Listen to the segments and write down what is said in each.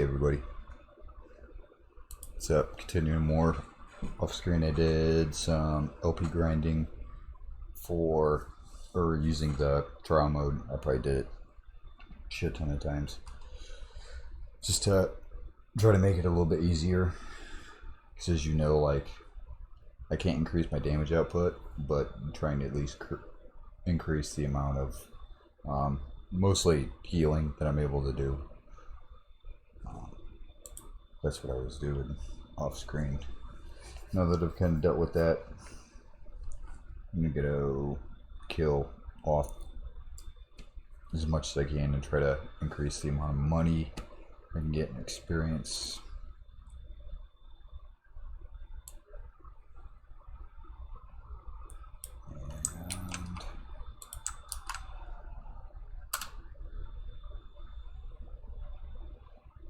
everybody. What's up? Continuing more off screen. I did some LP grinding using the trial mode. I probably did it a shit ton of times. Just to try to make it a little bit easier. Because as you know, like, I can't increase my damage output, but I'm trying to at least increase the amount of mostly healing that I'm able to do. That's what I was doing off screen. Now that I've kind of dealt with that, I'm gonna go kill off as much as I can and try to increase the amount of money I can get in experience.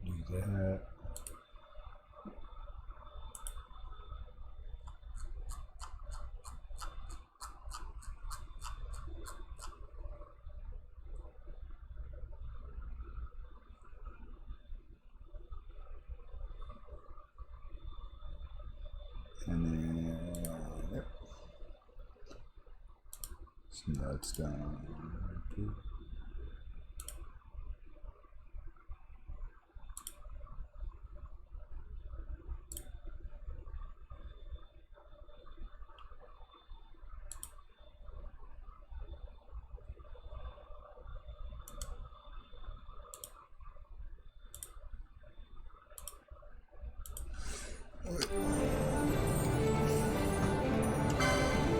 And do that. And then, yep. So that's done.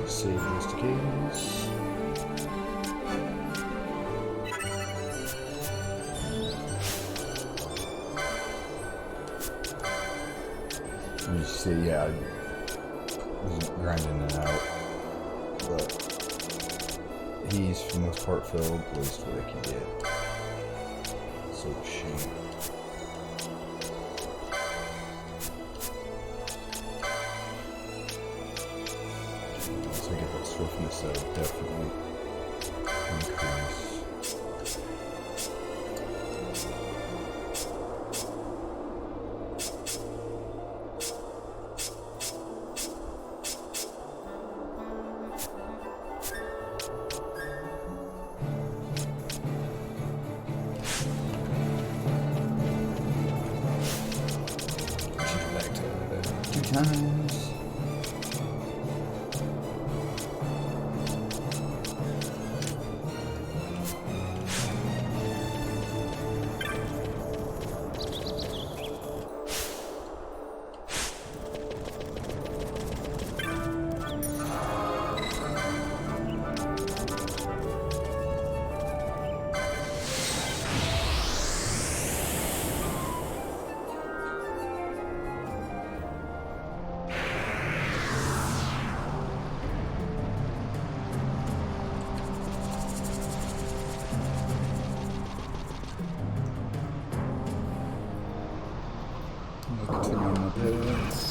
Save just in case. You see, yeah, I was grinding it out, but he's for the most part filled, at least what I can get. So shame. So I get that swiftness that will definitely increase. Back to that 2 times. Continue on this.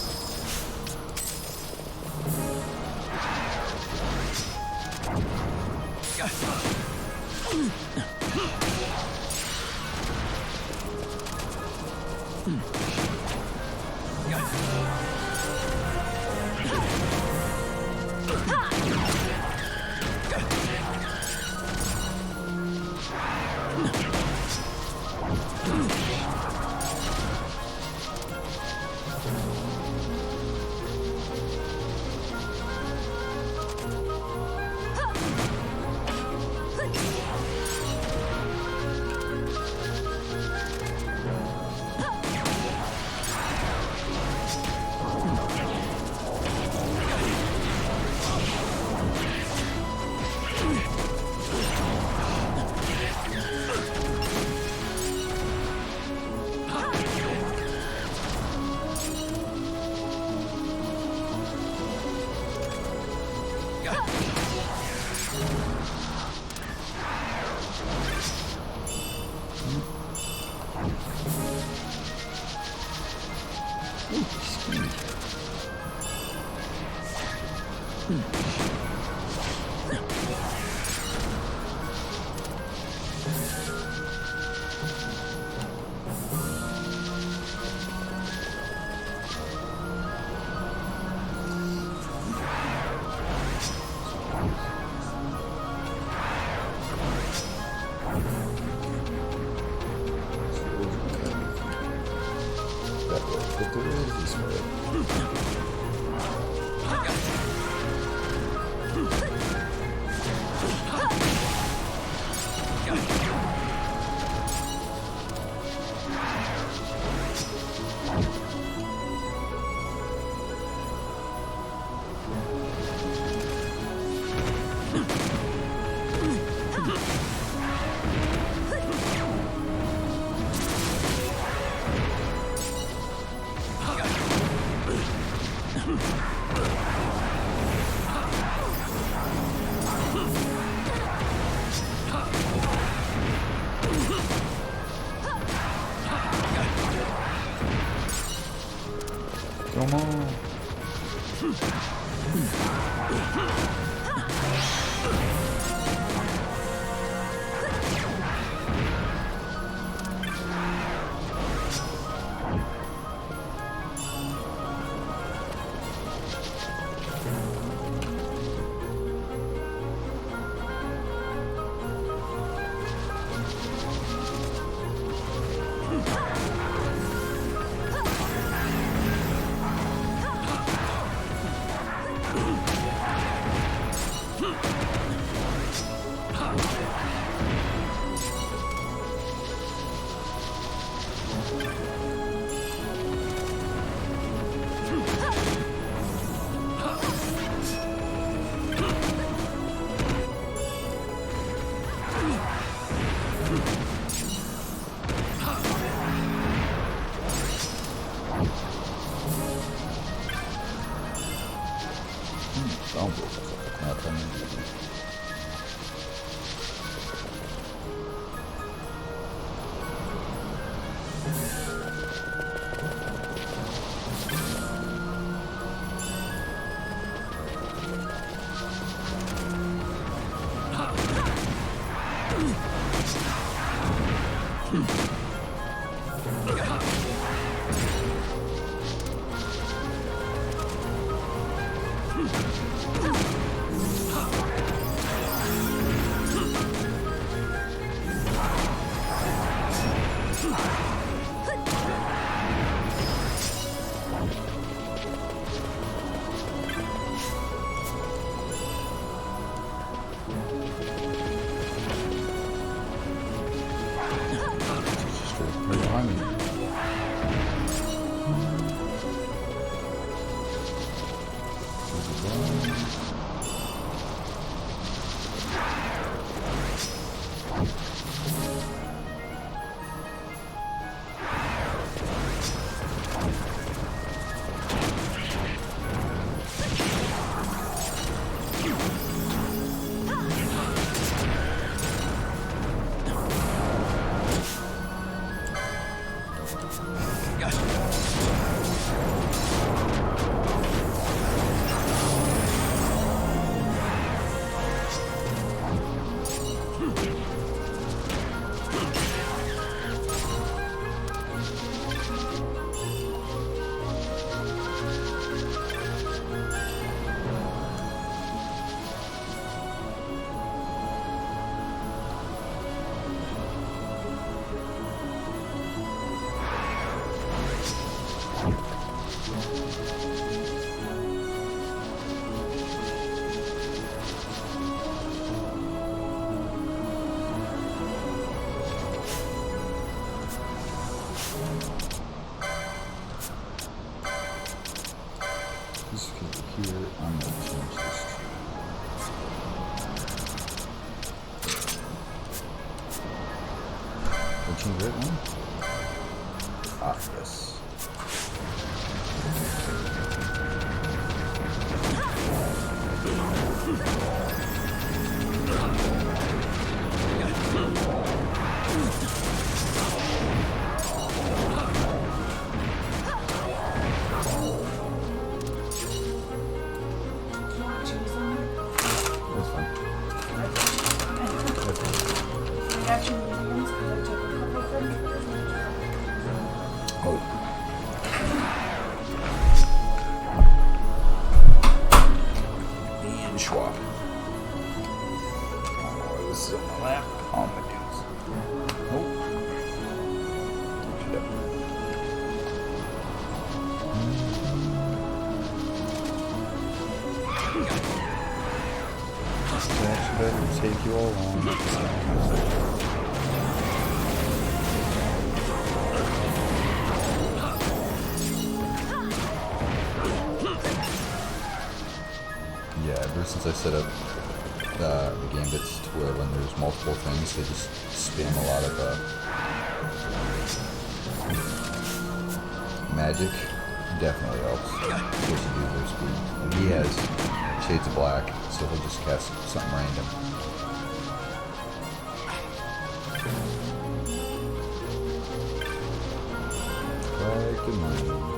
that way, but there is this way. Come on. better take you along at the same time. Yeah, ever since I set up the gambits to where when there's multiple things, they just spam a lot of magic. Definitely helps. Force you to do their speed. And he has Shades of Black, so he'll just cast something random. Like the moon.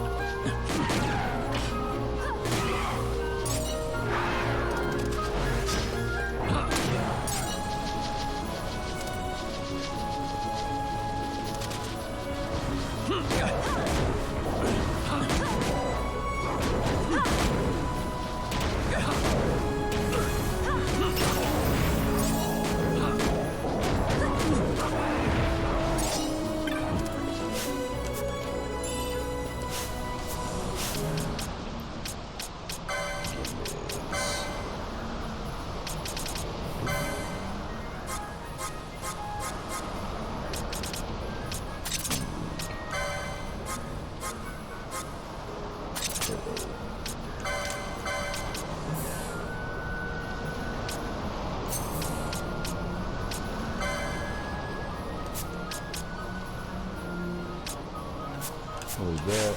What was that?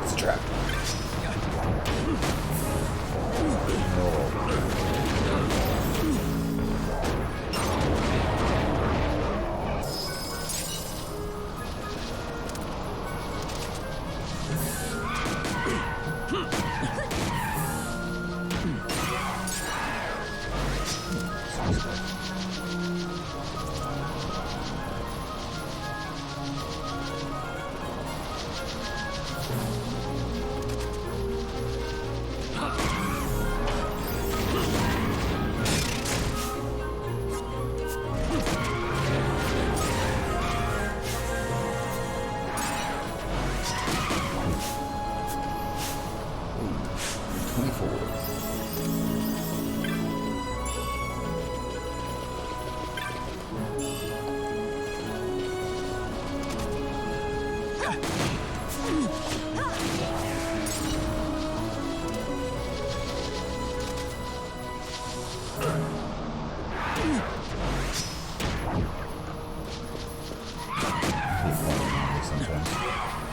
It's a trap.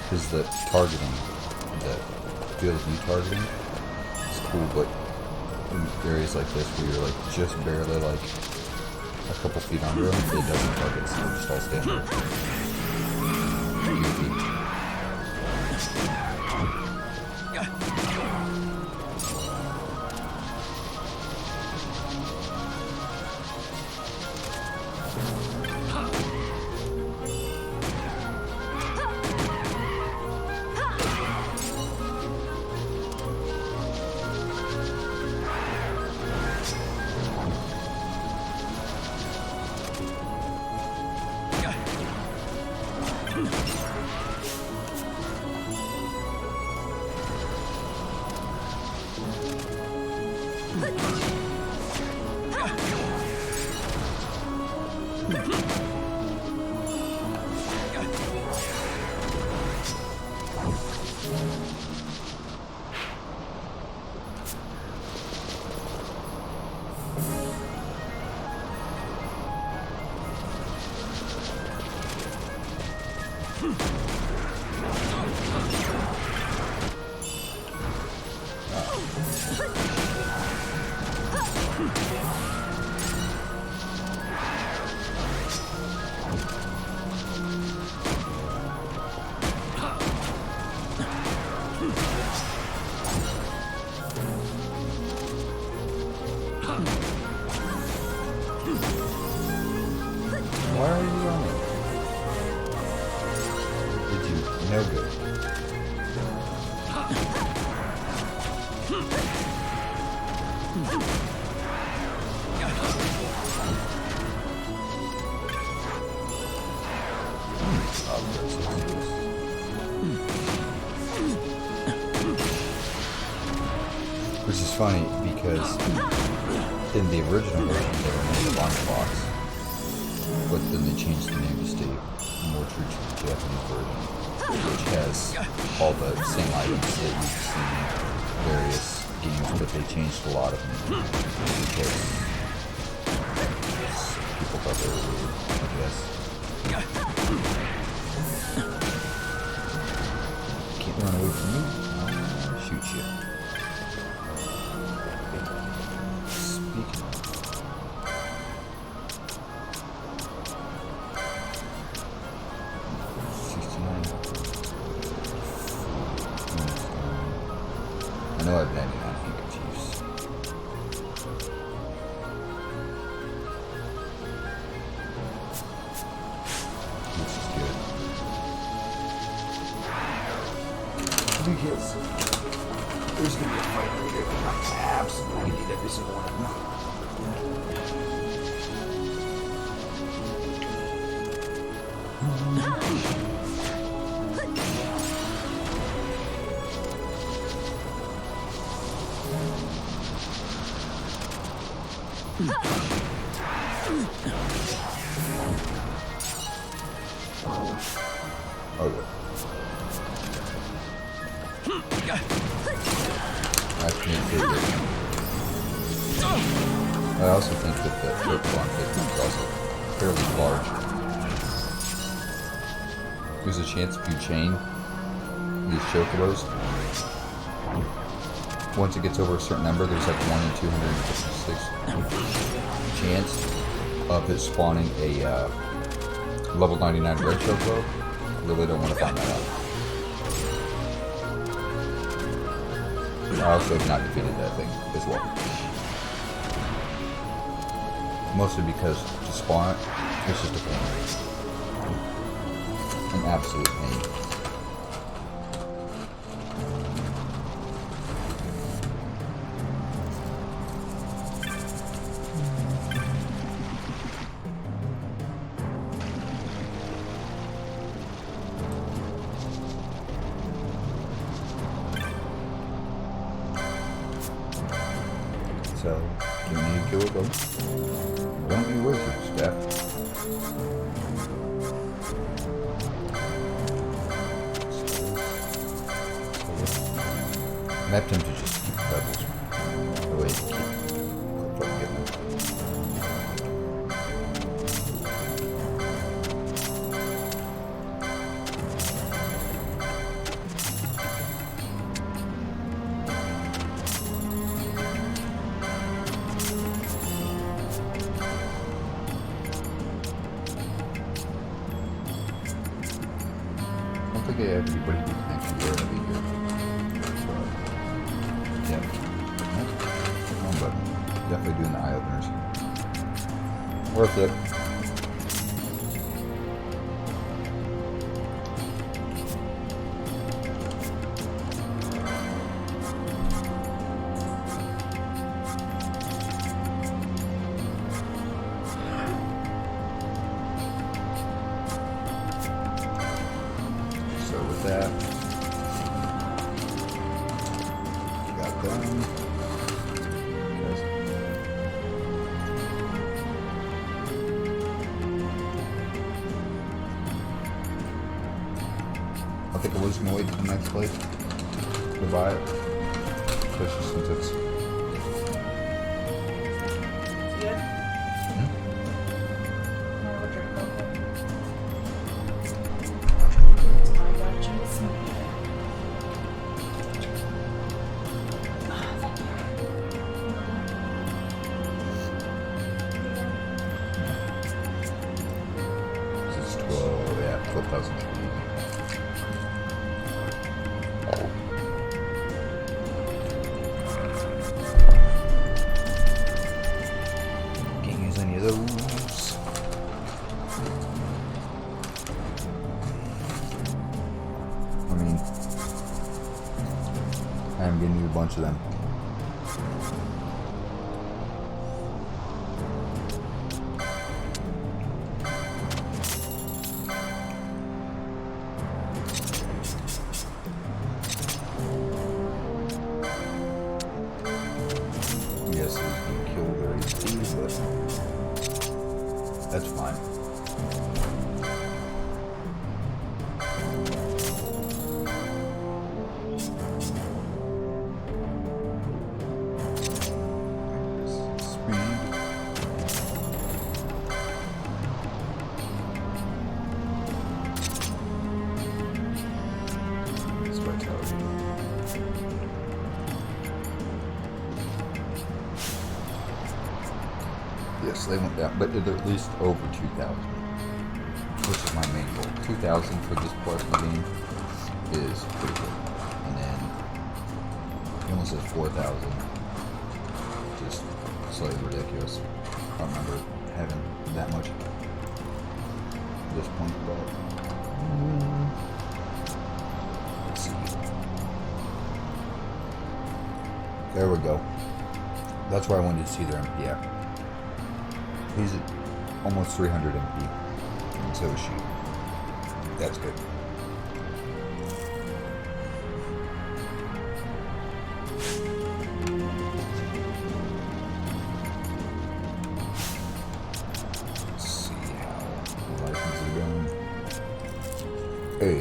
Because the targeting, the field of view targeting is cool, but in areas like this where you're like just barely like a couple feet under them, it doesn't target, so they're just all standing there. Why are you running? Did you? No good. Which is funny because in the original version they were named the Lunchbox, but then they changed the name to stay more true to the Japanese version, which has all the same items that you've seen in various games, but they changed a lot of them because people thought they were weird, I guess. Can't run away from me. I'll shoot you. Speaking of, I know I have 99 handkerchiefs. This is good. Because there's gonna be a fight later and I absolutely need every single one of them. Oh yeah. I can't figure it. I also think that the purple on victim is also fairly large. There's a chance if you chain these chocobos, once it gets over a certain number, there's like 1 in 256 chance of it spawning a level 99 red chocobo. Really don't want to find that out. I also have not defeated that thing as well. Mostly because to spawn it, it's just a pain. An absolute pain. So, give me a kill of them. Don't be wizard, Steph. I'm tempted to just keep levels. The way to keep from getting them. I don't think everybody can actually wear it here. Yeah. Wrong button. Definitely doing the eye openers. Worth it. So with that, got them. I think I was gonna wait till the next plate to buy it, especially since it's. It's 12, yeah, 12,000 should be easy. I'm getting you a bunch of them. Yes, he's gonna kill their HP, but that's fine. Yes, they went down, but they're at least over 2,000, which is my main goal. 2,000 for this part of the game is pretty good. And then he almost says 4,000, just slightly ridiculous. I don't remember having that much at this point, but let's see. There we go. That's where I wanted to see their MP at. He's at almost 300 MP, and so is she. That's good. Let's see how the license is going. Hey.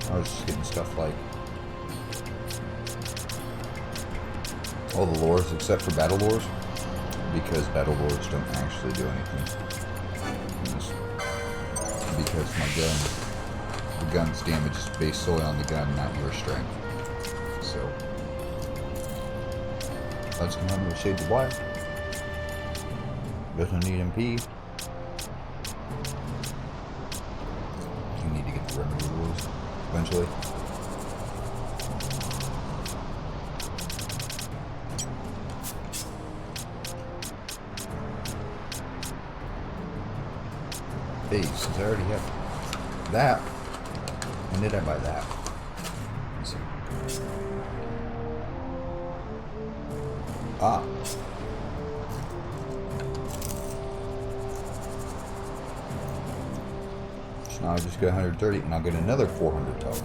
I was just getting stuff like all the lures except for battle lures, because battle lures don't actually do anything. Because the gun's damage is based solely on the gun, not your strength. So I was gonna have with Shades of Black. Doesn't need MP. You need to get the remedy rules eventually. Hey, since I already have that, when did I buy that? Let's see. Ah. So now I just get 130 and I'll get another 400 total.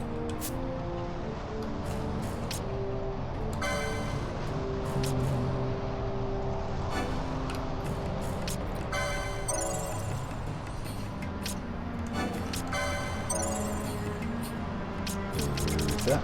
That.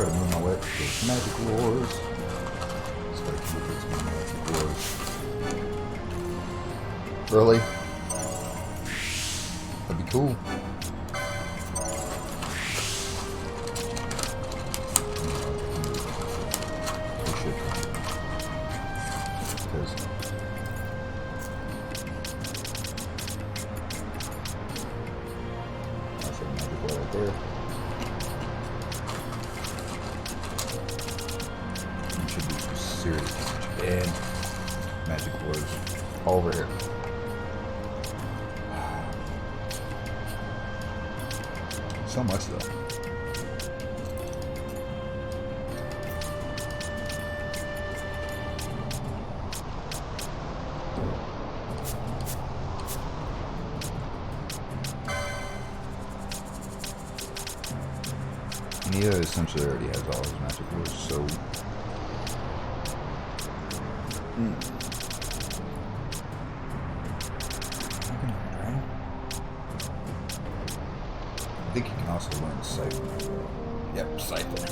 Try to move my way to magic wars. Start to look at some magic wars. Really? That'd be cool. We should. Because that's a magic war right there. Serious damage. And magic wars all over here. So much though. Neo essentially already has all his magic wars, so I think you can also learn Siphon as well. Yep, Siphon.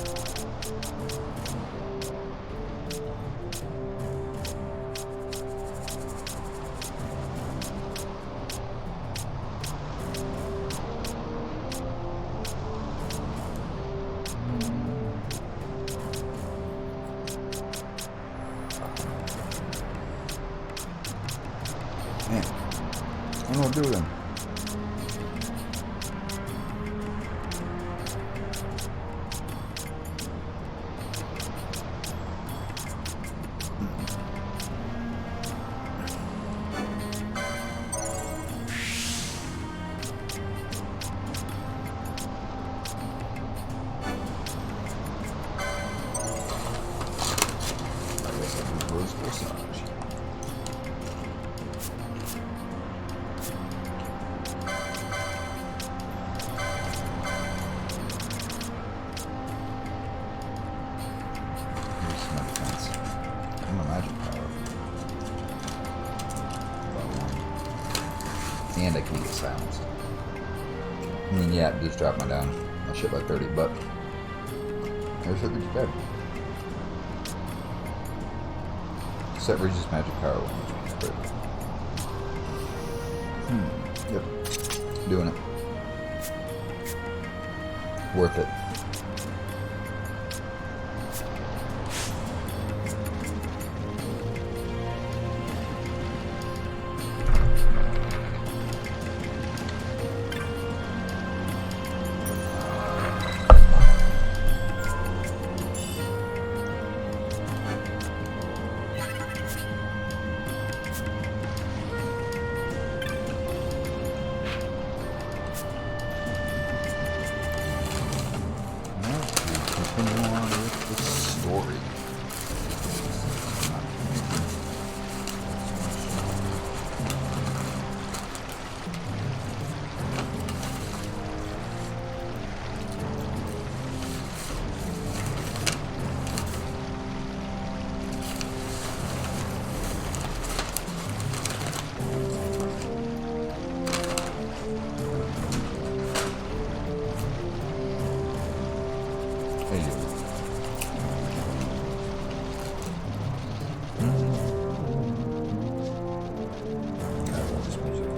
Man, I don't know what to do with him. I guess I can Rose Corsage. Here's my defense. I'm a magic power. And I can't get silenced. I mean, yeah, just drop my down. My shit by 30, but there's something dead. Set Regis magic power one. Yep. Doing it. Worth it. Continue on with the story. Hey, you. I love this music.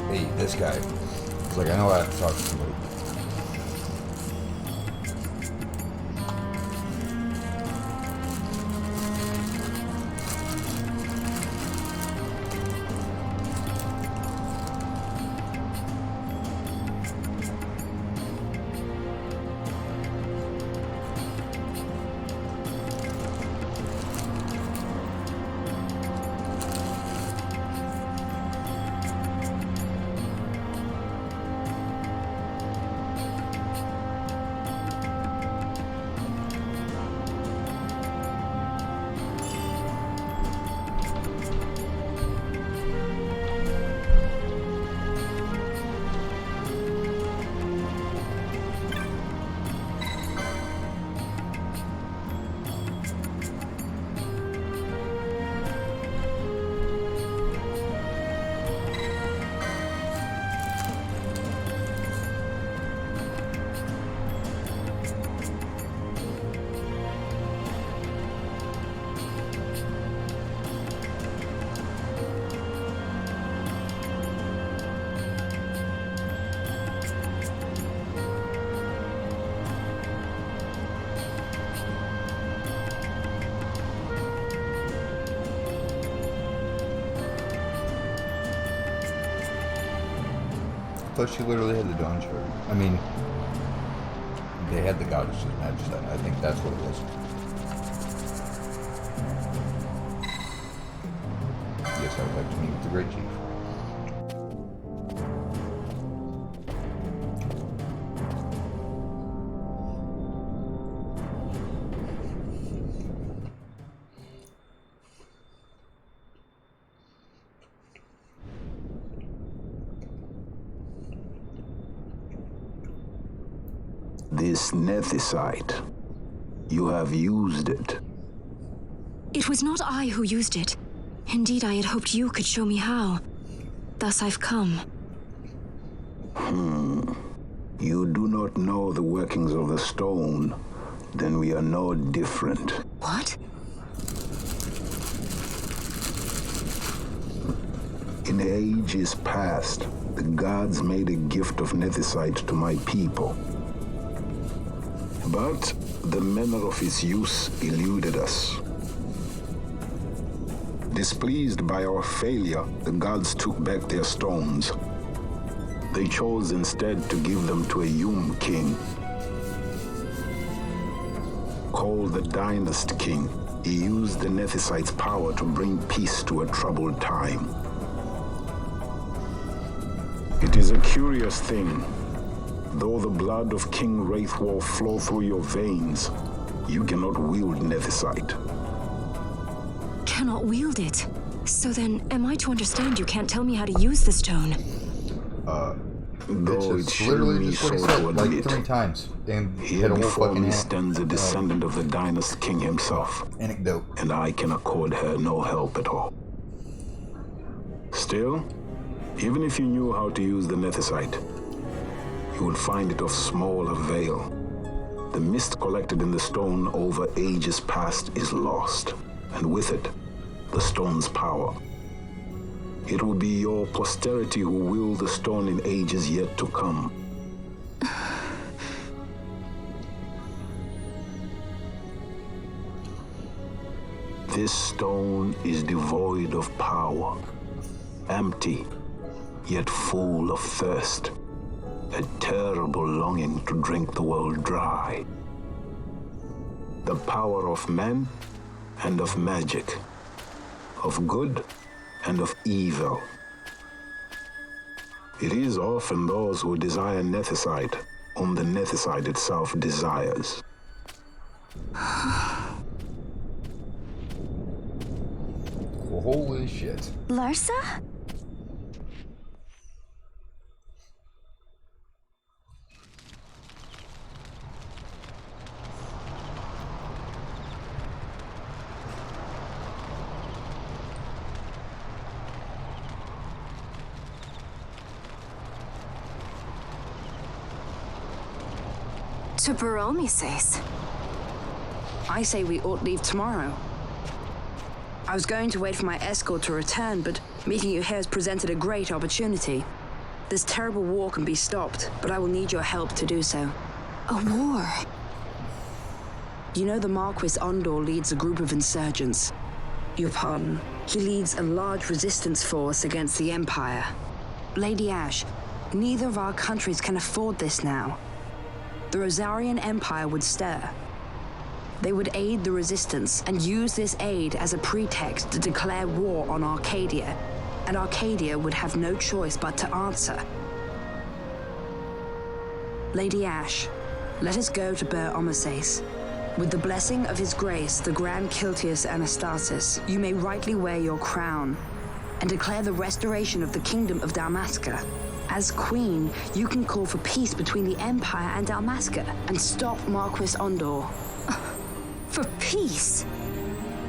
Hey, this guy. He's like, I know I have to talk to somebody. I thought she literally had the Dawn Shard. I mean, they had the Goddess's Magic set. I think that's what it was. Yes, I would like to meet with the Great Chief. This nethicite. You have used it. It was not I who used it. Indeed, I had hoped you could show me how. Thus I've come. You do not know the workings of the stone. Then we are no different. What? In ages past, the gods made a gift of nethicite to my people. But the manner of its use eluded us. Displeased by our failure, the gods took back their stones. They chose instead to give them to a Yum king. Called the Dynast King, he used the nethicite's power to bring peace to a troubled time. It is a curious thing. Though the blood of King Wraithwolf flow through your veins, you cannot wield nethicite. Cannot wield it. So then, am I to understand you can't tell me how to use the stone? Though it It's should literally me just what so he said, to like admit, 3 times. Damn, here hit a whole before fucking me stands a descendant of the Dynast King himself, anecdote. and I can accord her no help at all. Still, even if you knew how to use the nethicite, you would find it of small avail. The mist collected in the stone over ages past is lost, and with it, the stone's power. It will be your posterity who wield the stone in ages yet to come. This stone is devoid of power, empty, yet full of thirst, a terrible longing to drink the world dry. The power of men and of magic, of good and of evil. It is often those who desire nethicite whom the nethicite itself desires. Holy shit. Larsa? To Baromises. I say we ought leave tomorrow. I was going to wait for my escort to return, but meeting you here has presented a great opportunity. This terrible war can be stopped, but I will need your help to do so. A war? You know the Marquis Ondor leads a group of insurgents. Your pardon. He leads a large resistance force against the Empire. Lady Ash, neither of our countries can afford this now. The Rosarian Empire would stir. They would aid the resistance and use this aid as a pretext to declare war on Arcadia, and Arcadia would have no choice but to answer. Lady Ash, let us go to Ber Omases. With the blessing of His Grace, the Grand Kiltius Anastasis, you may rightly wear your crown and declare the restoration of the Kingdom of Dalmasca. As Queen, you can call for peace between the Empire and Dalmasca and stop Marquis Ondor. For peace?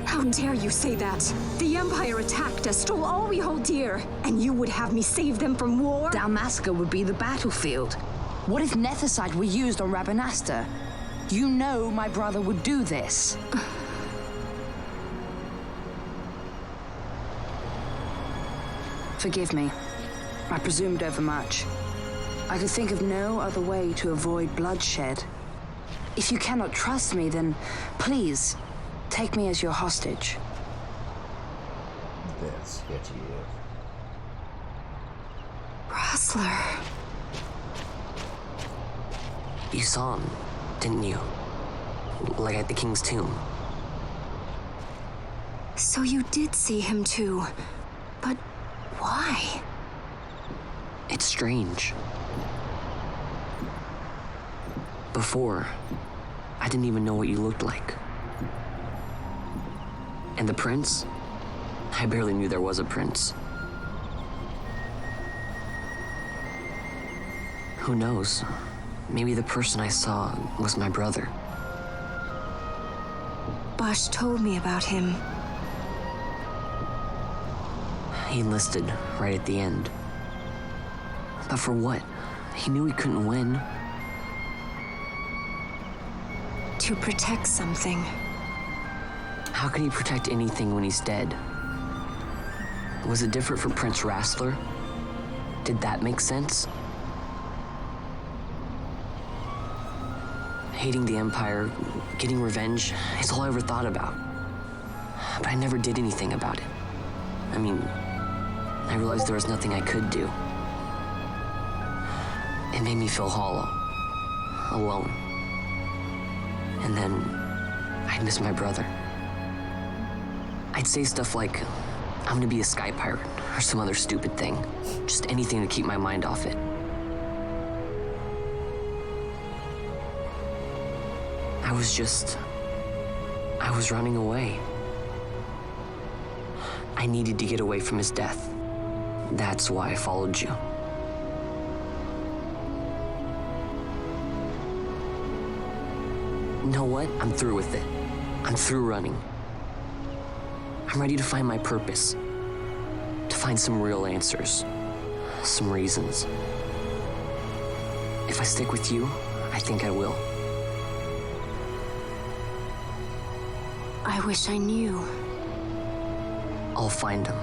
How dare you say that? The Empire attacked us, stole all we hold dear, and you would have me save them from war? Dalmasca would be the battlefield. What if nethicite were used on Rabanastre? You know my brother would do this. Forgive me. I presumed overmuch. I could think of no other way to avoid bloodshed. If you cannot trust me, then please, take me as your hostage. That's sketchy. Rustler. You saw him, didn't you? Like at the King's tomb. So you did see him too. But why? It's strange. Before, I didn't even know what you looked like. And the prince? I barely knew there was a prince. Who knows? maybe the person I saw was my brother. Bosch told me about him. He enlisted right at the end. But for what? He knew he couldn't win. To protect something. How can he protect anything when he's dead? Was it different for Prince Rastler? Did that make sense? Hating the Empire, getting revenge, is all I ever thought about. But I never did anything about it. I mean, I realized there was nothing I could do. It made me feel hollow, alone. And then I'd miss my brother. I'd say stuff like, I'm gonna be a sky pirate, or some other stupid thing. Just anything to keep my mind off it. I was running away. I needed to get away from his death. That's why I followed you. You know what? I'm through with it. I'm through running. I'm ready to find my purpose. To find some real answers. Some reasons. If I stick with you, I think I will. I wish I knew. I'll find him.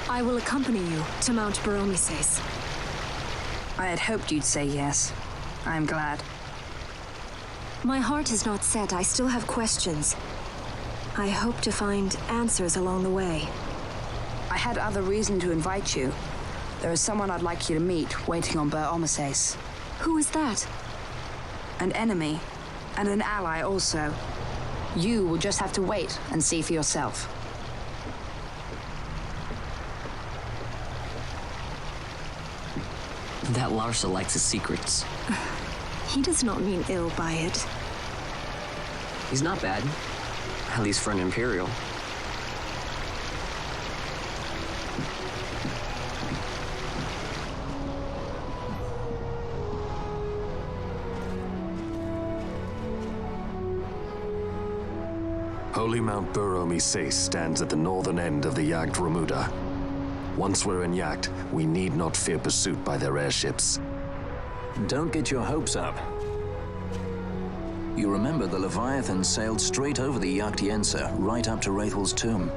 I will accompany you to Mount Baromises. I had hoped you'd say yes. I'm glad. My heart is not set. I still have questions. I hope to find answers along the way. I had other reason to invite you. There is someone I'd like you to meet waiting on Bur Omises. Who is that? An enemy, and an ally also. You will just have to wait and see for yourself. That Larsa likes his secrets. He does not mean ill by it. He's not bad. At least for an Imperial. Holy Mount Bur-Omises stands at the northern end of the Jagd Ramuda. Once we're in Jagd, we need not fear pursuit by their airships. Don't get your hopes up. You remember the Leviathan sailed straight over the Jagd Yensa, right up to Wraithel's tomb.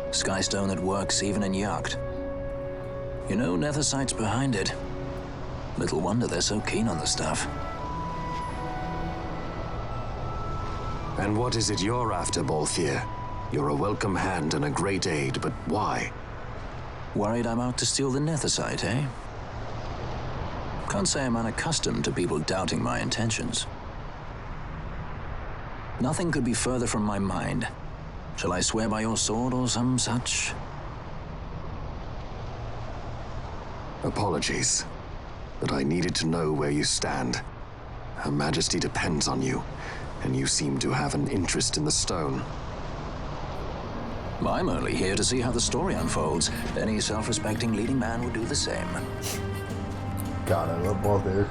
Skystone that works even in Jagd. You know, Nethersight's behind it. Little wonder they're so keen on the stuff. And what is it you're after, Balthier? You're a welcome hand and a great aid, but why? Worried I'm out to steal the Nethersight, eh? Can't say I'm unaccustomed to people doubting my intentions. Nothing could be further from my mind. Shall I swear by your sword or some such? Apologies, but I needed to know where you stand. Her Majesty depends on you, and you seem to have an interest in the stone. I'm only here to see how the story unfolds. Any self-respecting leading man would do the same. God, I love Balthier.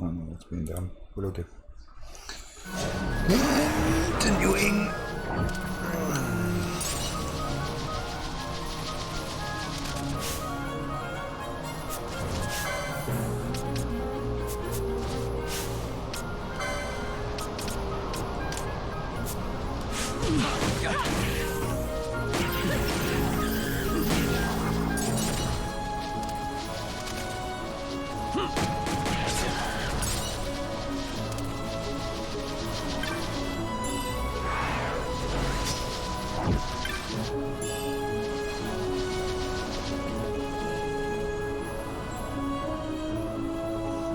I don't know what's being done, but okay. Continuing.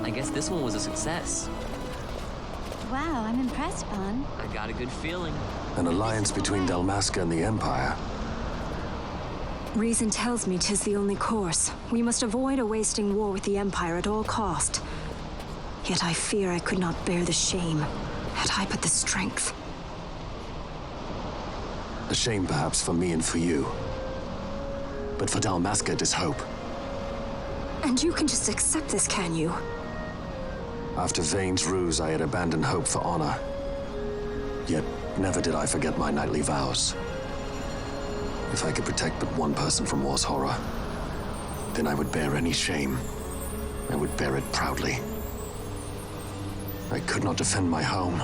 I guess this one was a success. Wow, I'm impressed, Vaughn. I got a good feeling. An alliance between Dalmasca and the Empire. Reason tells me 'tis the only course. We must avoid a wasting war with the Empire at all cost. Yet I fear I could not bear the shame, had I but the strength. A shame perhaps for me and for you. But for Dalmasca it is hope. And you can just accept this, can you? After Vane's ruse, I had abandoned hope for honor. Yet, never did I forget my knightly vows. If I could protect but one person from war's horror, then I would bear any shame. I would bear it proudly. I could not defend my home.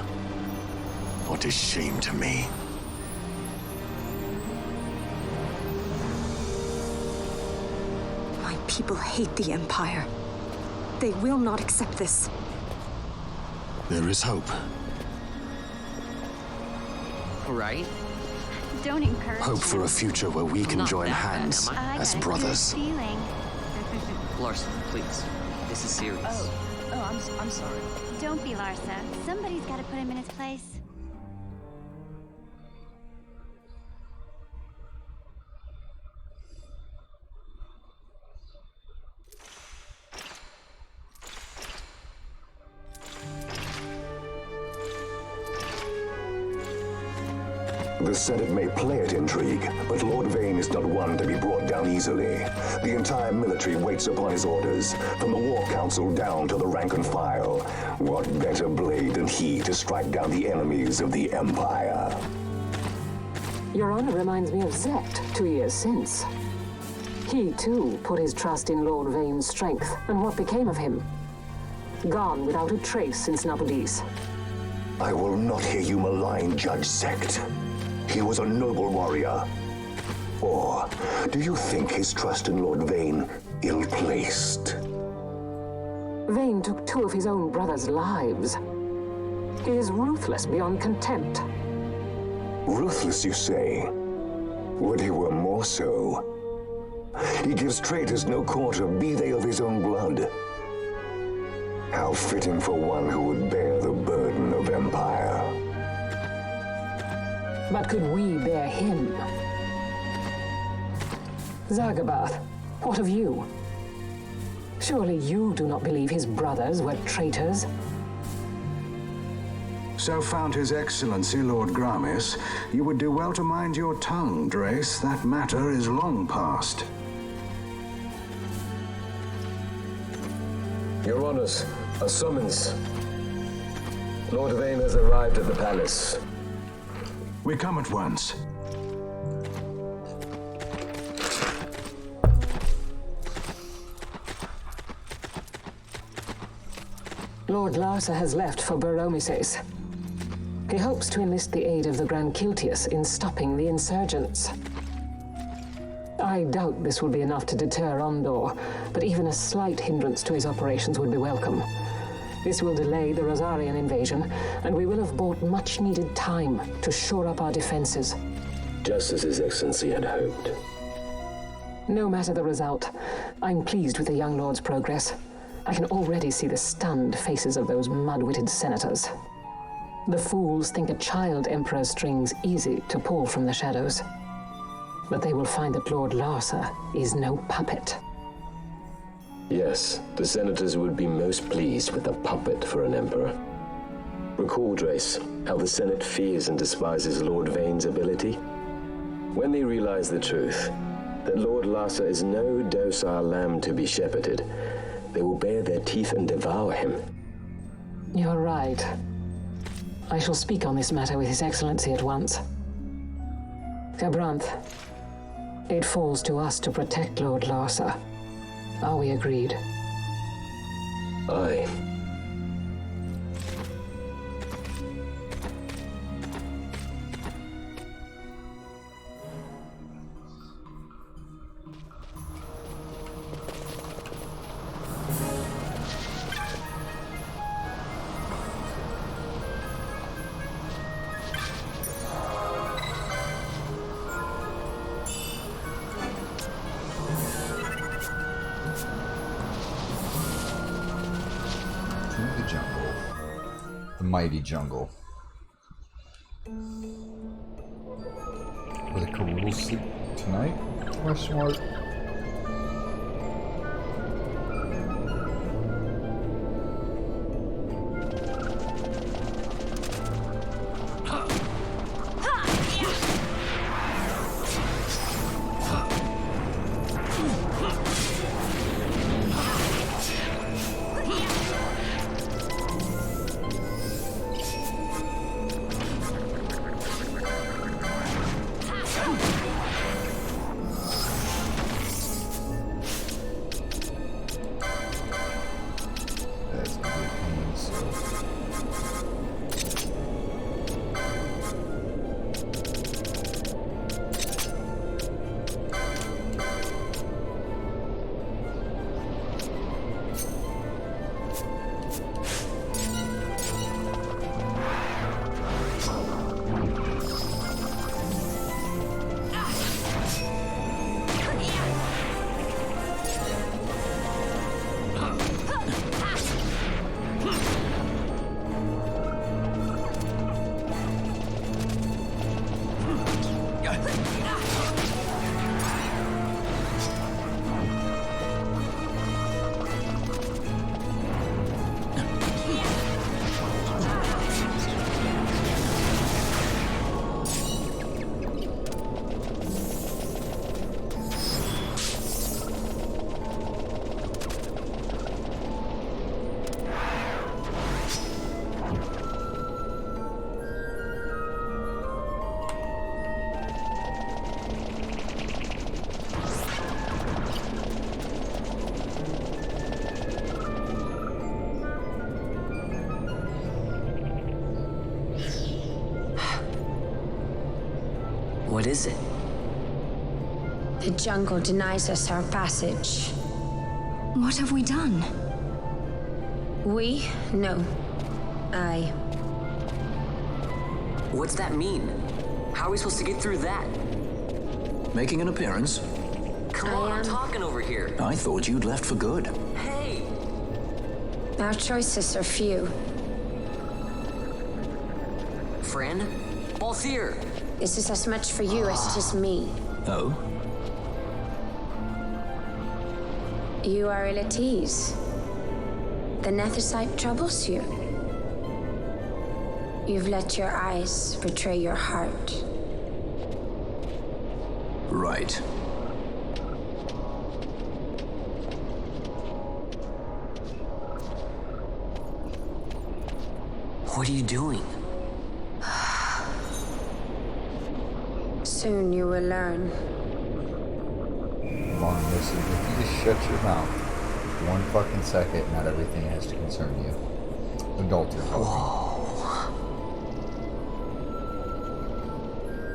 What is shame to me? My people hate the Empire. They will not accept this. There is hope. Right? Don't encourage Hope for a future where we can not join that bad, hands am I? as got a brothers. good feeling. Larson, please. This is serious. I'm sorry. Don't be Larsa. Somebody's got to put him in his place. The Senate may play at intrigue, but Lord Vane is not one to be brought down easily. The entire military waits upon his orders, from the War Council down to the rank and file. What better blade than he to strike down the enemies of the Empire? Your honor reminds me of Zect 2 years since. He, too, put his trust in Lord Vane's strength, and what became of him? Gone without a trace since Nabudis. I will not hear you malign Judge Zect. He was a noble warrior. Or do you think his trust in Lord Vane ill-placed? Vane took 2 of his own brothers' lives. He is ruthless beyond contempt. Ruthless, you say? Would he were more so? He gives traitors no quarter, be they of his own blood. How fitting for one who would bear the burden of empire. But could we bear him? Zagabath, what of you? Surely you do not believe his brothers were traitors? So found His Excellency Lord Gramis, you would do well to mind your tongue, Drace. That matter is long past. Your Honors, a summons. Lord Vane has arrived at the palace. We come at once. Lord Larsa has left for Baromises. He hopes to enlist the aid of the Grand Kiltius in stopping the insurgents. I doubt this will be enough to deter Ondor, but even a slight hindrance to his operations would be welcome. This will delay the Rosarian invasion, and we will have bought much-needed time to shore up our defenses. Just as His Excellency had hoped. No matter the result, I'm pleased with the young lord's progress. I can already see the stunned faces of those mud-witted senators. The fools think a child emperor's strings easy to pull from the shadows. But they will find that Lord Larsa is no puppet. Yes, the senators would be most pleased with a puppet for an emperor. Recall, Drace, how the Senate fears and despises Lord Vane's ability. When they realize the truth, that Lord Larsa is no docile lamb to be shepherded, they will bare their teeth and devour him. You're right. I shall speak on this matter with His Excellency at once. Gabranth, it falls to us to protect Lord Larsa. Are we agreed? Aye. The jungle. The mighty jungle. Will the Karul sleep tonight? Question mark. What is it? The jungle denies us our passage. What have we done? We? No. I. What's that mean? How are we supposed to get through that? Making an appearance? Come on, I'm talking over here. I thought you'd left for good. Hey! Our choices are few. Friend? Balthier! This is as much for you as it is me. Oh? You are ill at ease. The Nethersite troubles you. You've let your eyes betray your heart. Right. What are you doing? Soon you will learn. Come on, listen, if you just shut your mouth 1 fucking second, not everything has to concern you. Adults are talking.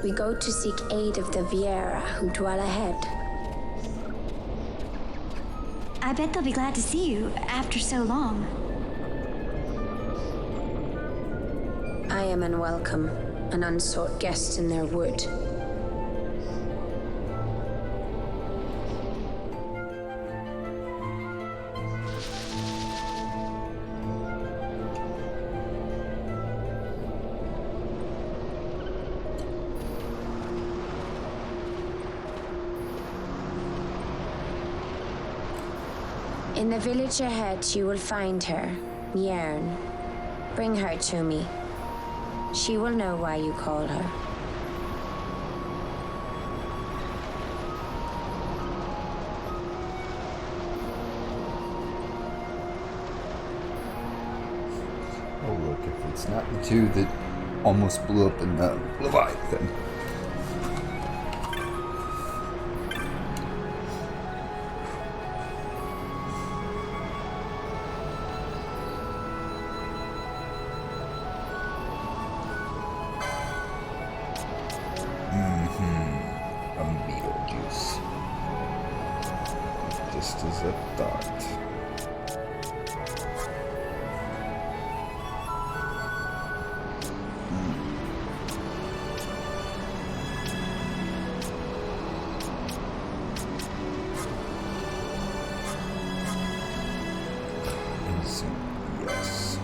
We go to seek aid of the Viera who dwell ahead. I bet they'll be glad to see you after so long. I am unwelcome, an unsought guest in their wood. In the village ahead, you will find her, Nyearn. Bring her to me. She will know why you call her. Oh look, if it's not the two that almost blew up in the Leviathan. A Beetlejuice. Just as I thought. Yes.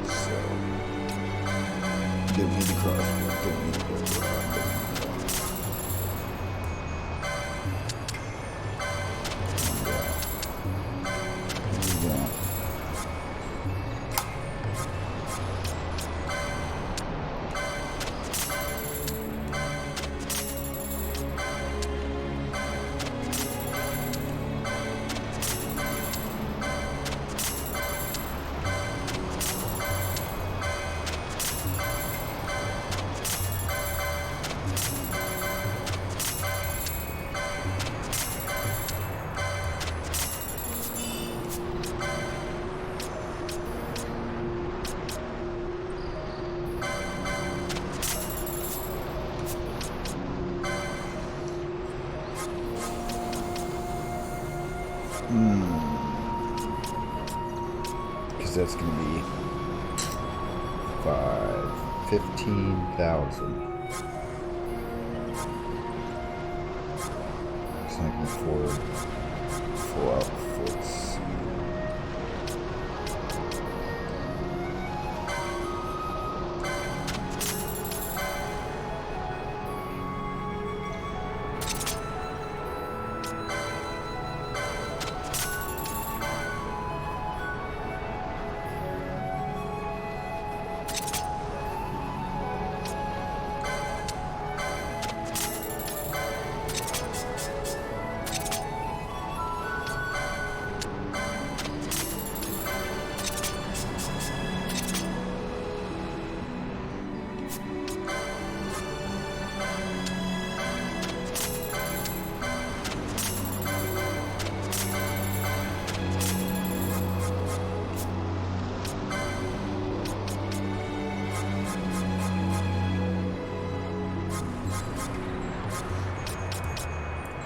So, don't need the crossbow, don't need the bow. Because that's going to be 15,000. So I can afford 4 outfits.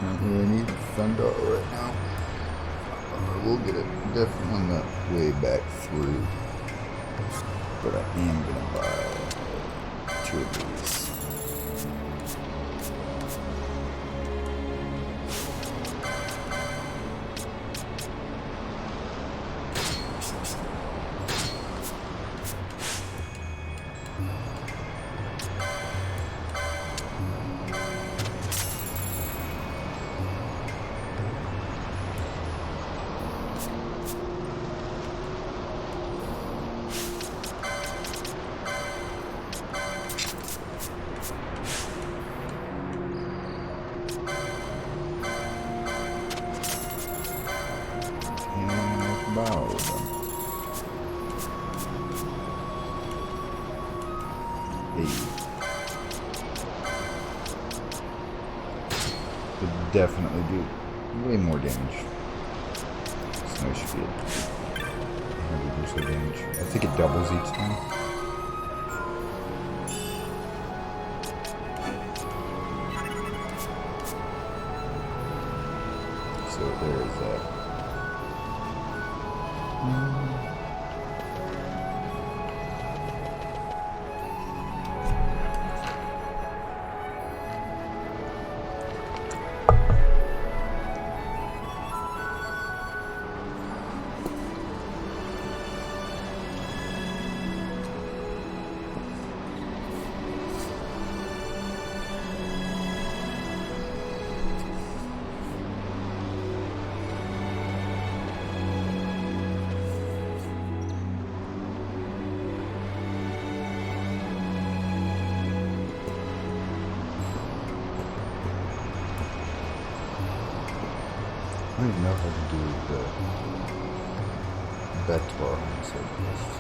Not really need Thunder right now. We'll get it definitely on the way back through. But I am gonna buy 2 of these. Could definitely do way more damage. So I should be at 100 or so damage. I think it doubles each time. So there is that. I don't even know if I can do the Betor on this list.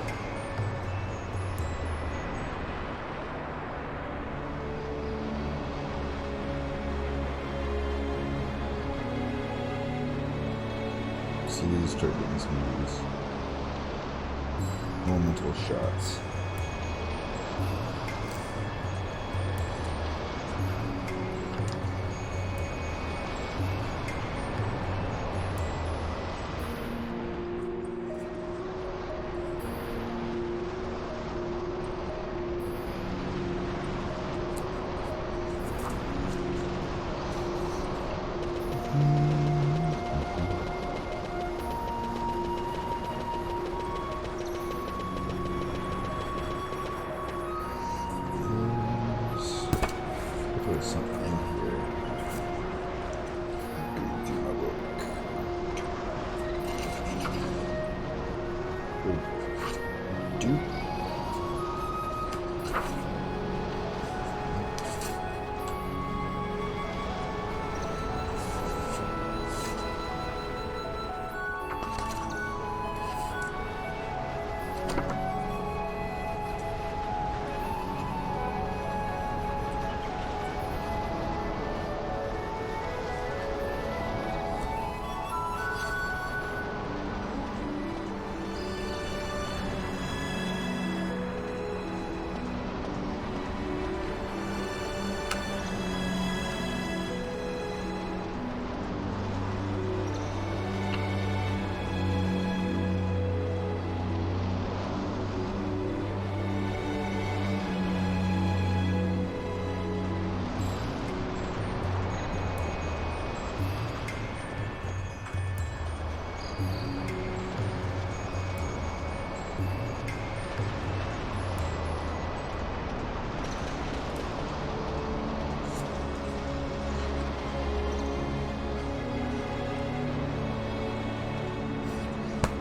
See, these start getting some of these elemental shots.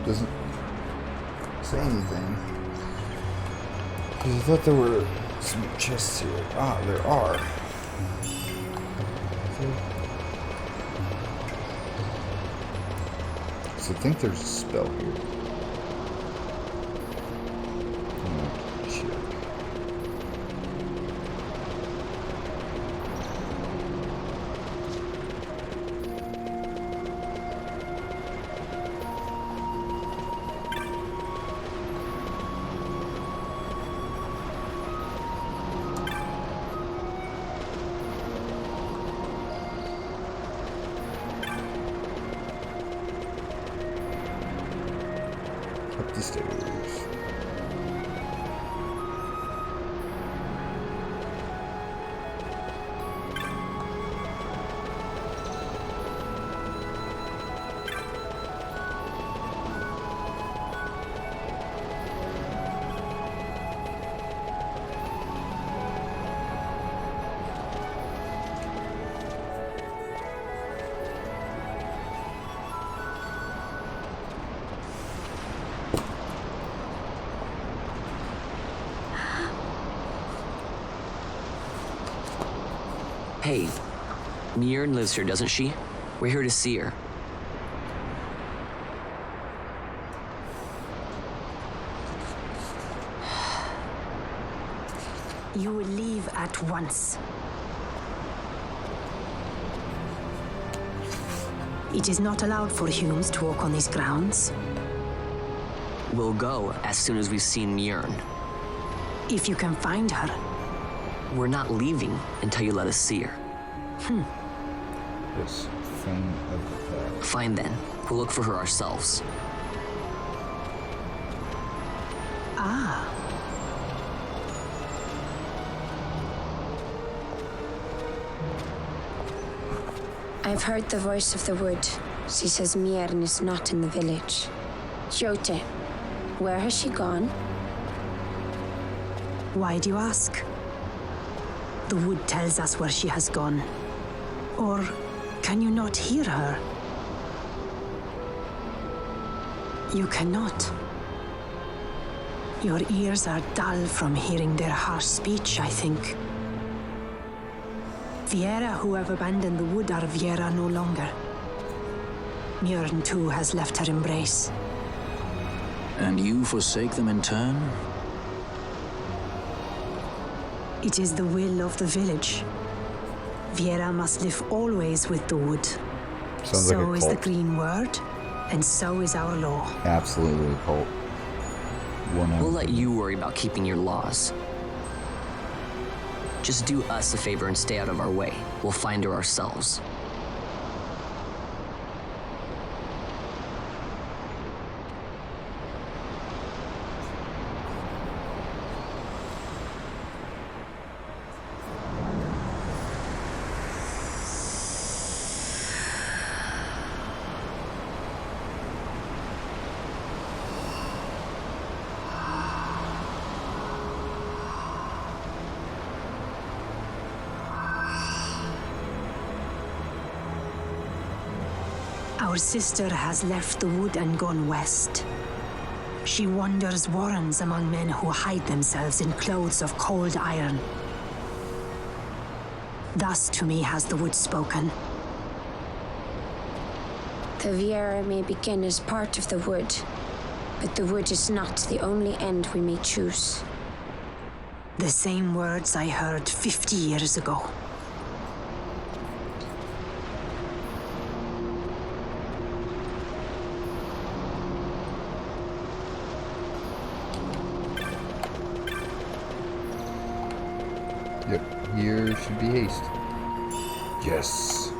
doesn't say anything. Because I thought there were some chests here. Ah, there are. So I think there's a spell here. Up the stairs. Hey, Mjorn lives here, doesn't she? We're here to see her. You will leave at once. It is not allowed for humans to walk on these grounds. We'll go as soon as we've seen Mjorn. If you can find her. We're not leaving until you let us see her. This thing of that. Fine then. We'll look for her ourselves. Ah. I've heard the voice of the wood. She says Mjorn is not in the village. Jote, where has she gone? Why do you ask? The wood tells us where she has gone. Or can you not hear her? You cannot. Your ears are dull from hearing their harsh speech, I think. Viera who have abandoned the wood are Viera no longer. Mjorn too has left her embrace. And you forsake them in turn? It is the will of the village. Viera must live always with the wood. Sounds so like a is the cult. green word, and so is our law. Absolutely a cult. We'll let you worry about keeping your laws. Just do us a favor and stay out of our way. We'll find her ourselves. Our sister has left the wood and gone west. She wanders warrens among men who hide themselves in clothes of cold iron. Thus to me has the wood spoken. The Viera may begin as part of the wood, but the wood is not the only end we may choose. The same words I heard 50 years ago. Yep, here should be haste. Yes.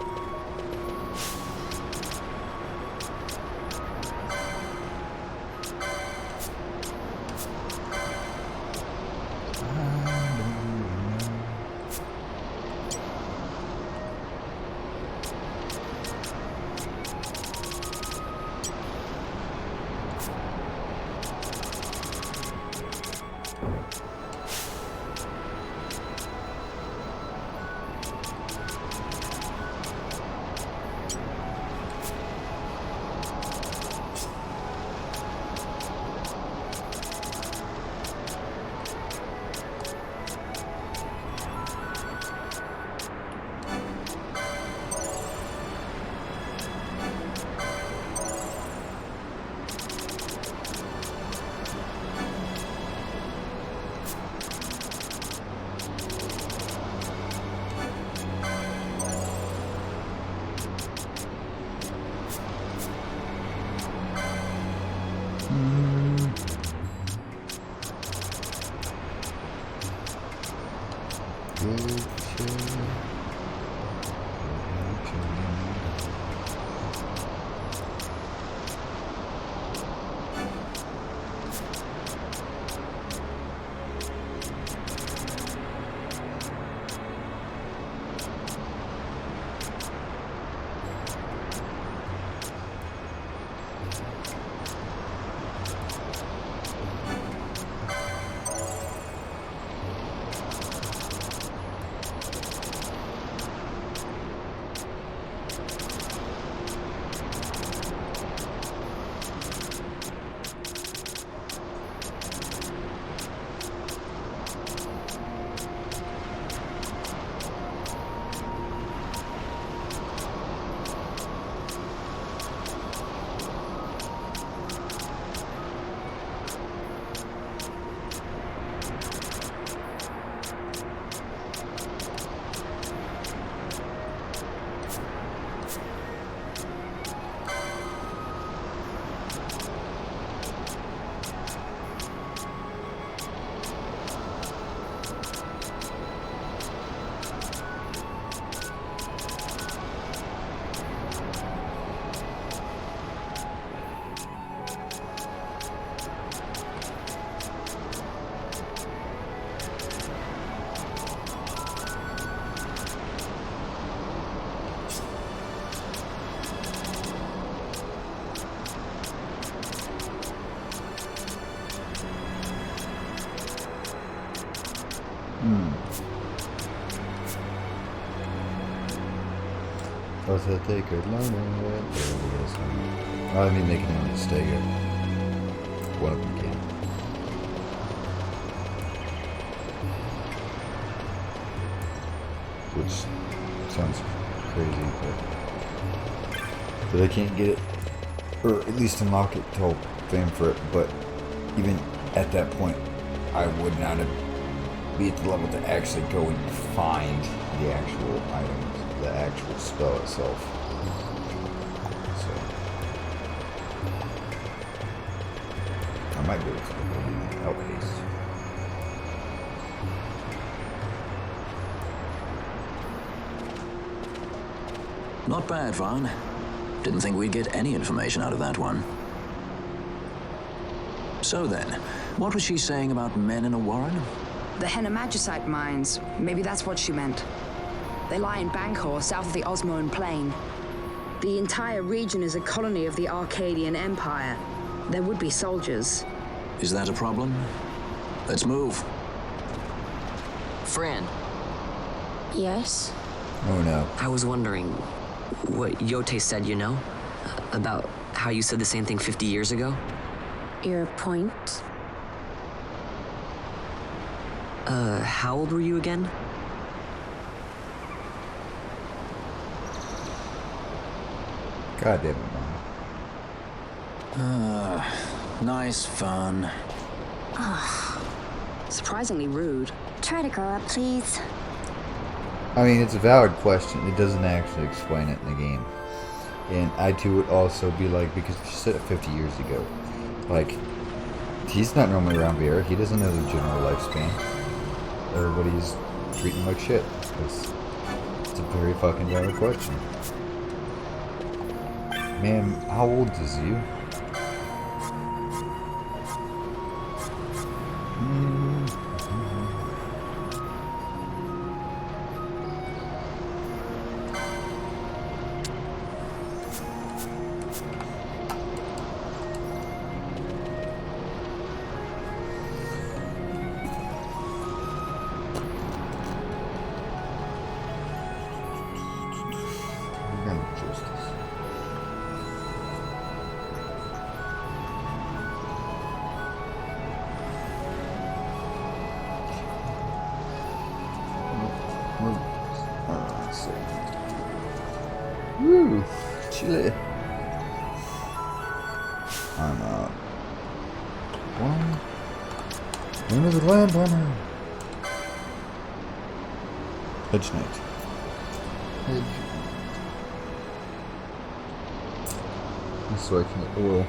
That they could learn it. I mean, they can only stay it. One of them can. Which sounds crazy, but I can't get it, or at least unlock it till fame for it. But even at that point, I would not be at the level to actually go and find the actual items. The actual spell itself. So I might go with Outpace. Not bad, Vaughn. Didn't think we'd get any information out of that one. So then, what was she saying about men in a warren? The Henna-Magicite mines. Maybe that's what she meant. They lie in Banghor, south of the Osmoan Plain. The entire region is a colony of the Arcadian Empire. There would be soldiers. Is that a problem? Let's move. Fran. Yes? Oh no. I was wondering what Yote said, you know? About how you said the same thing 50 years ago? Your point? How old were you again? God damn it, Mom. Nice fun. Surprisingly rude. Try to grow up, please. I mean, it's a valid question. It doesn't actually explain it in the game. And I too would also be like, because she said it 50 years ago. Like, he's not normally around here. He doesn't know the general lifespan. Everybody's treating him like shit. It's a very fucking valid question. Man, how old is you? Woo! Chile. I'm out. One. Another land runner. Hedge Knight. Hedge. So I can get the will.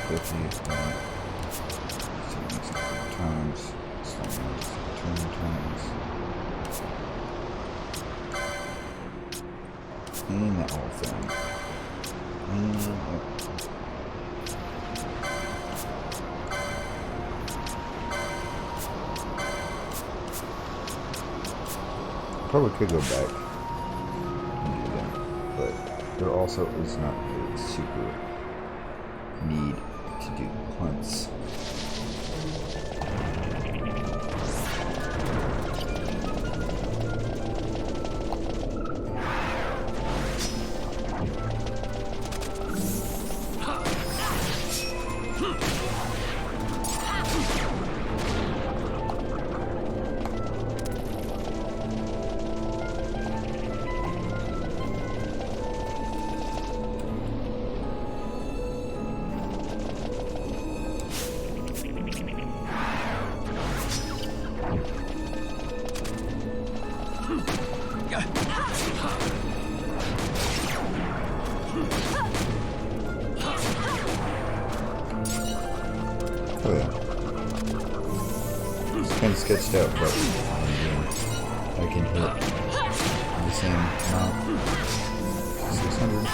50 times. 2 times. And that whole thing. Probably could go back and do that, but there also is not a super need to do hunts. Oh yeah. It's kind of sketched out, but I can hit the same amount. 600.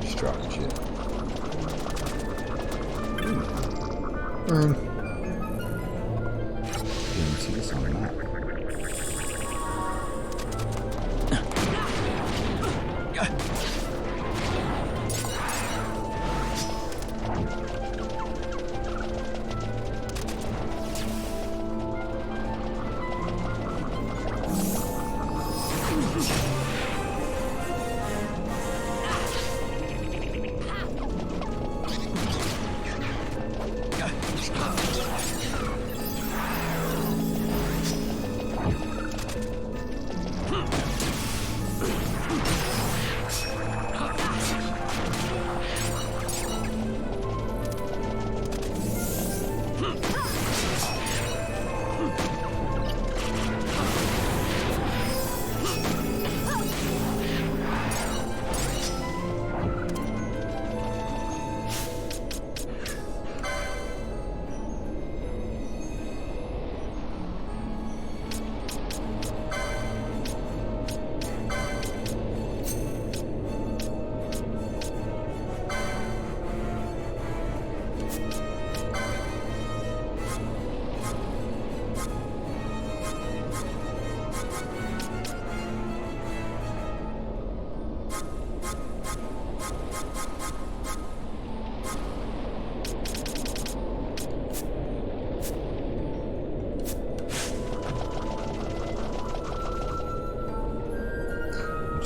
Just dropping shit. Didn't see this on the map.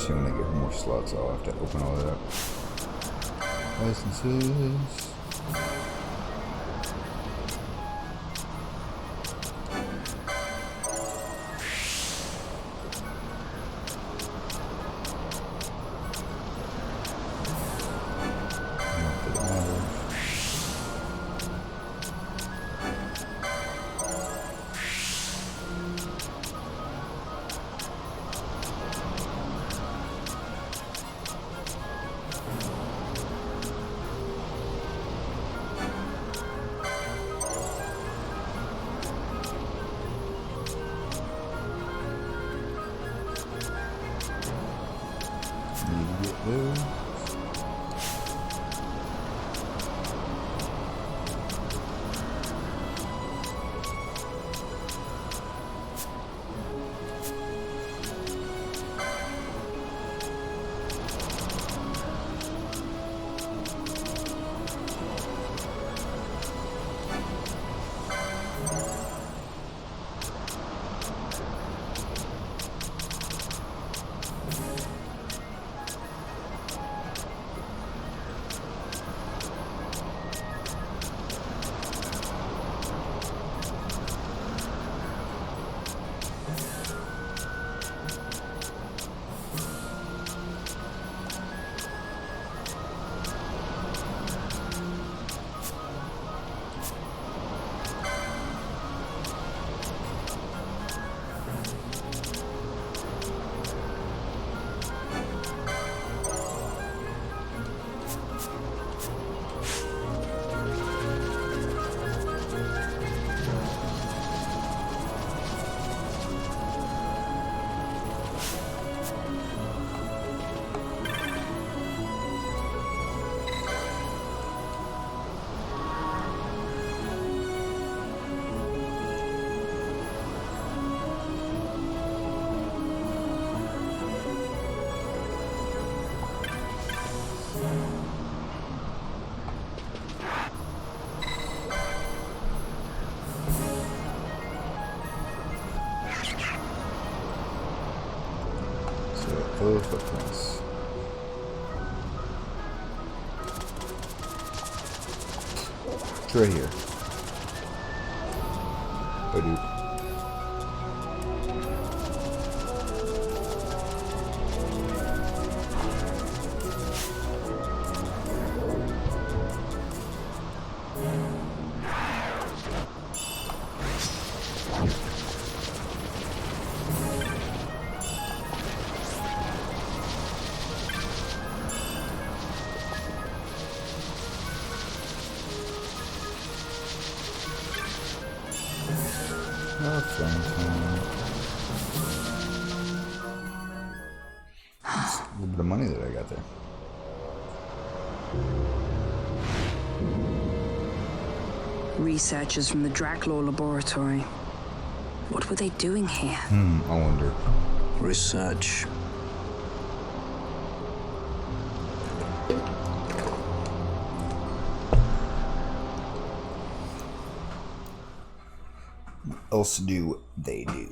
When I get more slots, I'll have to open all that up. Licenses. Follow footprints. It's right here. Oh, dude. Oh, fun time. Just a little bit of money that I got there. Researchers from the Draclaw laboratory. What were they doing here? I wonder. Research. What else do they do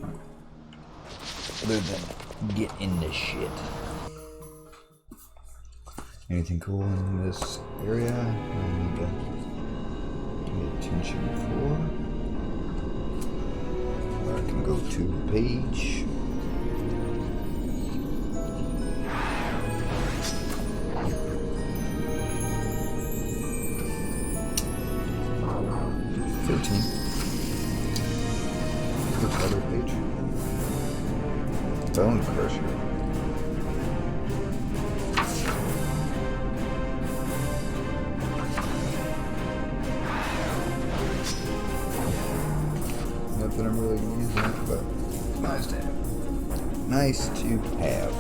other than get into shit? Anything cool in this area I need to pay attention for? I can go to the page. Other page. Bone Crusher. Nothing I'm really gonna use that, but nice to have. Nice to have.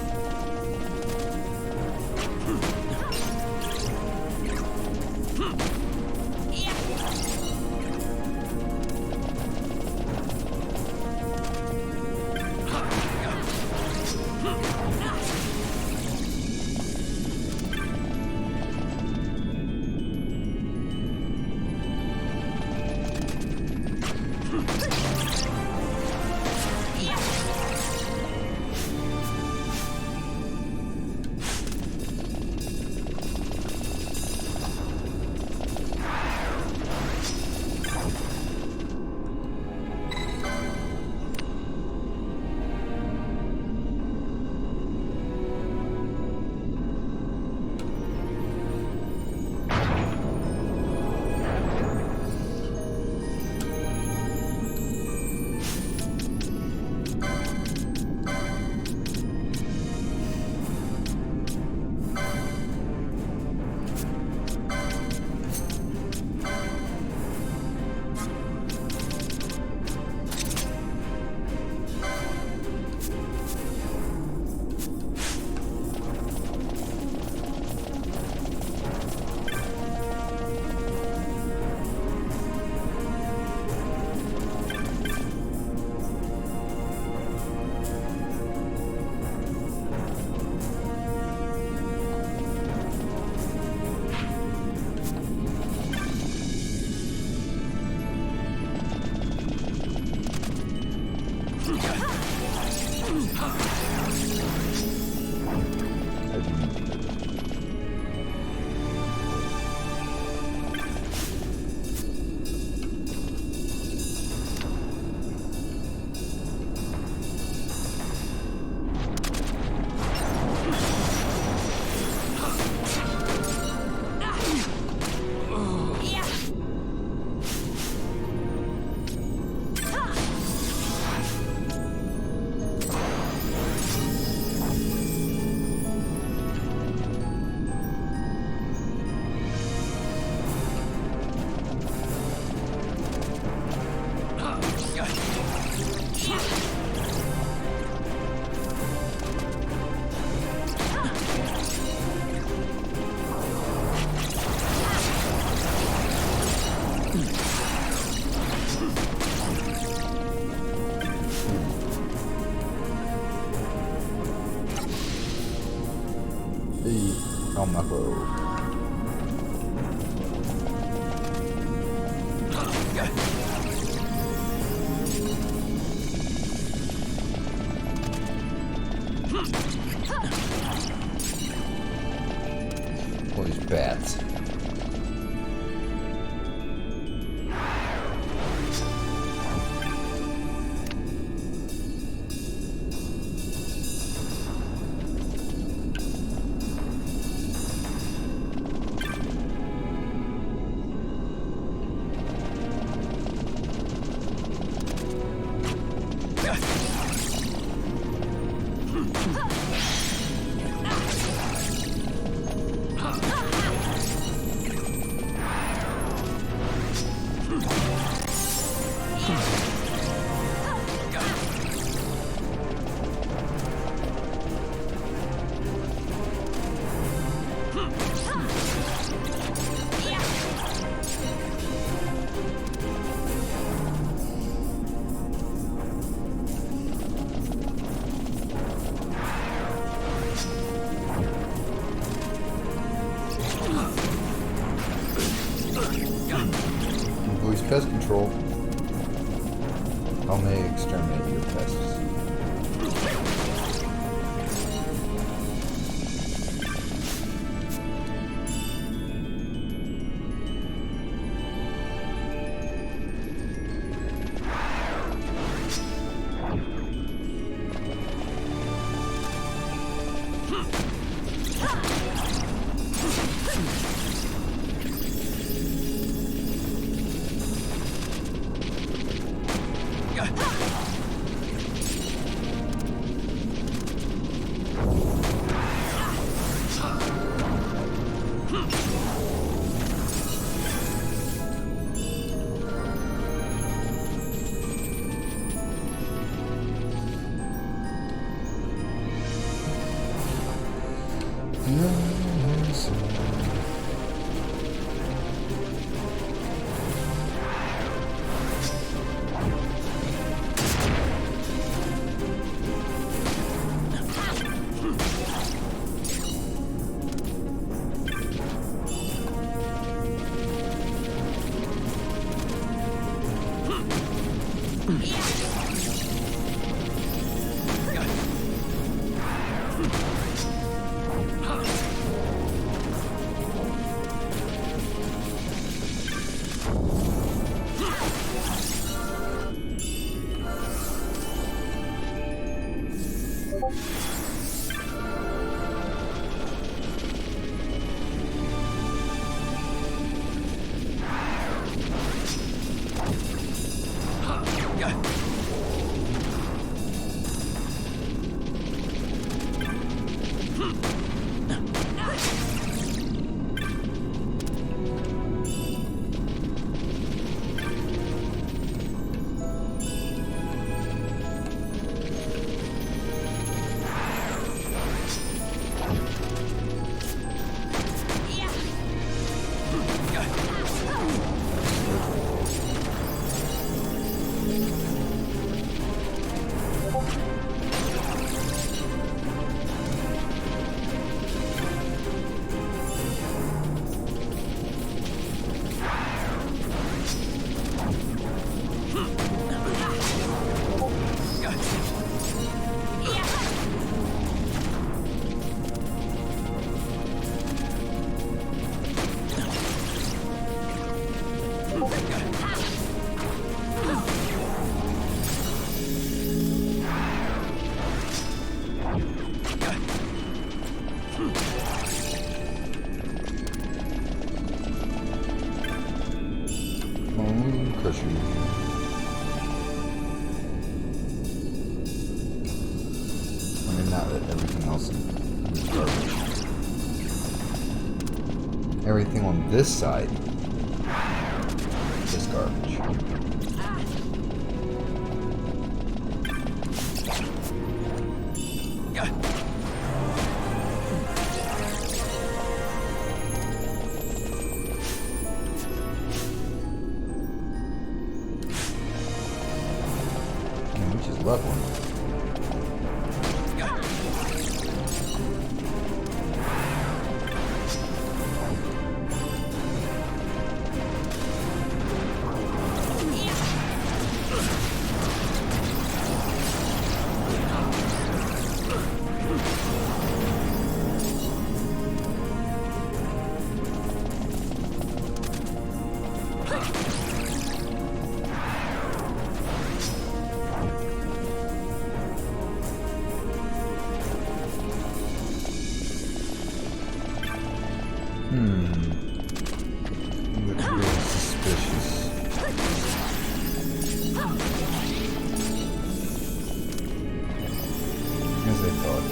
use bats. Pest control. How may I exterminate your pests? Cushion. I mean, not everything else is garbage. Everything on this side is garbage. Which is level. Look really suspicious. As I thought.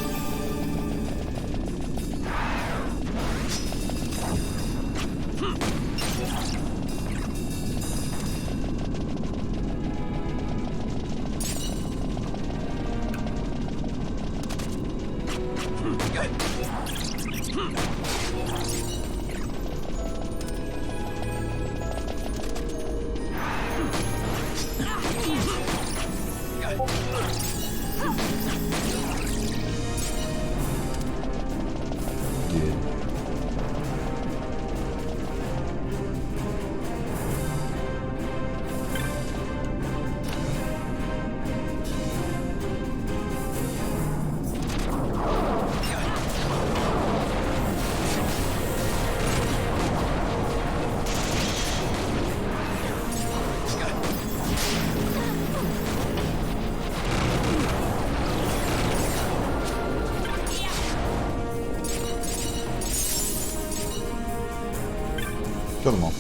Kill them all.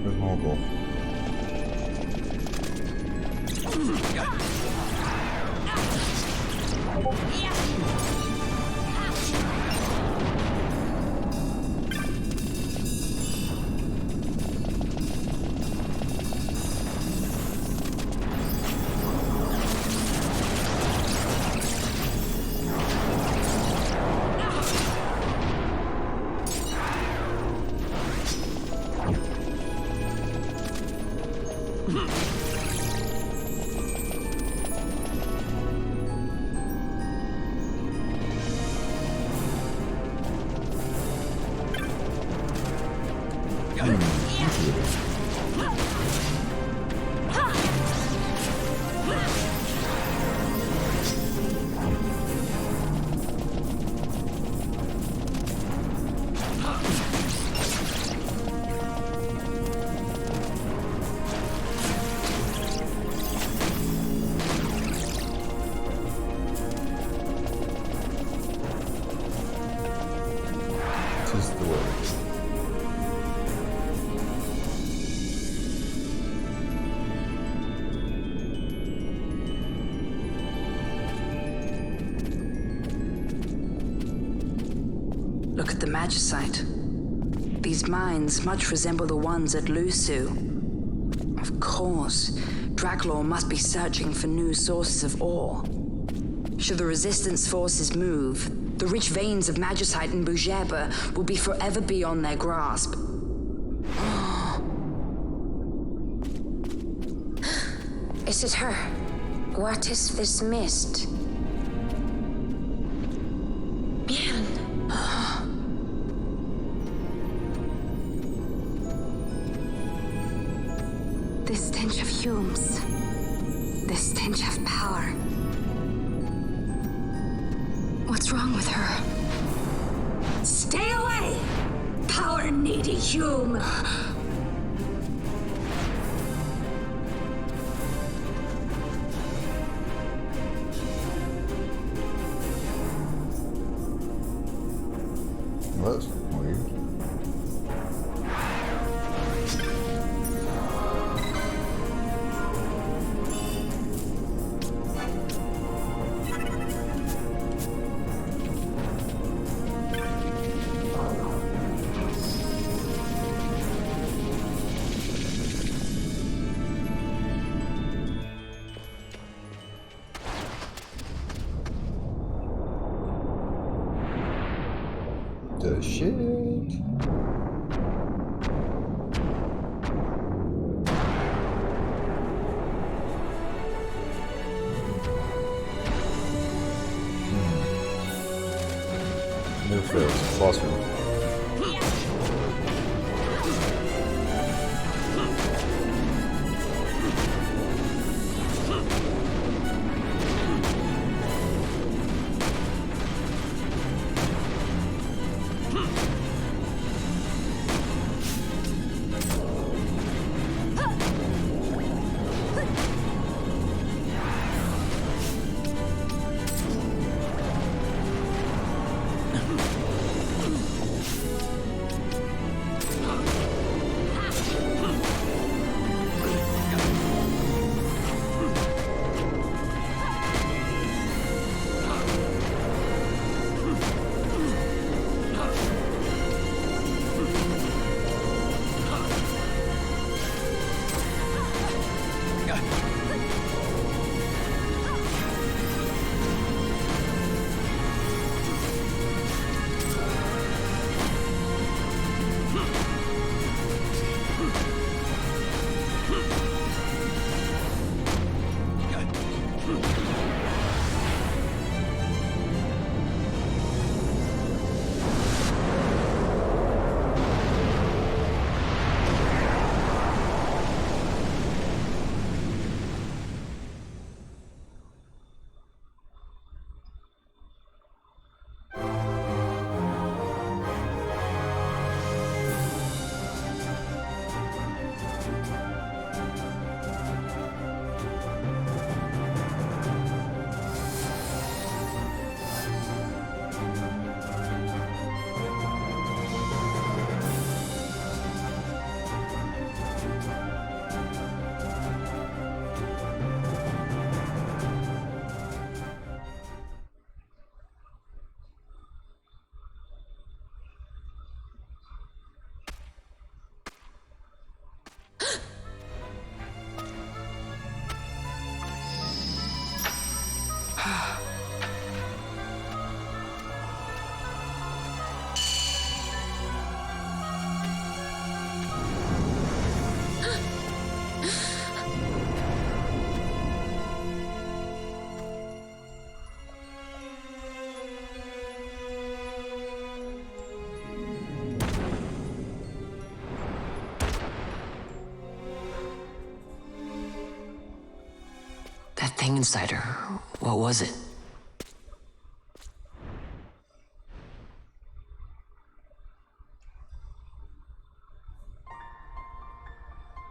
Where's Mogul? Look at the Magicite. These mines much resemble the ones at Lusu. Of course, Draklor must be searching for new sources of ore. Should the Resistance forces move, the rich veins of Magicite in Bujeba will be forever beyond their grasp. Is it her? What is this mist? The stench of fumes. The stench of power. What's wrong with her? Stay away! Power-needy Hume! Well, that's weird. The shit. No fails. Boss room. That thing inside her, what was it?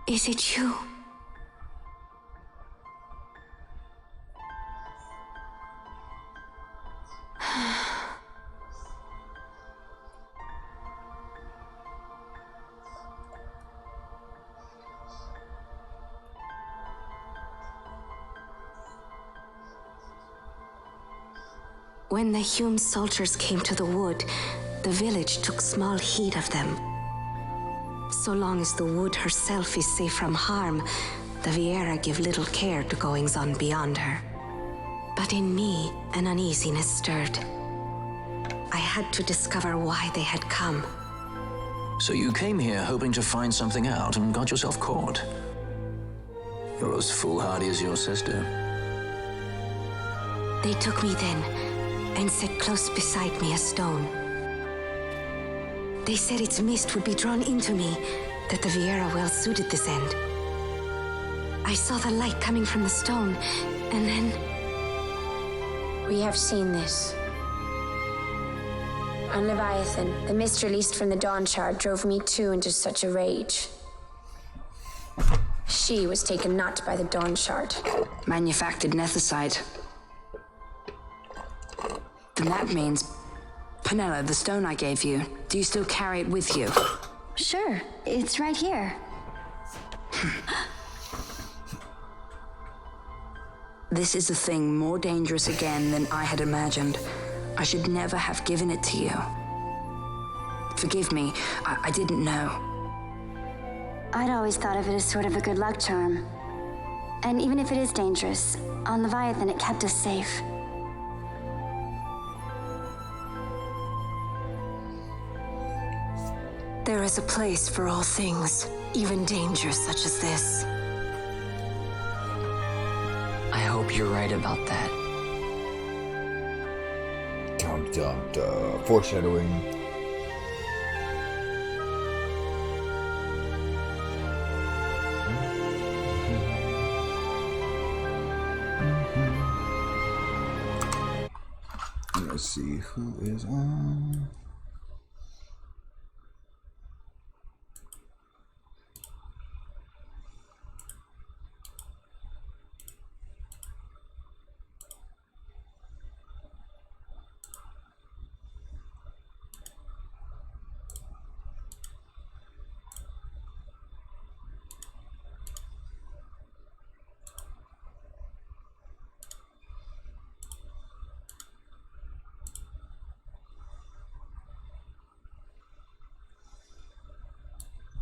Is it you? When the Hume soldiers came to the wood, the village took small heed of them. So long as the wood herself is safe from harm, the Viera give little care to goings-on beyond her. But in me, an uneasiness stirred. I had to discover why they had come. So you came here hoping to find something out and got yourself caught. You're as foolhardy as your sister. They took me then and set close beside me a stone. They said its mist would be drawn into me, that the Viera well suited this end. I saw the light coming from the stone, and then... We have seen this. On Leviathan, the mist released from the Dawn Shard drove me too into such a rage. She was taken not by the Dawn Shard. Manufactured nethicite. Then that means... Penelo, the stone I gave you, do you still carry it with you? Sure, it's right here. This is a thing more dangerous again than I had imagined. I should never have given it to you. Forgive me, I didn't know. I'd always thought of it as sort of a good luck charm. And even if it is dangerous, on Leviathan it kept us safe. There is a place for all things, even dangers such as this. I hope you're right about that. Dum dum dum. Foreshadowing. Let's see who is on.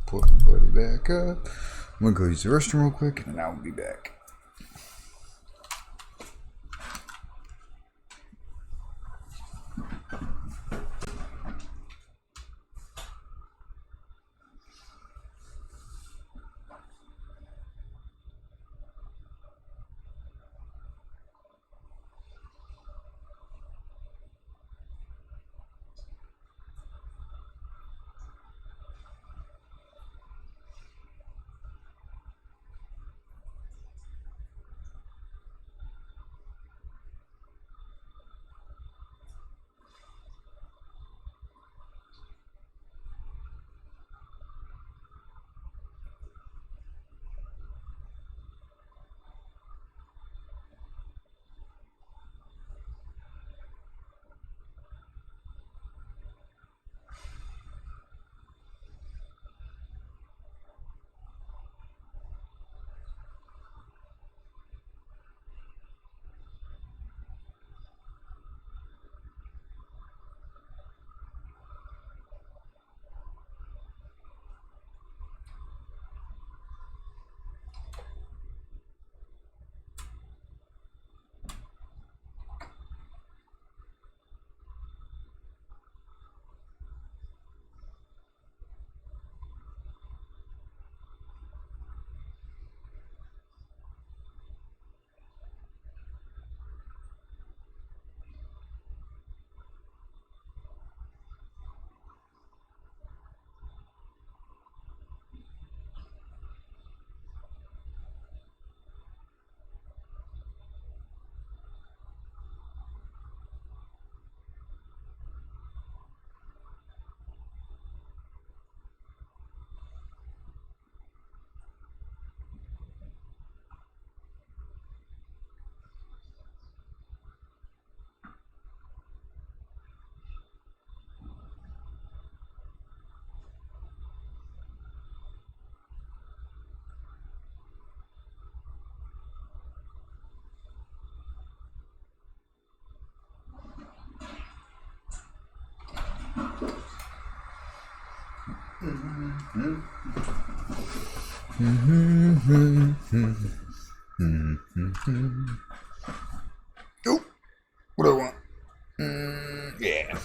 Pull everybody back up. I'm gonna go use the restroom real quick and then I'll be back. Oh, what do I want? Yeah.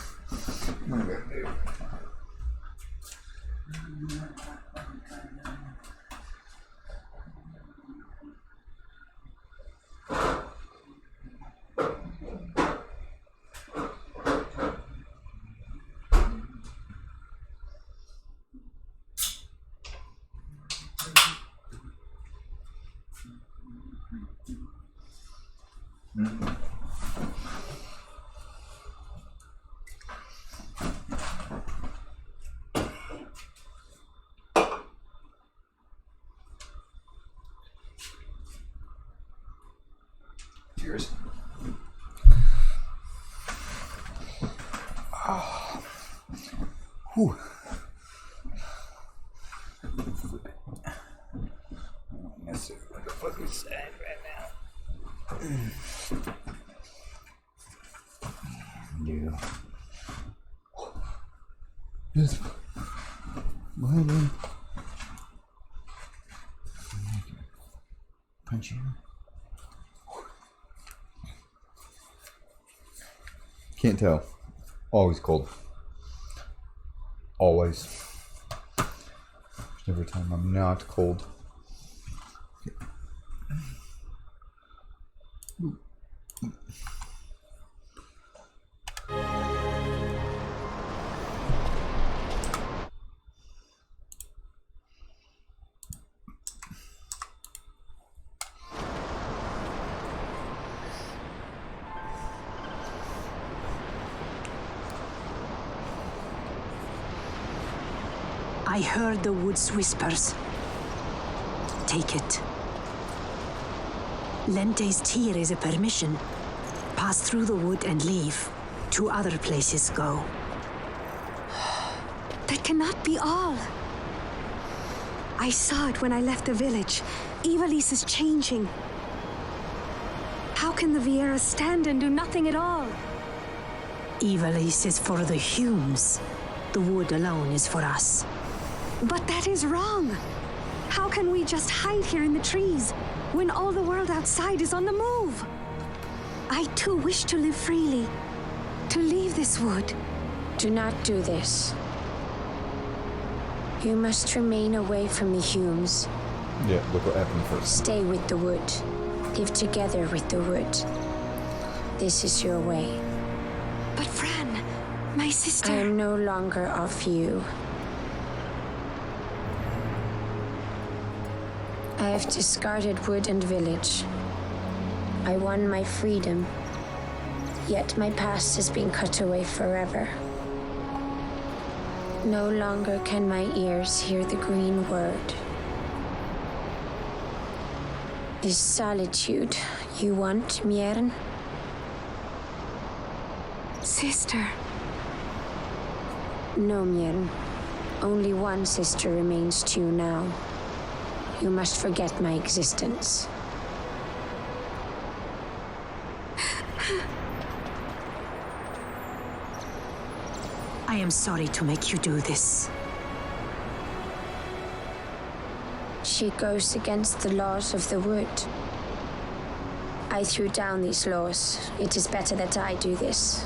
What am I gonna do? Cheers. Oh. Whew. Let's see what the fuck is that right now. Yeah. Yes. Behind me. Punch you. Can't tell. Always cold. Always. There's never a time I'm not cold. I heard the wood's whispers. Take it. Lente's tear is a permission. Pass through the wood and leave. To other places go. That cannot be all. I saw it when I left the village. Ivalice is changing. How can the Viera stand and do nothing at all? Ivalice is for the Humes. The wood alone is for us. But that is wrong. How can we just hide here in the trees when all the world outside is on the move? I too wish to live freely, to leave this wood. Do not do this. You must remain away from the Humes. Yeah, look what happened first. Stay with the wood. Live together with the wood. This is your way. But Fran, my sister... I am no longer of you. I have discarded wood and village. I won my freedom, yet my past has been cut away forever. No longer can my ears hear the green word. Is solitude you want, Miern? Sister. No, Miern. Only one sister remains to you now. You must forget my existence. I am sorry to make you do this. She goes against the laws of the wood. I threw down these laws. It is better that I do this.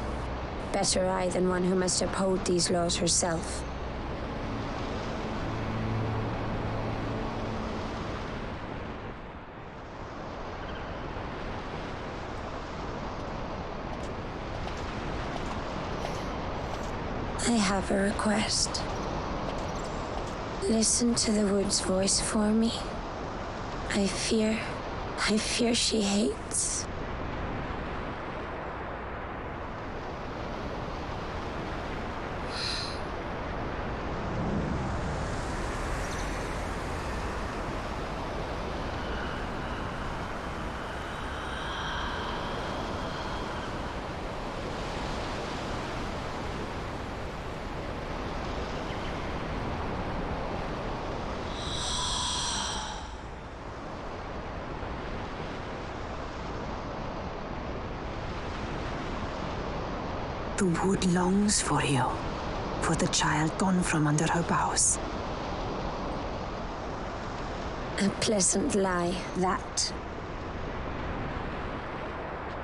Better I than one who must uphold these laws herself. I have a request. Listen to the wood's voice for me. I fear she hates. The wood longs for you, for the child gone from under her boughs. A pleasant lie, that.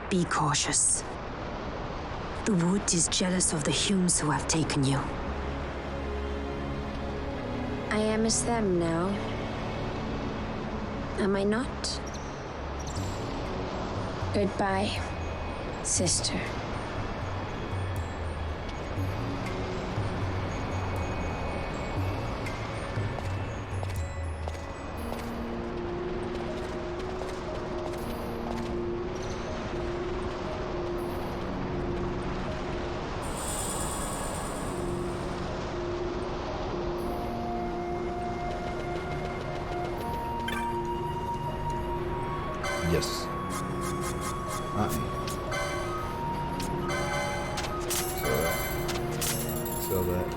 Be cautious. The wood is jealous of the Humes who have taken you. I am as them now. Am I not? Goodbye, sister. Yes. Not me. So that.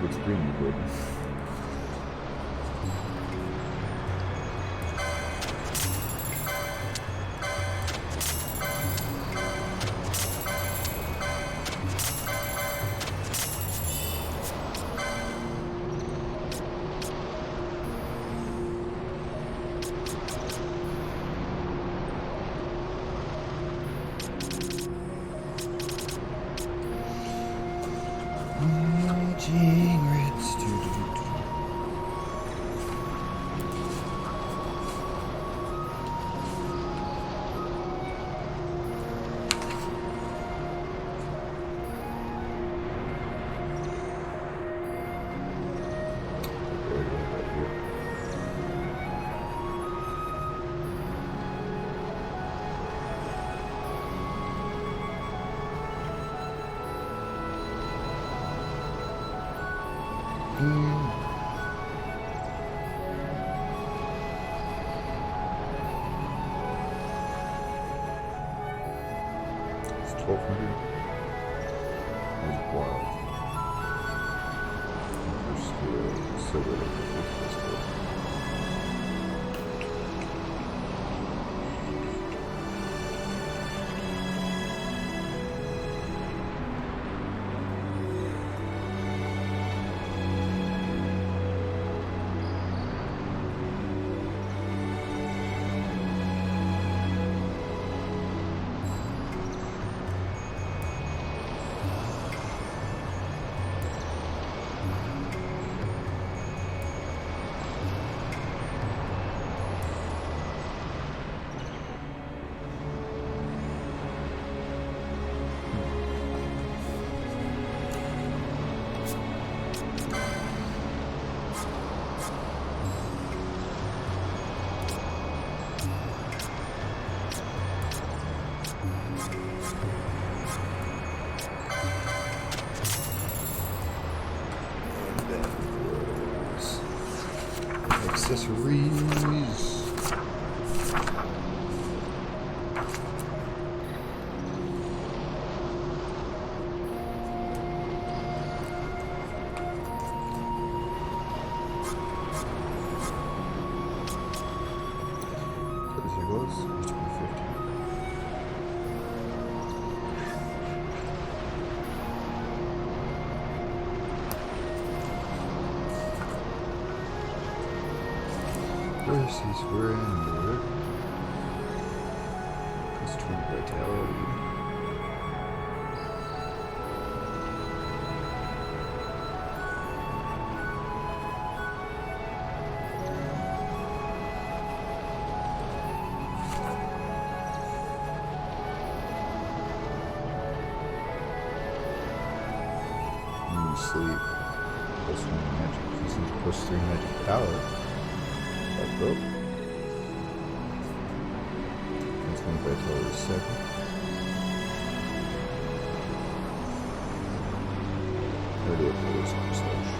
Extremely good. It's 1200. That's wild. There's so good at this stuff. Accessories. Versus Render. Plus 20 vitality. Sleep. Plus 1 magic presence, plus 3 magic power. That broke. That's going to be vitality 7. Already up for this slash.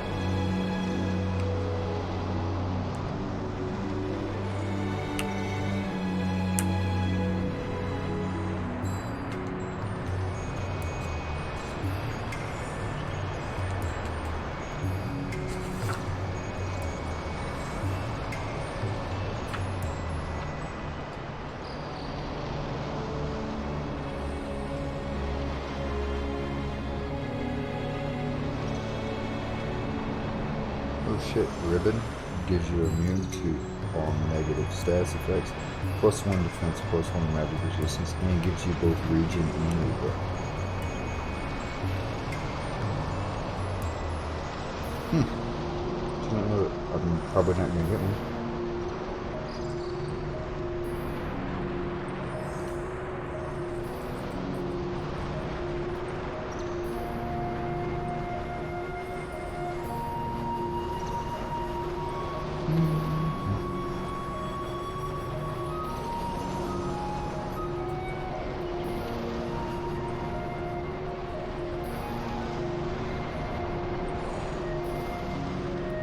Oh shit, Ribbon gives you immune to all negative stats effects, plus 1 defense, plus 1 magic resistance, and gives you both region and movement. I'm probably not gonna get one.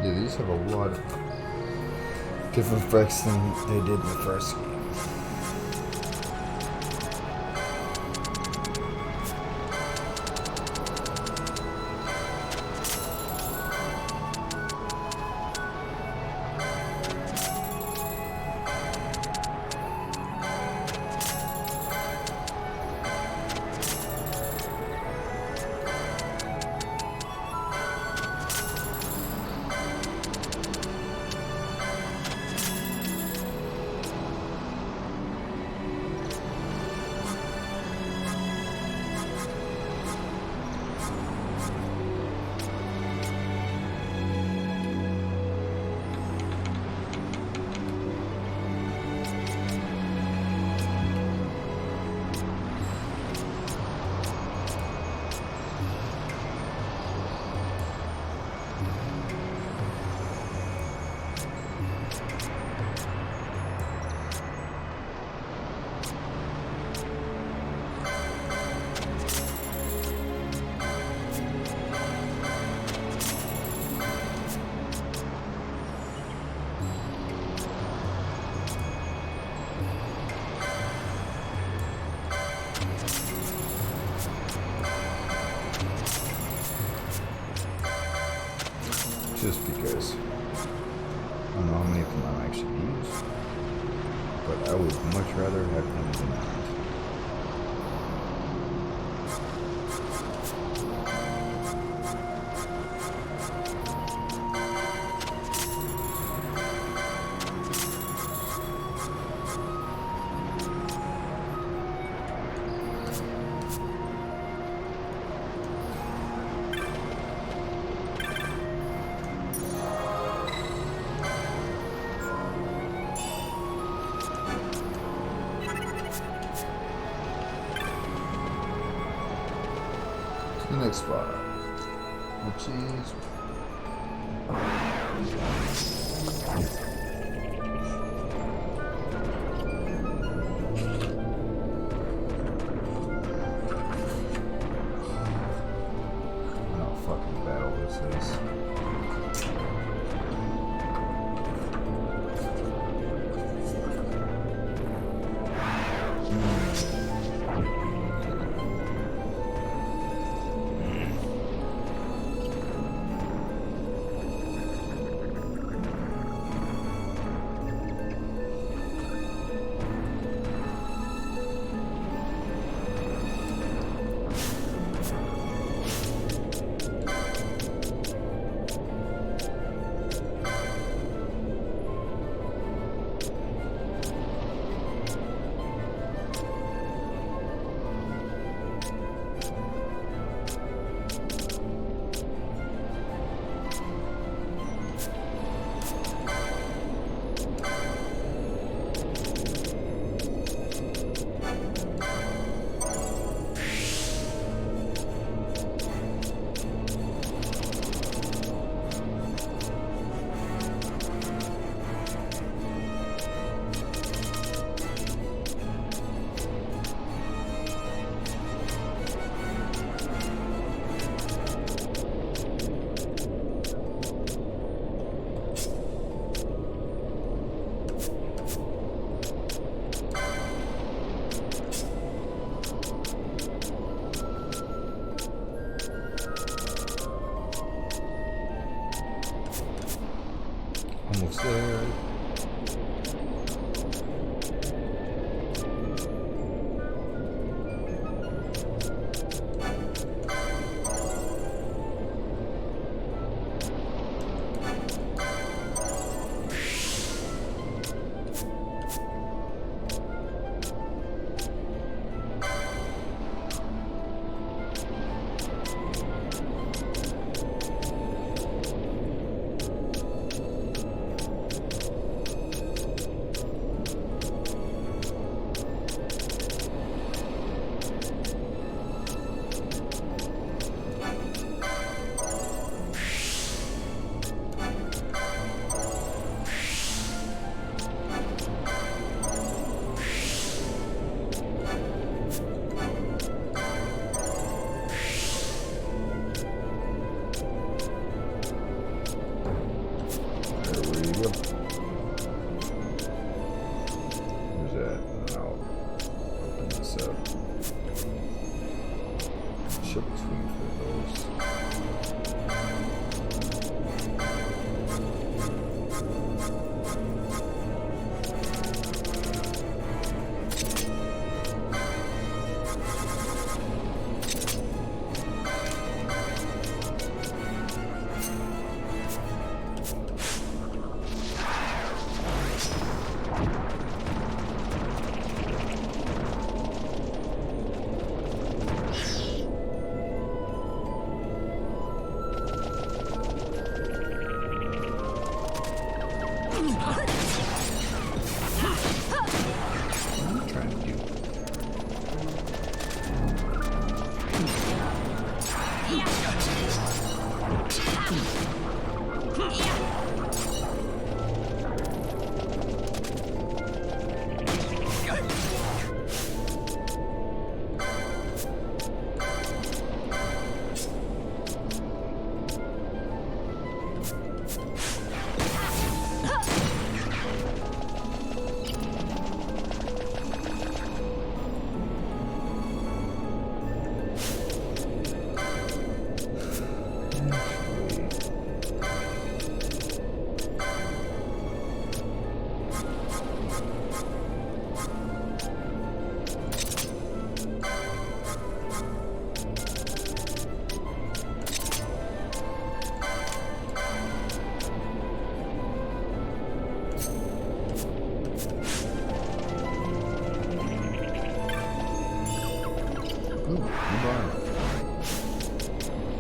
Yeah, these have a lot of different effects than they did in the first game. Just because I don't know how many of them I'm actually use, but I would much rather have them than not. The next spot, which is I know fucking battle this is.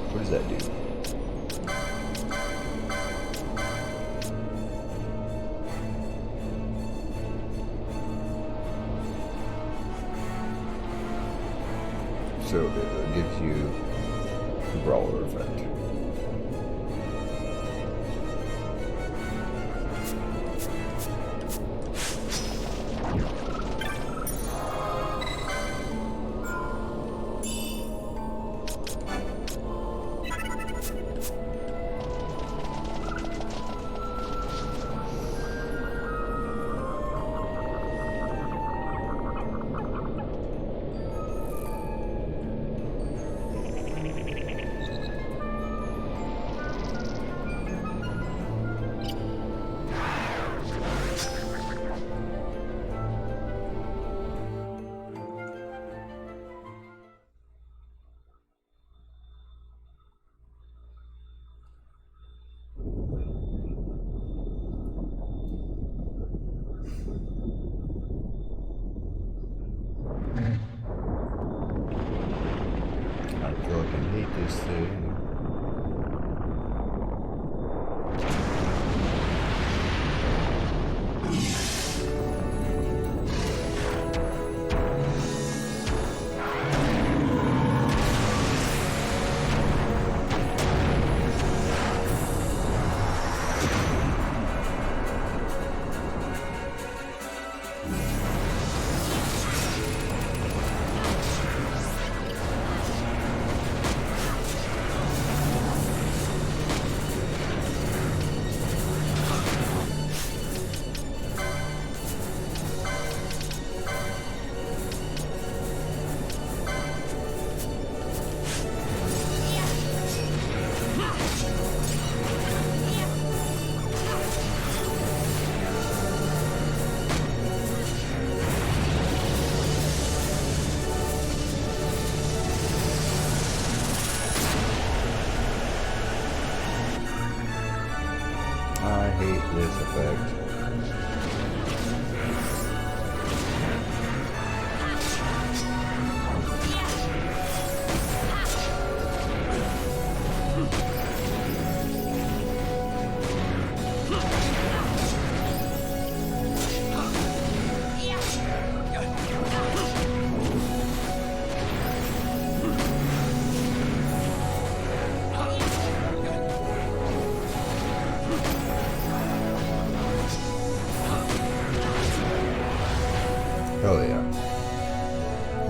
What does that do? So it gives you the brawler effect. I fucking hate this thing. I hate this effect. Hell yeah.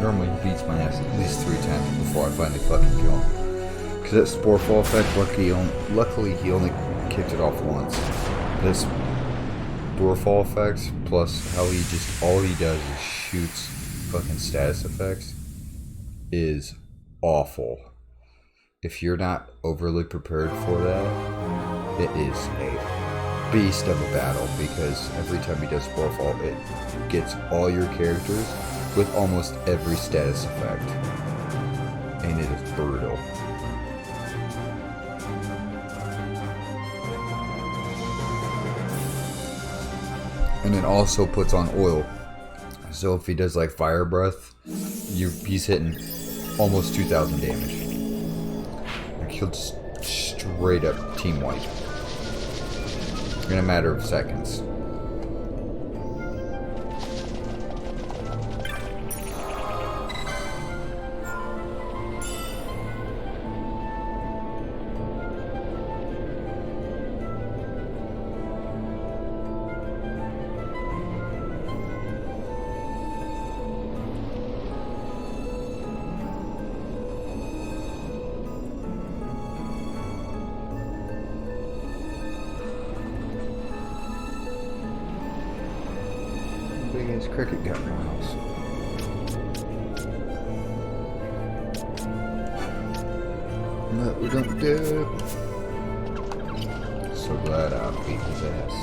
Normally he beats my ass at least 3 times before I finally fucking kill him. Cause that Sporefall effect, luckily he only kicked it off once. This Doorfall effect, plus how all he does is shoots fucking status effects, is awful. If you're not overly prepared for that, it is a beast of a battle, because every time he does Sporefall, it gets all your characters with almost every status effect, and it is brutal. And it also puts on oil, so if he does like Fire Breath, he's hitting almost 2,000 damage. Like he'll just straight up team wipe in a matter of seconds. Big ass cricket got in my house. No, we don't do it. So glad I beat his ass.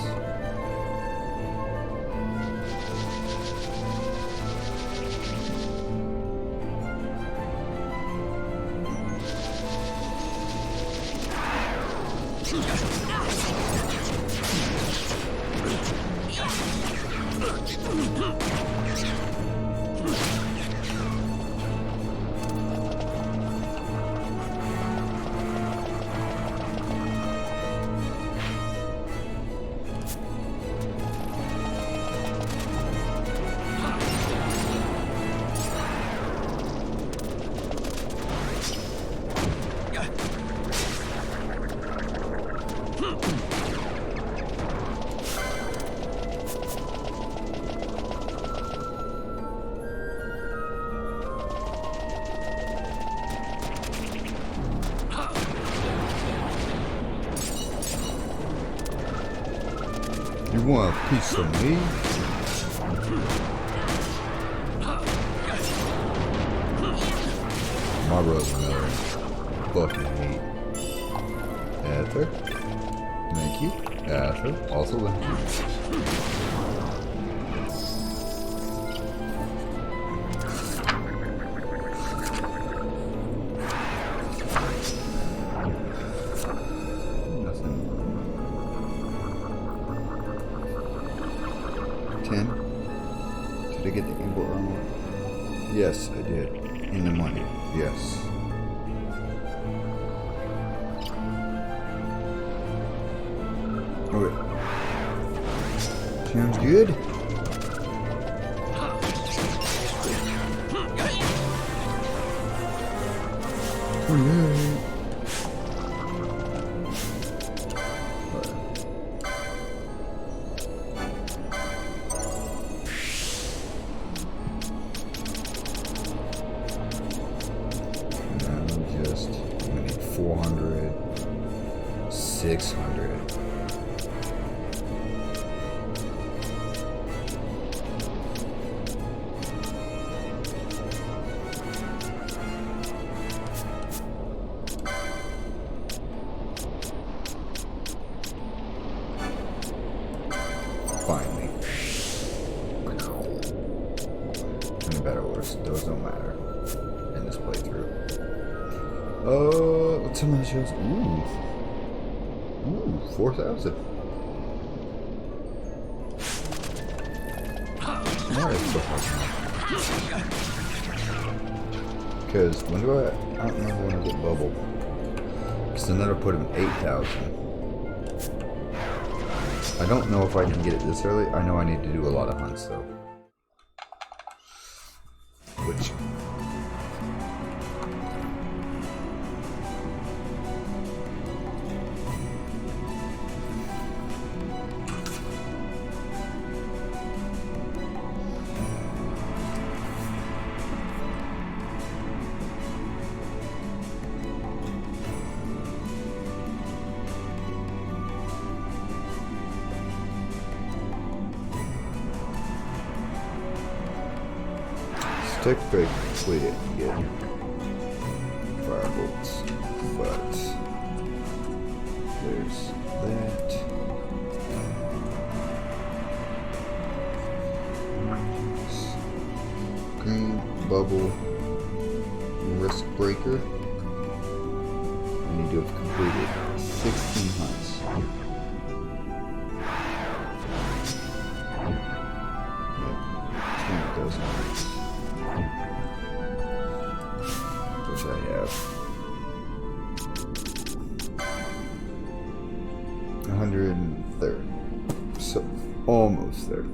You want a piece of me? My brother another fucking hate. Ether. Thank you. Ether. Also thank you. Did I get the import armor? Yes, I did. In the money. Yes. Okay. Sounds good. Just, we need 400, 600. Finally. Any better or worse, those don't matter in this playthrough. What's some of the shows? Ooh, 4,000. Because when do I don't remember when I get bubble. Because then that'll put him 8,000. I don't know if I can get it this early. I know I need to do a lot of hunts though. Which stick break completed again. Firebolts. But there's that. Green bubble risk breaker. I need to have completed 16 hunts. Which I have 130, so almost there.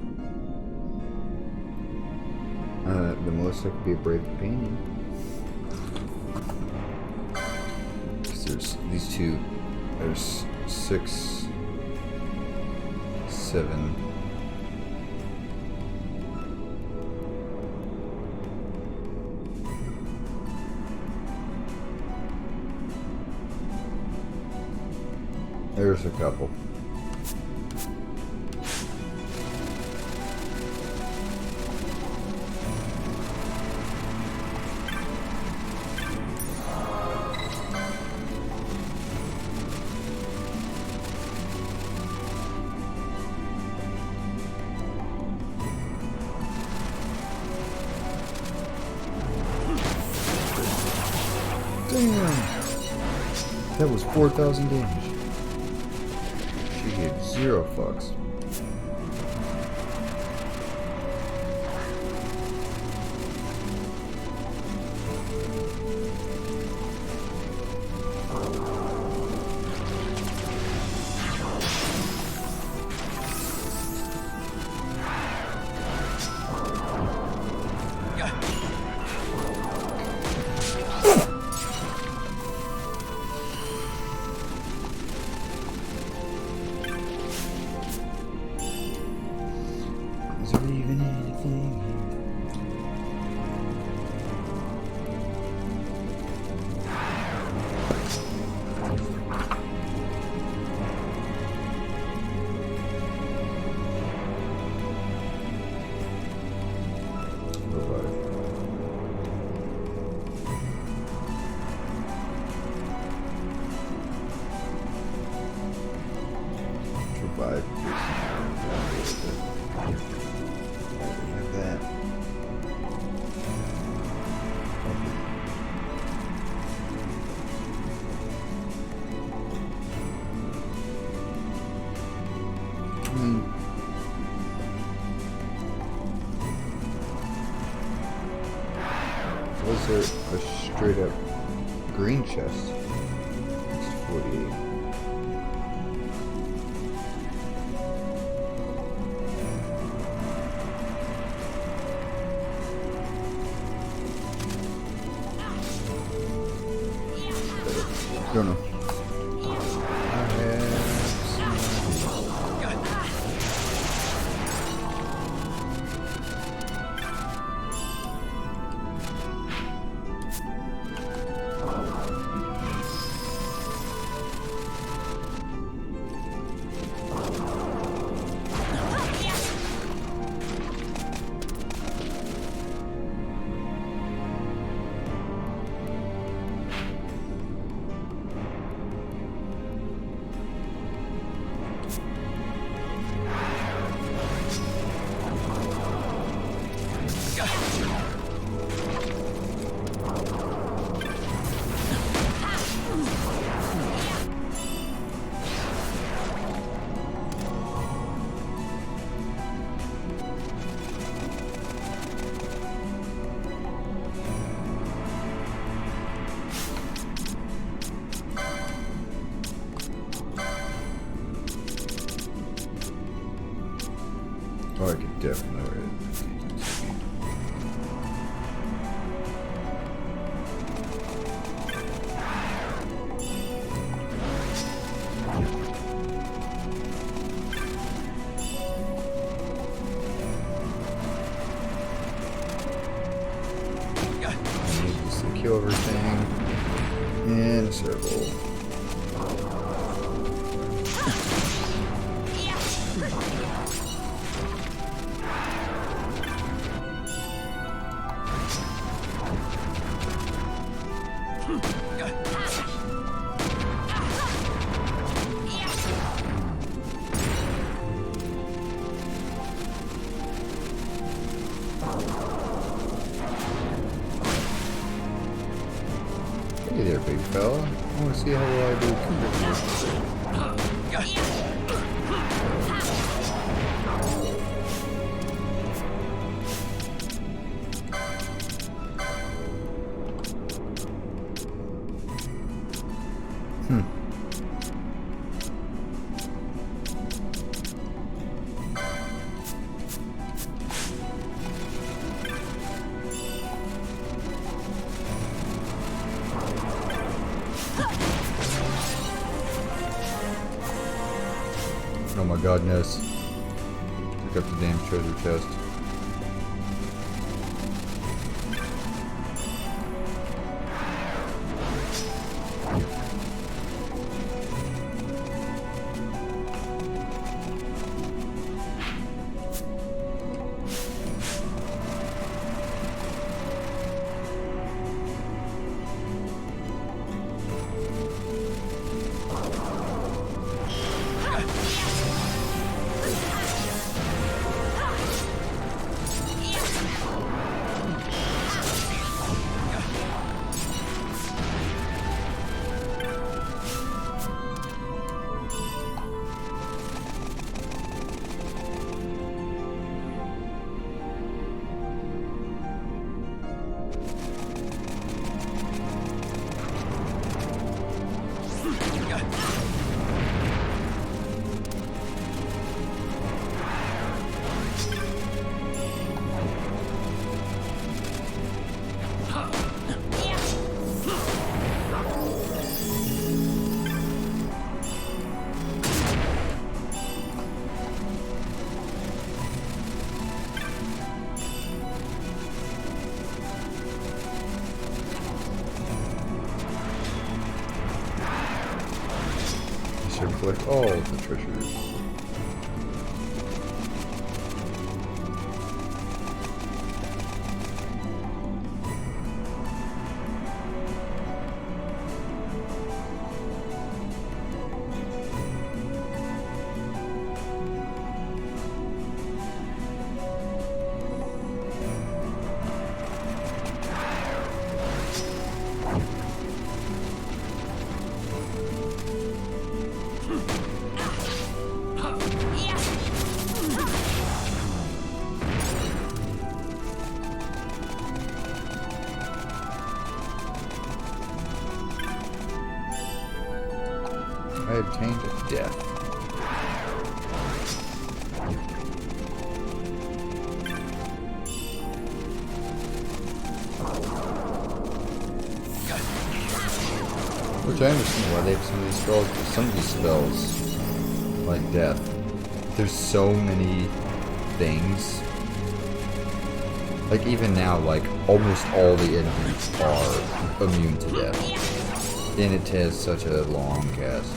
The most I could be a brave companion. Because there's these two. There's 6, 7. There's a couple. Damn! That was 4,000 damage. She gave 0 fucks. Is there even anything here? Was there a straight up green chest? It's 48. Don't know. Oh, I could definitely read it. I need to secure everything in a circle. Hey there, big fella. I want to see how well I do compared to you. Oh my godness. Pick up the damn treasure chest. collect all the treasures. I obtained death. Which I understand why they have some of these spells, but some of these spells, like death, there's so many things. Like even now, like almost all the enemies are immune to death. And it has such a long cast.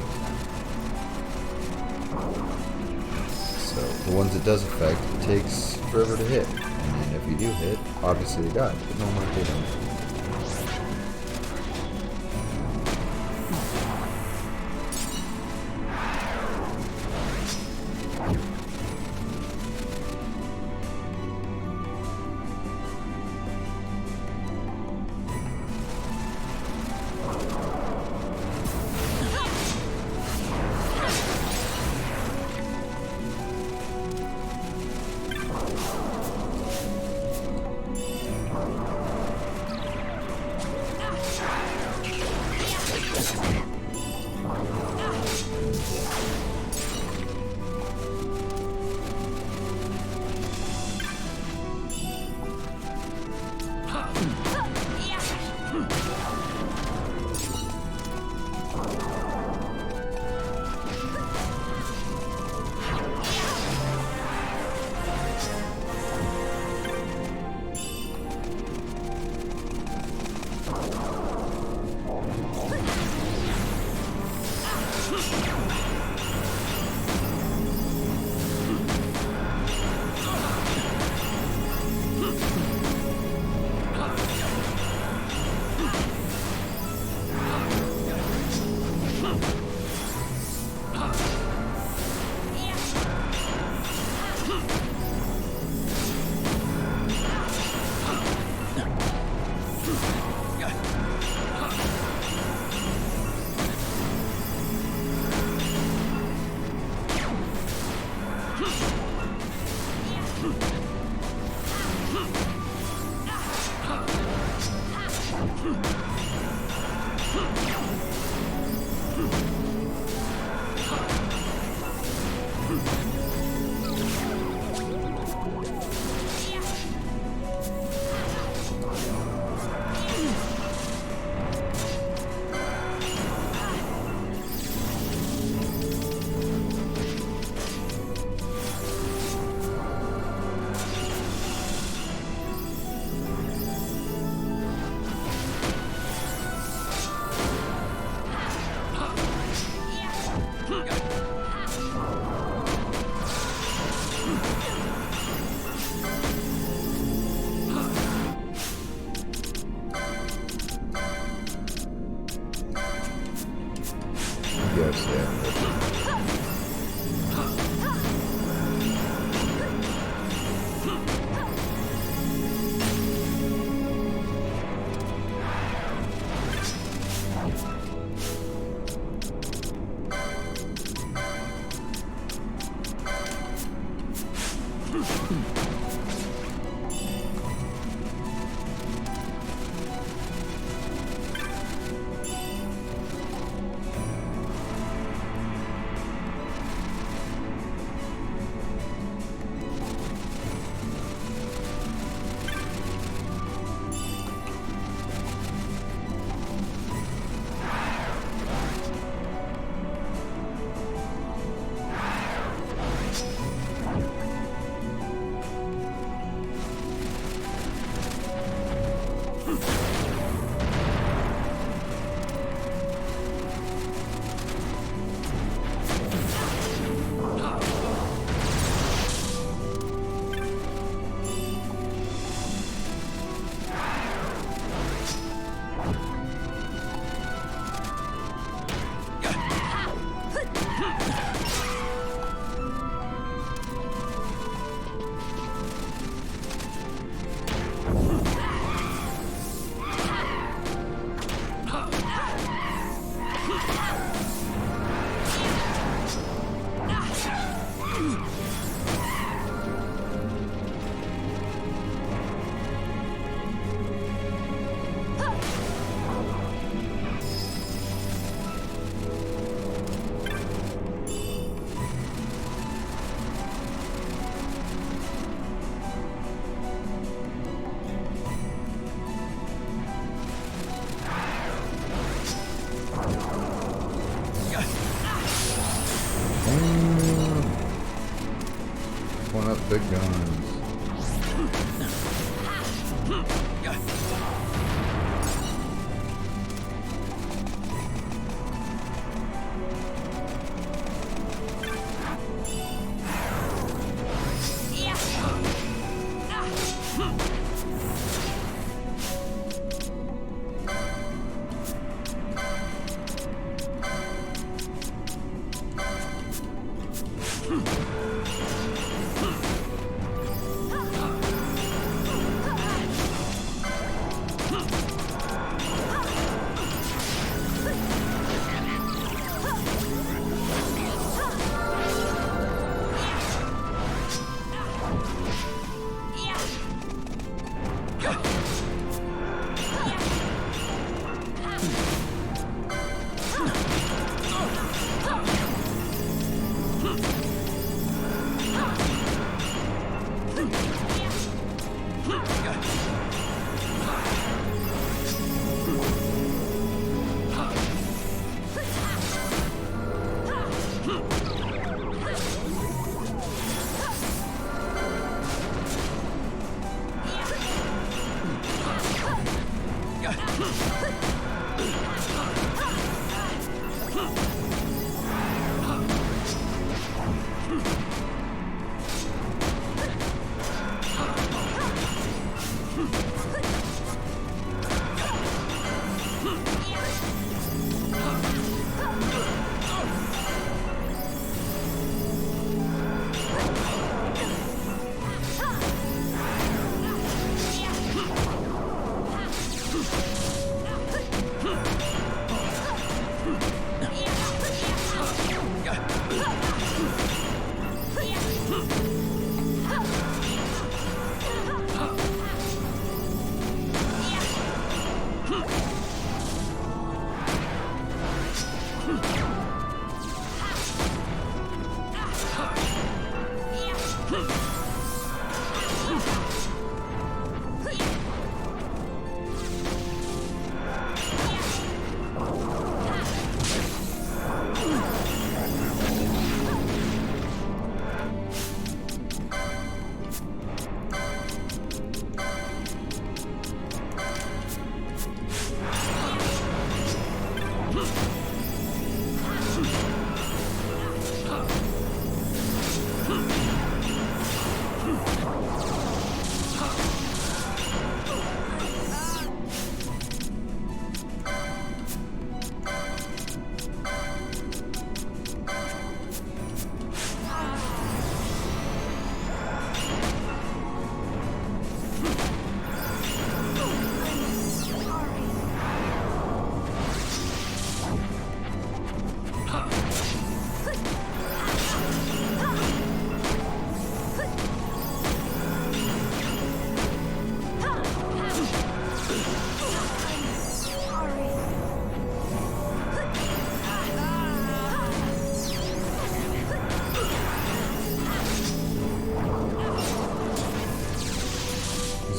So the ones it does affect, it takes forever to hit. And then if you do hit, obviously they die, but no more hit them. Yes, yeah.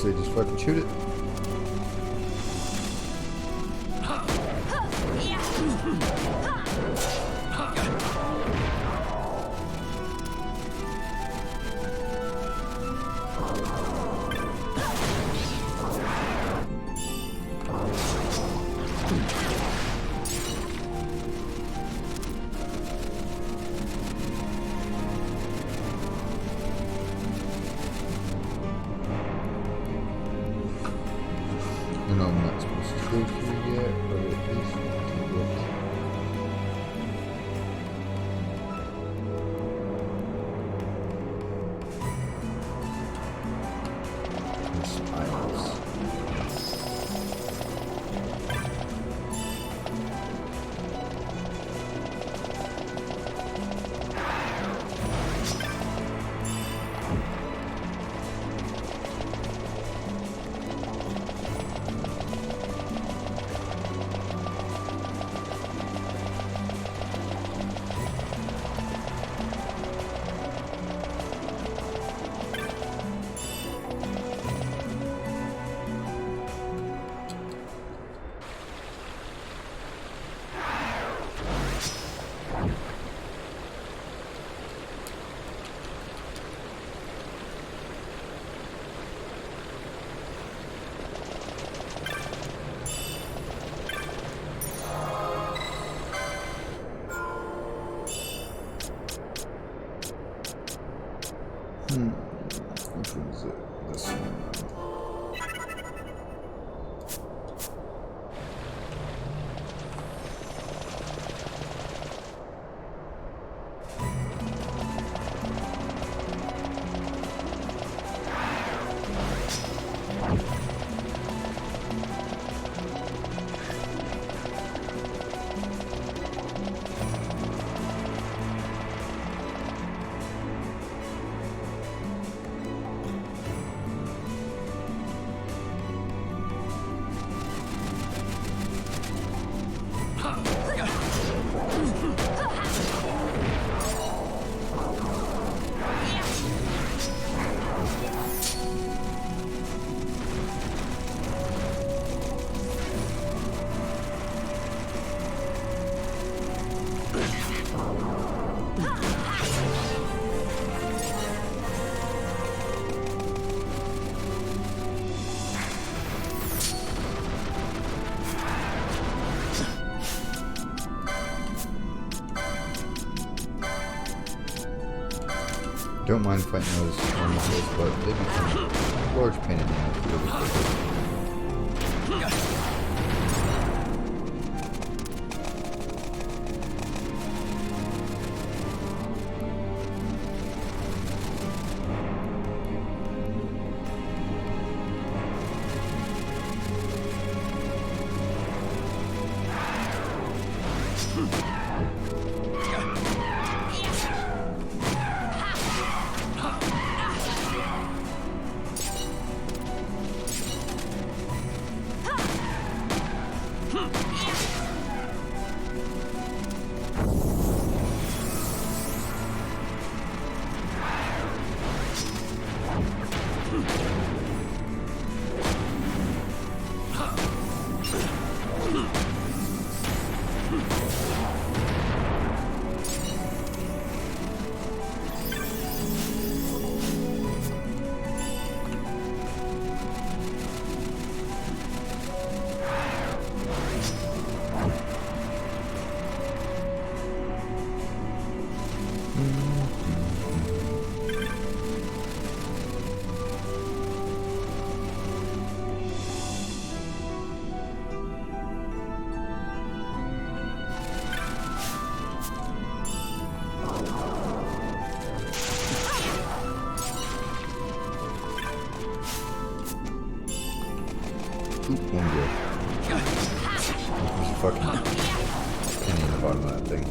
Say just fucking shoot it. I know I'm not supposed to go through yet, but at least take a look. which one is it? This one. Don't mind fighting those monsters, but they become a large pain in the ass really quickly. Oop, one good. There's a fucking penny in the bottom of that thing.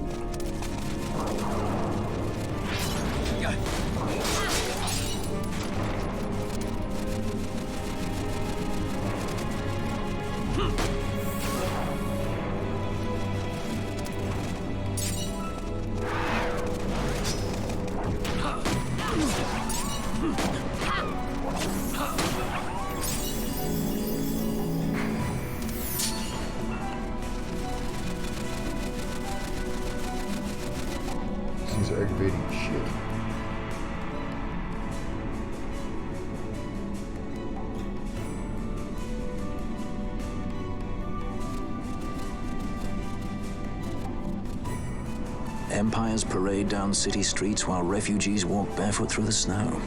These are aggravating as shit. Empires parade down city streets while refugees walk barefoot through the snow.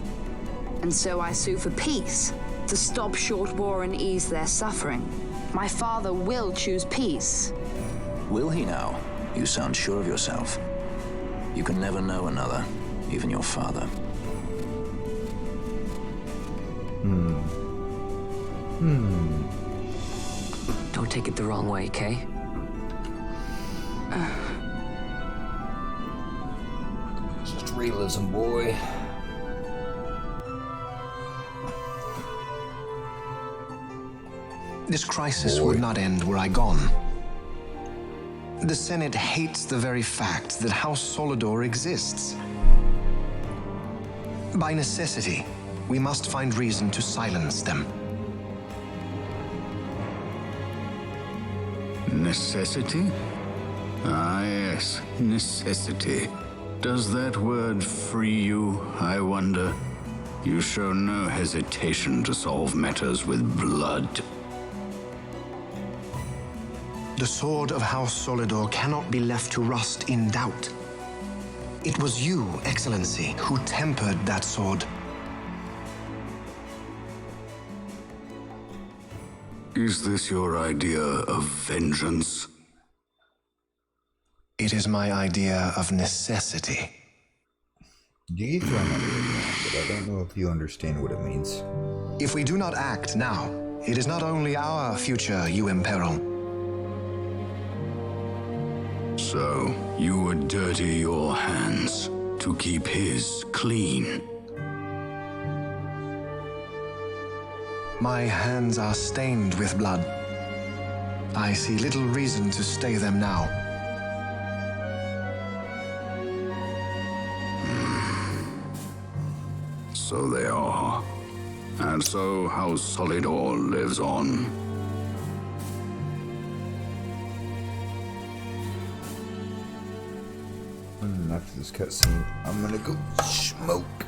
And so I sue for peace, to stop short war and ease their suffering. My father will choose peace. Will he now? You sound sure of yourself. You can never know another, even your father. Don't take it the wrong way, Kay. It's just realism, boy. This crisis would not end were I gone. The Senate hates the very fact that House Solidor exists. By necessity, we must find reason to silence them. Necessity? Ah, yes, necessity. Does that word free you, I wonder? You show no hesitation to solve matters with blood. The sword of House Solidor cannot be left to rust in doubt. It was you, Excellency, who tempered that sword. Is this your idea of vengeance? It is my idea of necessity. You keep throwing that word around, but I don't know if you understand what it means. If we do not act now, it is not only our future you imperil. So, you would dirty your hands to keep his clean. My hands are stained with blood. I see little reason to stay them now. So they are. And so House Solidor lives on. And after this cutscene, I'm gonna go smoke.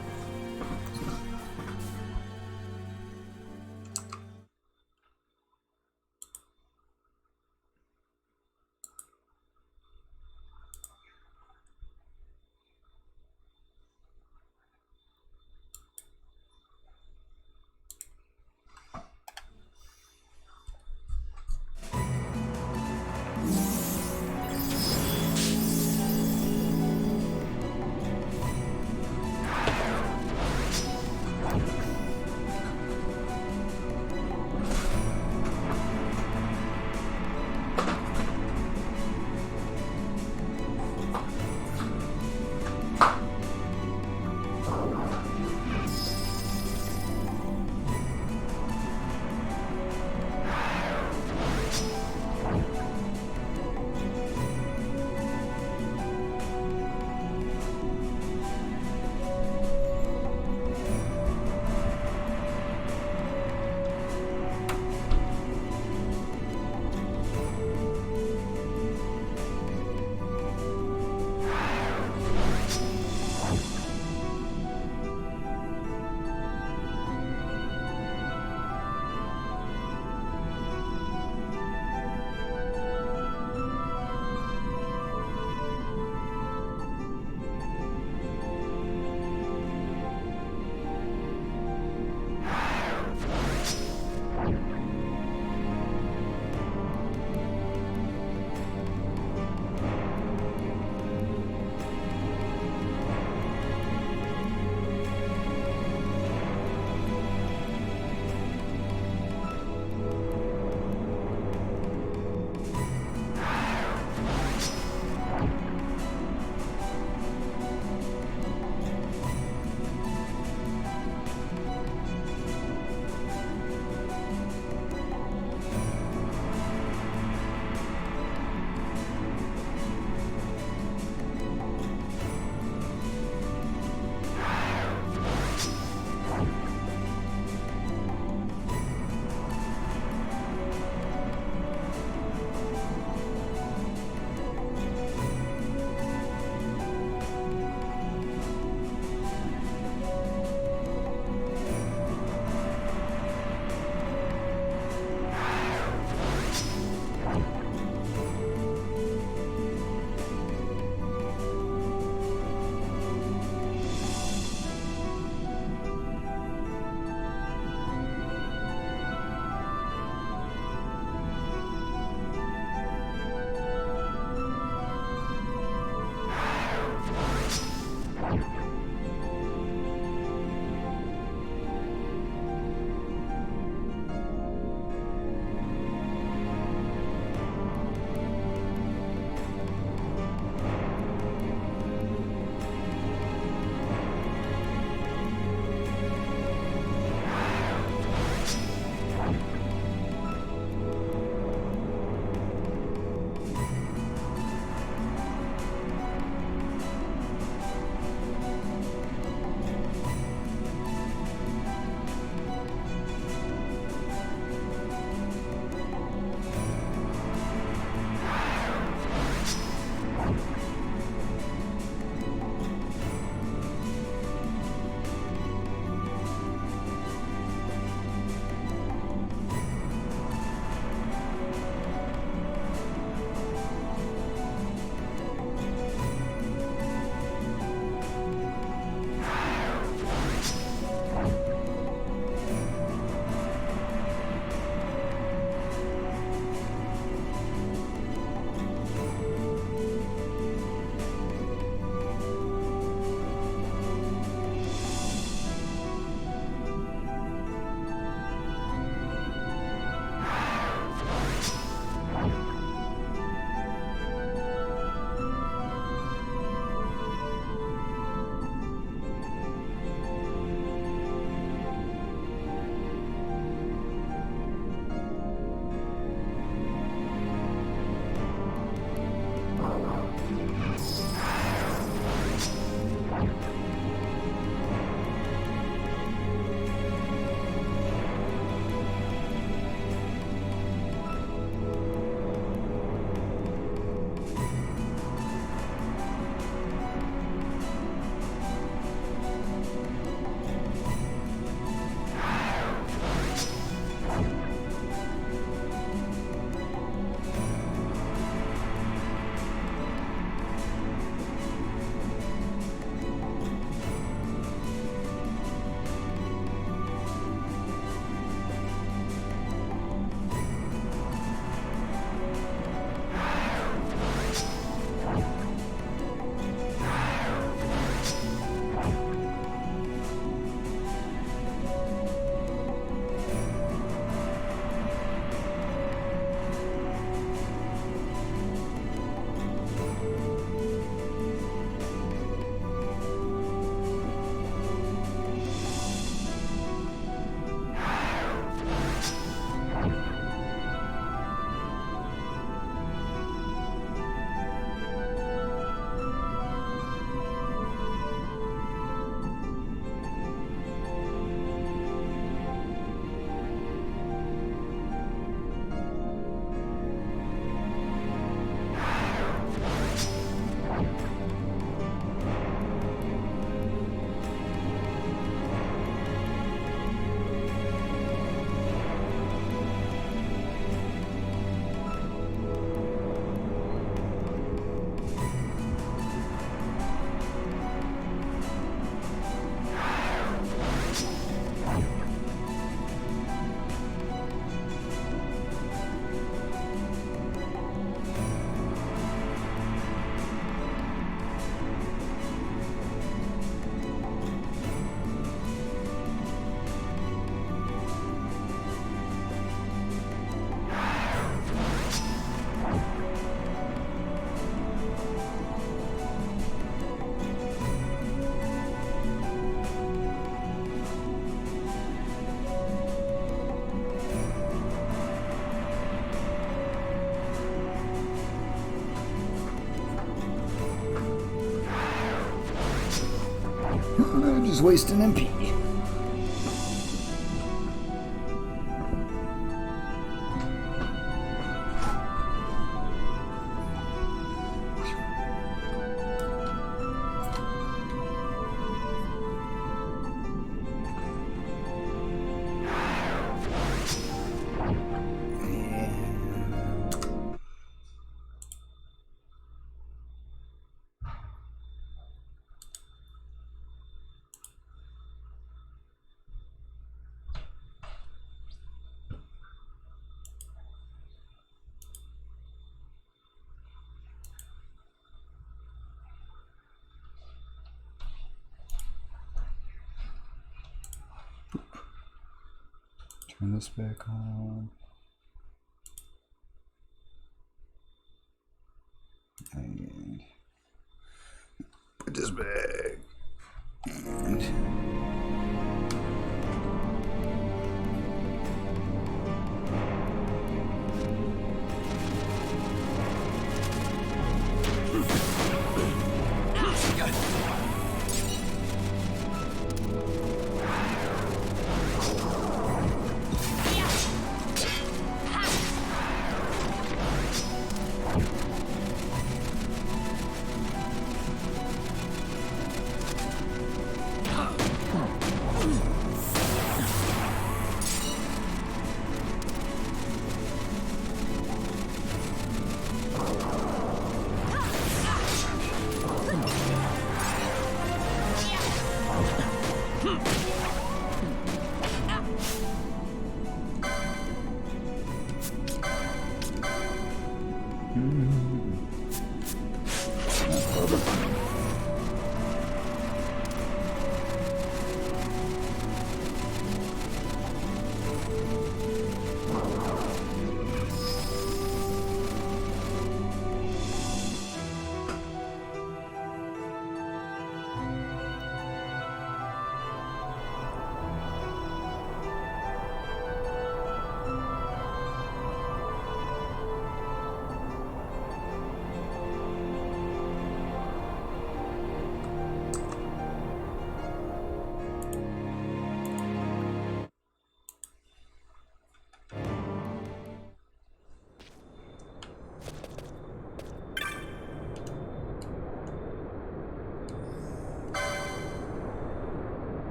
just wasting MP. Turn this back on. And put this back. And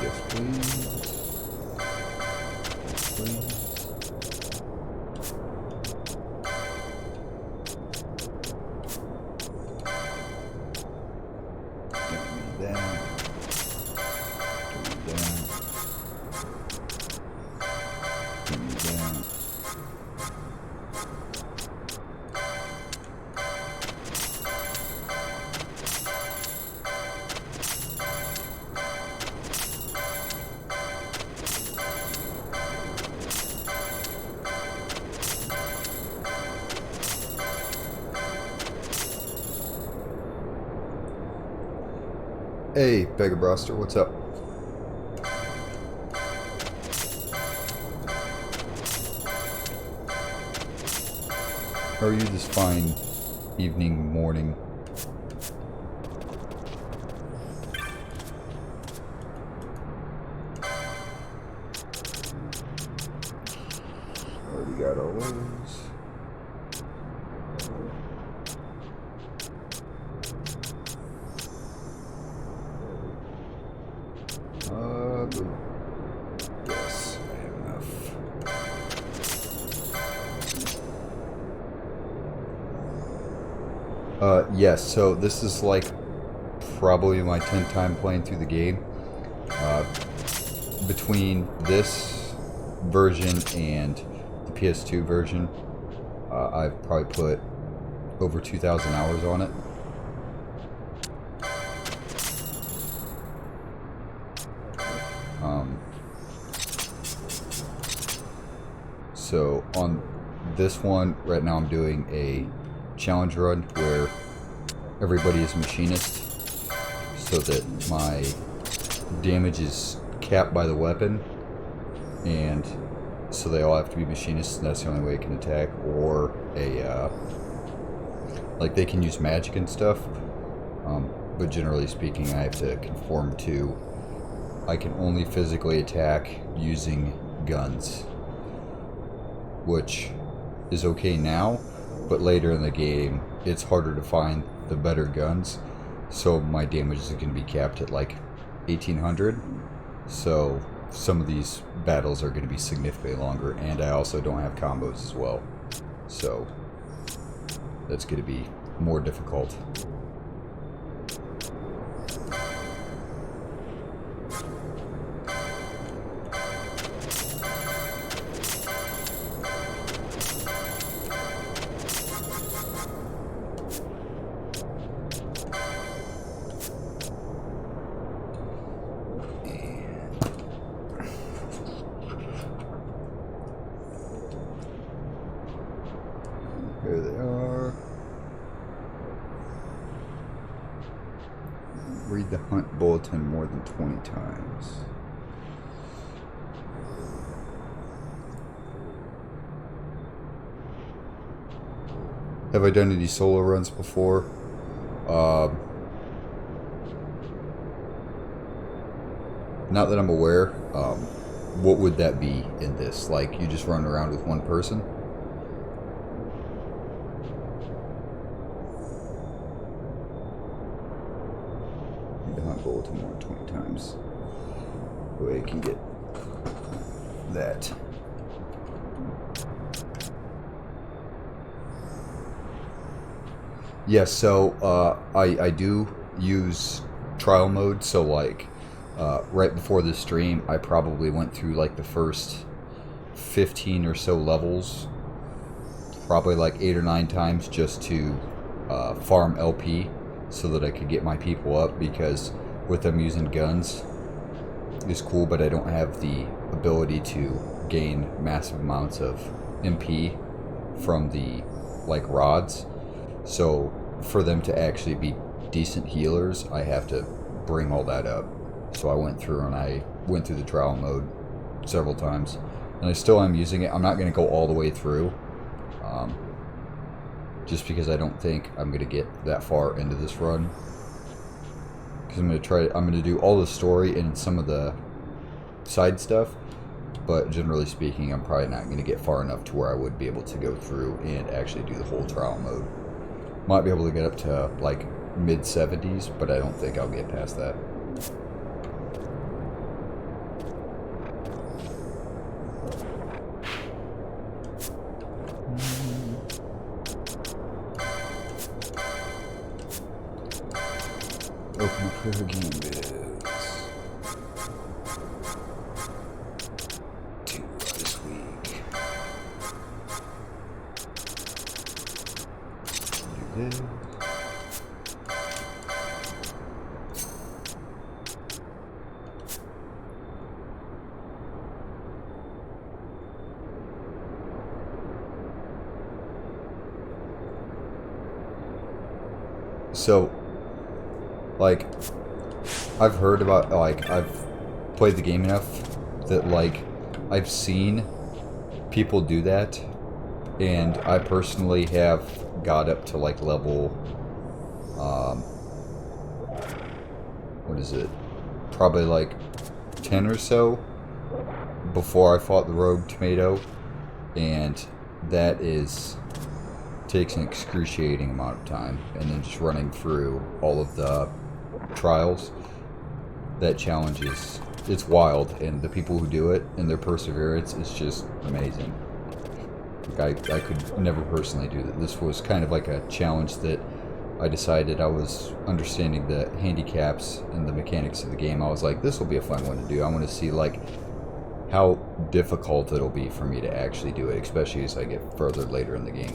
yes, please. Please. Get me down. Get me down. Hey, Beggar Broster, what's up? How are you this fine evening, morning? Already got all those. Yes, I have enough. Yes, so this is like probably my 10th time playing through the game. Between this version and the PS2 version, I've probably put over 2,000 hours on it. So on this one, right now I'm doing a challenge run where everybody is machinist so that my damage is capped by the weapon, and so they all have to be machinists, and that's the only way it can attack, or like they can use magic and stuff, but generally speaking I have to conform to, I can only physically attack using guns, which is okay now, but later in the game it's harder to find the better guns, so my damage is going to be capped at like 1800, so some of these battles are going to be significantly longer, and I also don't have combos as well, so that's going to be more difficult. Here they are. Read the hunt bulletin more than 20 times. Have I done any solo runs before? Not that I'm aware. What would that be in this? Like, you just run around with one person? The hunt bulletin more than 20 times. The way I can get that. Yes, so I do use trial mode, so like right before this stream I probably went through like the first 15 or so levels, probably like 8 or 9 times, just to farm LP so that I could get my people up, because with them using guns is cool, but I don't have the ability to gain massive amounts of MP from the like rods. So for them to actually be decent healers, I have to bring all that up. So I went through the trial mode several times, and I still am using it. I'm not going to go all the way through, just because I don't think I'm going to get that far into this run. Because I'm going to do all the story and some of the side stuff, but generally speaking, I'm probably not going to get far enough to where I would be able to go through and actually do the whole trial mode. Might be able to get up to like mid-70s, but I don't think I'll get past that. Open prayer game bids. 2 this week. Do this. So, like, I've heard about, like, I've played the game enough that, like, I've seen people do that, and I personally have got up to, like, level, what is it, probably, like, 10 or so before I fought the Rogue Tomato, and that takes an excruciating amount of time, and then just running through all of the trials, that challenge it's wild, and the people who do it and their perseverance is just amazing. Like, I could never personally do that. This was kind of like a challenge that I decided, I was understanding the handicaps and the mechanics of the game. I was like, this will be a fun one to do. I want to see like how difficult it'll be for me to actually do it, especially as I get further later in the game.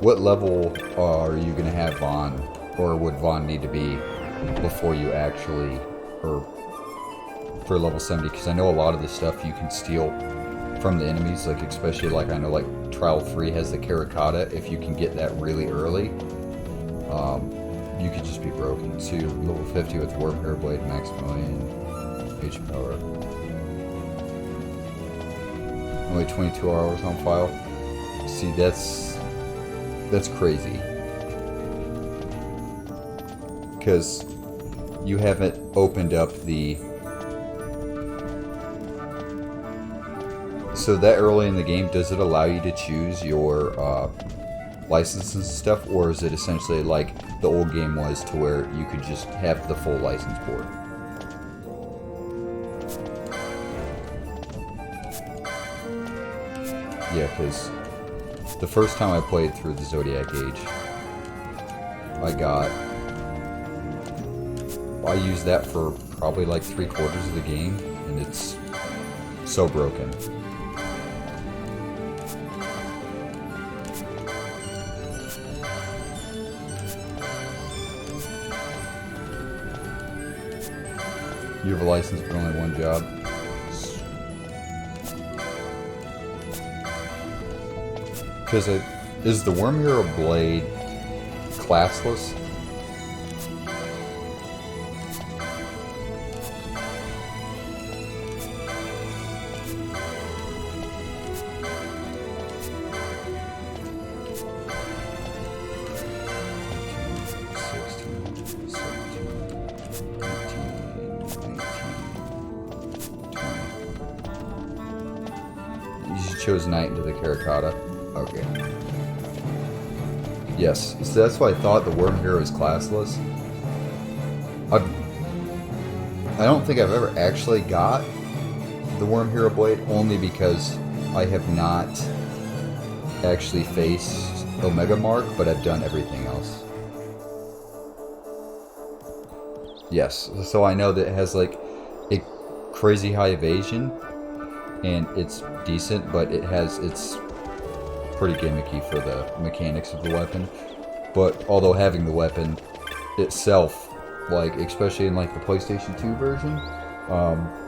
what level are you going to have Vaughn, or would Vaughn need to be before you actually, or for level 70? Because I know a lot of the stuff you can steal from the enemies, like especially like I know like Trial 3 has the Karakata. If you can get that really early, you could just be broken. So you're level 50 with Wormhair Blade, max million HP power. Only 22 hours on file. See, that's crazy. Because you haven't opened up the... So that early in the game, does it allow you to choose your licenses and stuff? Or is it essentially like the old game was, to where you could just have the full license board? Yeah, because the first time I played through the Zodiac Age, I used that for probably like 3/4 of the game, and it's so broken. You have a license but only one job. Because is the Wormhero Blade classless? You chose Knight into the Karakata. Okay. Yes, so that's why I thought the Wormhero is classless. I don't think I've ever actually got the Wormhero Blade, only because I have not actually faced Omega Mark, but I've done everything else. Yes, so I know that it has like a crazy high evasion, and it's decent, but it's pretty gimmicky for the mechanics of the weapon. But although having the weapon itself, like especially in like the PlayStation 2 version,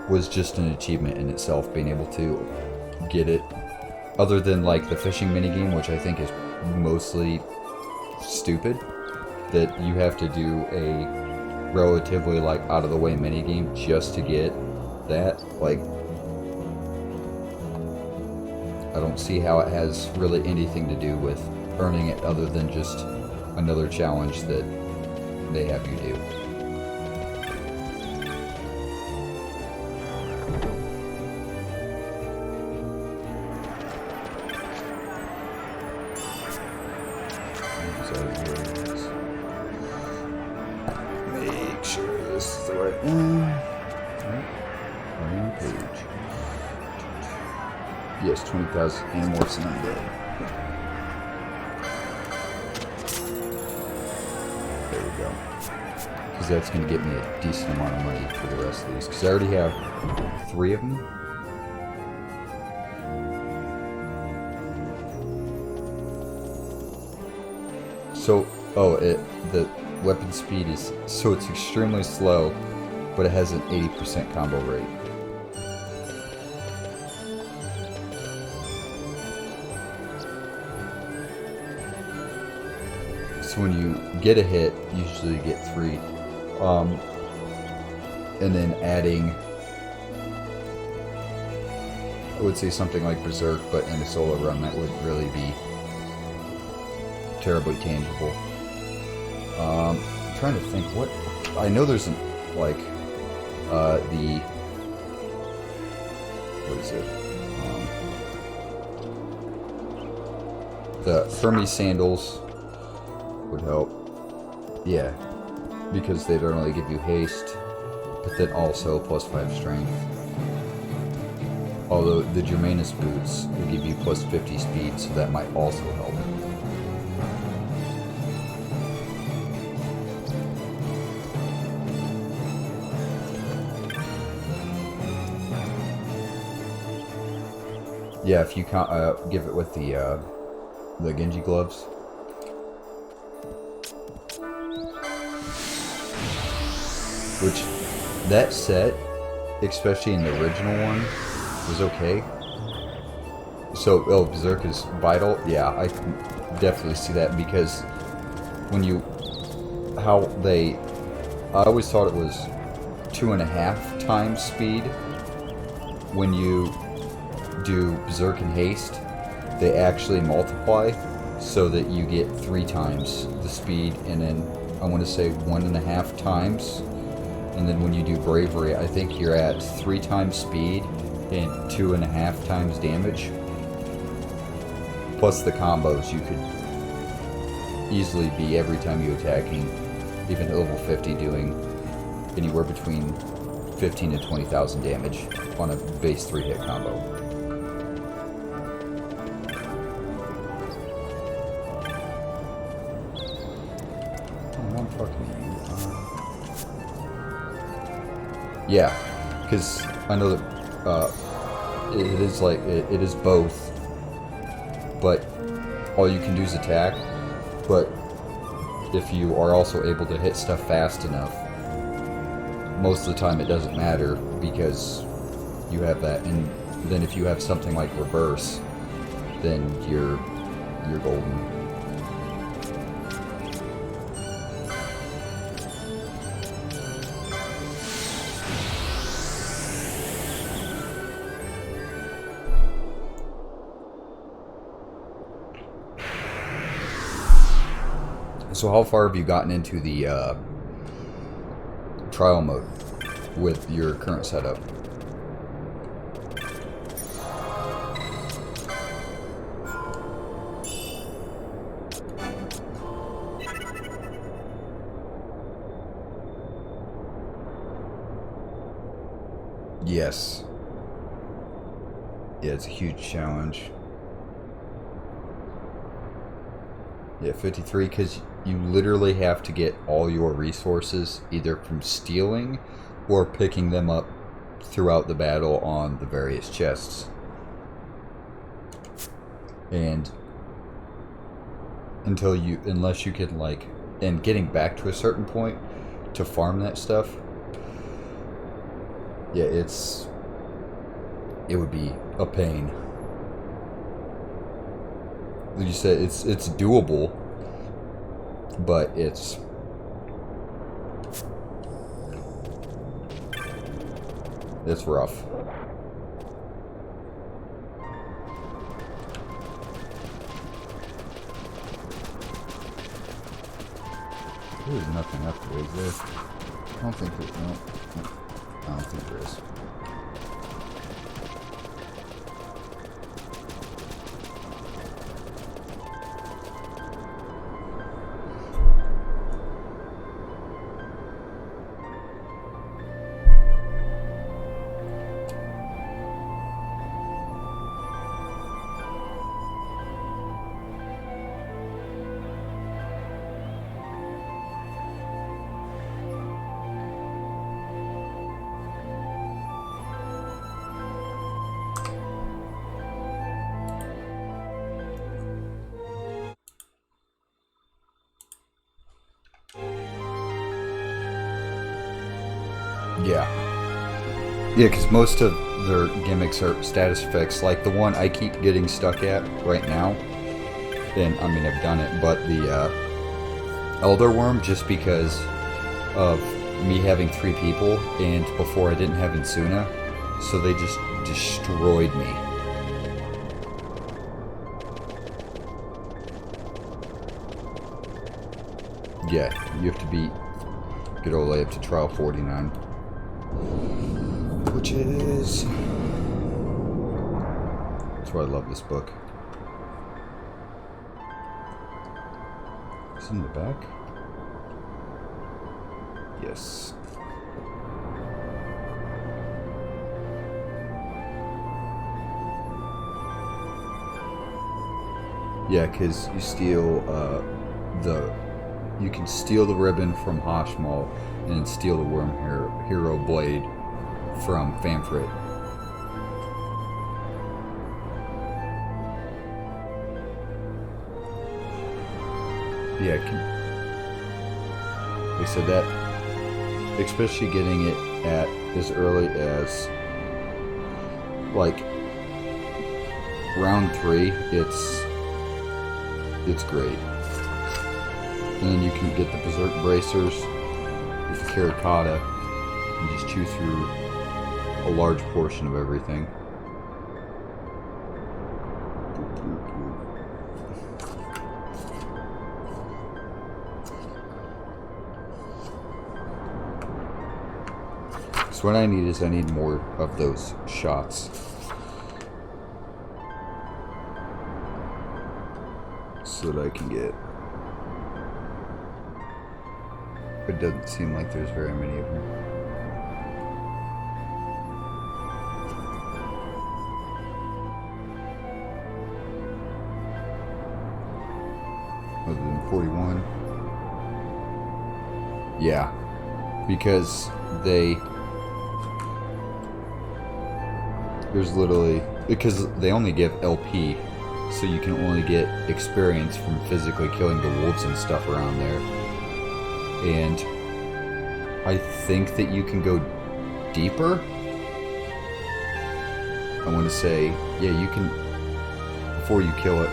was just an achievement in itself, being able to get it. Other than like the fishing minigame, which I think is mostly stupid, that you have to do a relatively like out of the way minigame just to get that. Like, I don't see how it has really anything to do with earning it, other than just another challenge that they have you do. Make sure this is the right one. Right page. Yes, 20,000 Animorphs and Undead. There we go. Because that's going to get me a decent amount of money for the rest of these. Because I already have 3 of them. So, the weapon speed is, so it's extremely slow, but it has an 80% combo rate. So when you get a hit, you usually get 3. And then adding, I would say something like Berserk, but in a solo run that would really be terribly tangible. I'm trying to think what, I know there's an, like, what is it? The Hermes sandals would help. Yeah, because they don't only give you haste, but then also +5 strength. Although the Germanus boots will give you +50 speed, so that might also help. Yeah, if you give it with the Genji gloves, Which, that set, especially in the original one, was okay. So, oh, Berserk is vital? Yeah, I can definitely see that, because when you... How they... I always thought it was 2.5 times speed. When you do Berserk and Haste, they actually multiply so that you get 3 times the speed, and then I want to say 1.5 times. And then when you do Bravery, I think you're at 3 times speed and 2.5 times damage. Plus the combos, you could easily be, every time you attacking, even at level 50, doing anywhere between 15 to 20,000 damage on a base 3-hit combo. Yeah, because I know that it is like it is both, but all you can do is attack. But if you are also able to hit stuff fast enough, most of the time it doesn't matter, because you have that. And then if you have something like reverse, then you're golden. So how far have you gotten into the trial mode with your current setup? Yes. Yeah, it's a huge challenge. Yeah, 53, because you literally have to get all your resources either from stealing or picking them up throughout the battle on the various chests. And unless you can, like, and getting back to a certain point to farm that stuff, yeah, it would be a pain. Like you said, it's doable, but it's rough. There's nothing up there, is there? I don't think there's no. I don't think there is. Yeah. Yeah, because most of their gimmicks are status effects, like the one I keep getting stuck at right now, and I mean I've done it, but the Elder Worm, just because of me having 3 people, and before I didn't have Insuna, so they just destroyed me. Yeah, you have to beat get all the way up to trial 49. Which it is. That's why I love this book. It's in the back? Yes. Yeah, because you steal you can steal the ribbon from Hashmal and steal the Worm Hero Blade from Famfrit. Yeah, they said that especially getting it at as early as like round 3, it's great. And then you can get the Berserk Bracers with the Karakata and just chew through a large portion of everything. So what I need more of those shots. So that I can get. It doesn't seem like there's very many of them. Other than 41. Yeah. Because because they only give LP, so you can only get experience from physically killing the wolves and stuff around there. And I think that you can go deeper. I want to say, yeah, you can, before you kill it.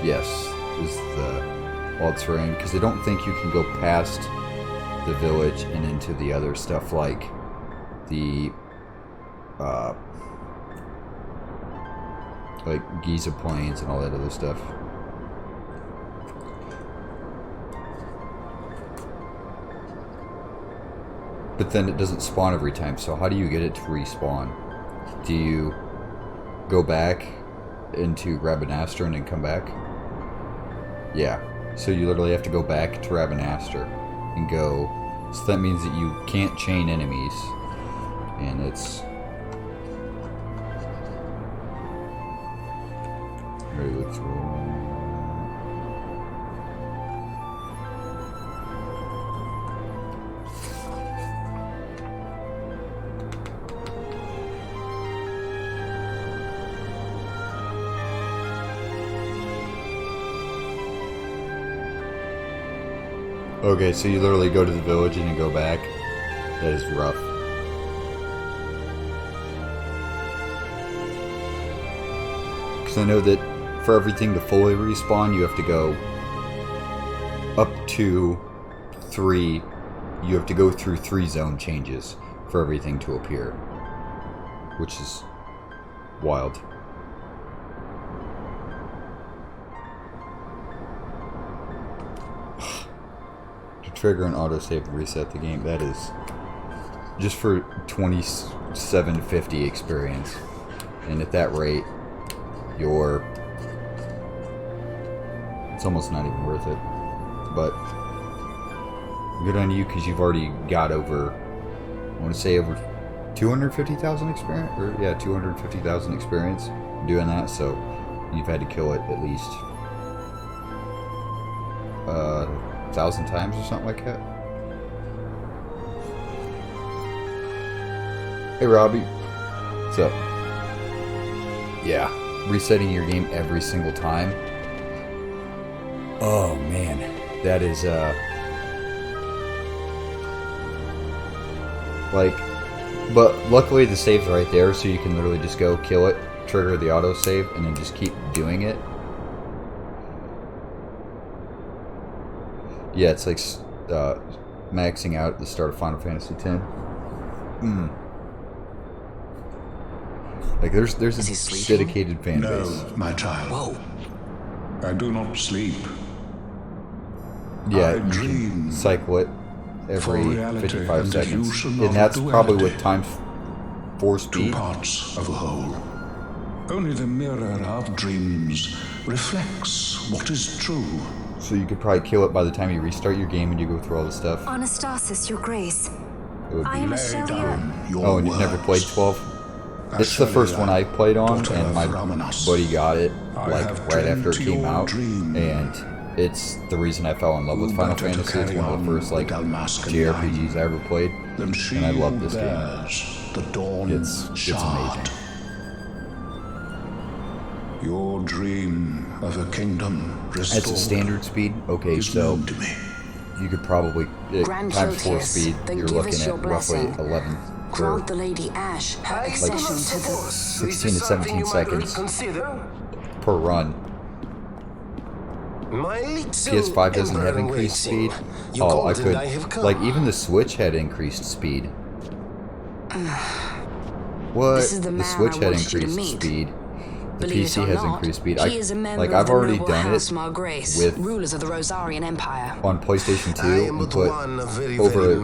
Yes, is the all terrain, because I don't think you can go past the village and into the other stuff like the like Giza Plains and all that other stuff. But then it doesn't spawn every time, so how do you get it to respawn? Do you go back into Rabanastre and then come back? Yeah, so you literally have to go back to Rabanastre and go, so that means that you can't chain enemies, and it's very look through. Okay, so you literally go to the village and you go back. That is rough. Because I know that for everything to fully respawn, you have to go up to 3. You have to go through 3 zone changes for everything to appear. Which is wild. Trigger an autosave to reset the game. That is just for 2750 experience, and at that rate, it's almost not even worth it. But good on you, because you've already got over, I want to say over 250,000 experience, or yeah, 250,000 experience doing that. So you've had to kill it at least 1,000 times or something like that. Hey Robbie, what's up? Yeah, resetting your game every single time. Oh man, that is like, but luckily the save's right there, so you can literally just go kill it, trigger the autosave, and then just keep doing it. Yeah, it's like maxing out at the start of Final Fantasy X. Like there's a dedicated fan base. No, my child. Whoa. I do not sleep. Yeah, I dream. Cycle it every 55 seconds, and that's probably with time force speed. 2 parts of a whole. Only the mirror of dreams reflects what is true. So you could probably kill it by the time you restart your game and you go through all the stuff. Anastasis, Your Grace. It would be. I am Ashelia. Oh, and you've never played 12? It's the first one I played on, and my buddy got it like right after it came out, and it's the reason I fell in love with Final Fantasy. It's one of the first like JRPGs I ever played, and I love this game. It's amazing. Your dream of a kingdom restored. It's a standard speed. Okay, so you could probably Grand times 4 Kiltias, speed. then You're give looking us your at roughly blessing. 11 or Grant the Lady Ash her accession to the 16 to 17 seconds per run. PS5 doesn't have increased speed. Oh, I could. Like, even the Switch had increased speed. What? This is the man Switch I had want you to increased meet. speed. The Believe PC it or has not, increased speed. he is a member Like, of I've the already noble done House it Margrace, with rulers of the Rosarian Empire. on PlayStation 2 and put over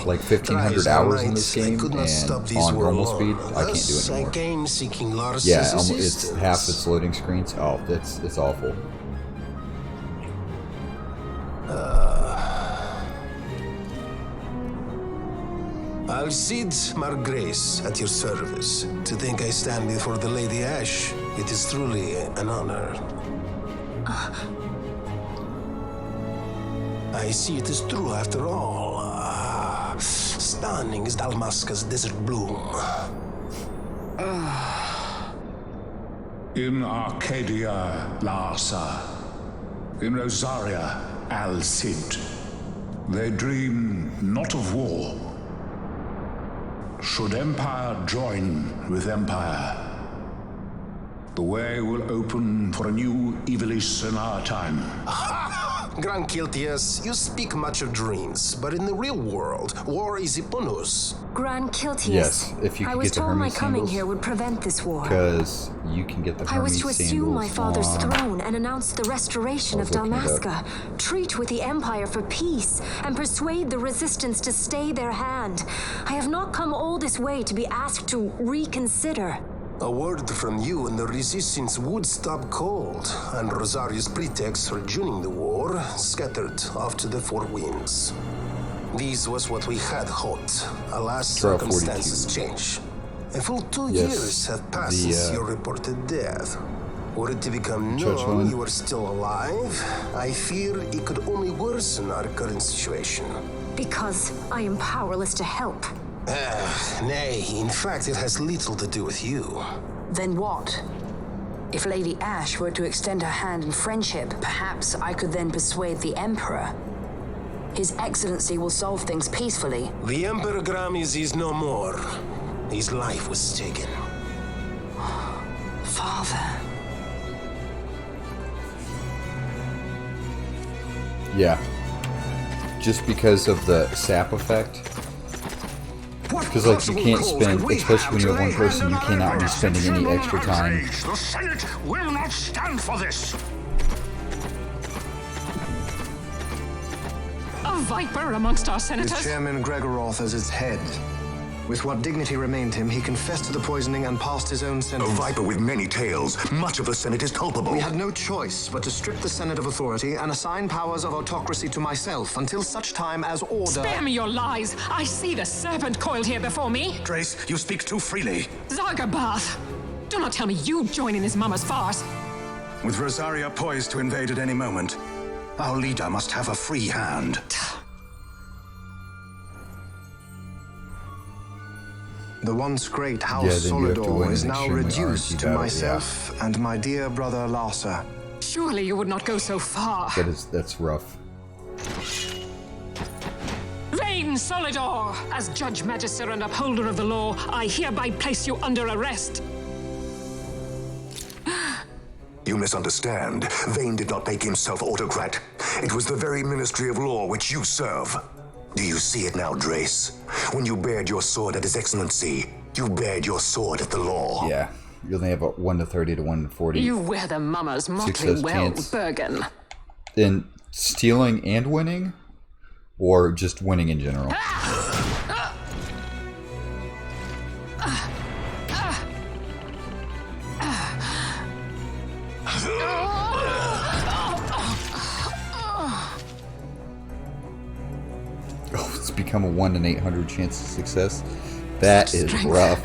like 1,500 hours in this game, and on normal speed, I can't do it anymore. Yeah, it's half its loading screens. Oh, it's awful. Alcide Margrace at your service. To think I stand before the Lady Ash, it is truly an honor. I see it is true after all. Stunning is Dalmasca's desert bloom. In Arcadia, Larsa. In Rosaria, Alcid. They dream not of war. Should Empire join with Empire, the way will open for a new Ivalice in our time. Grand Kiltias, you speak much of dreams, but in the real world, war is upon us. Grand Kiltias. Yes, if you I could was get the told my Hermes coming sandals, here would prevent this war. because you can get the I was Hermes to assume sandals my father's on- throne and announce the restoration I of was looking it up. Dalmasca, treat with the Empire for peace, and persuade the Resistance to stay their hand. I have not come all this way to be asked to reconsider. A word from you and the Resistance would stop cold, and Rosaria's pretext for joining the war scattered off to the four winds. This was what we had hoped. Alas, Draw circumstances change. A full 2 Yes, years have passed since your reported death. Were it to become known Judgment. you are still alive, I fear it could only worsen our current situation. Because I am powerless to help. Nay, in fact, it has little to do with you. Then what? If Lady Ash were to extend her hand in friendship, perhaps I could then persuade the Emperor. His Excellency will solve things peacefully. The Emperor Gramis is no more. His life was taken. Father. Yeah. Just because of the sap effect. Because, like, you can't spend, especially when you're one person, you cannot be spending any extra time. The Senate will not stand for this. A viper amongst our With senators? Chairman Gregoroth as its head. With what dignity remained him, he confessed to the poisoning and passed his own sentence. A viper with many tails. Much of the Senate is culpable. We had no choice but to strip the Senate of authority and assign powers of autocracy to myself until such time as order... Spare me your lies! I see the serpent coiled here before me! Drace, you speak too freely. Zargabath! Do not tell me you join in his mama's farce! With Rosaria poised to invade at any moment, our leader must have a free hand. The once great Yeah, House then you have to Solidor win is an now extremely reduced RNG to battle, myself and my dear brother Larsa. Surely you would not go so far. That's rough. Vayne Solidor! As Judge Magister and upholder of the law, I hereby place you under arrest. You misunderstand. Vayne did not make himself autocrat. It was the very Ministry of Law which you serve. Do you see it now, Drace? When you bared your sword at His Excellency, you bared your sword at the law. Yeah. You only have a 1 to 30 to 1 to 40. You wear the mama's motley Success well, chance. Bergen. In stealing and winning? Or just winning in general? Oh, it's become a 1 in 800 chance of success. That is Strength. rough.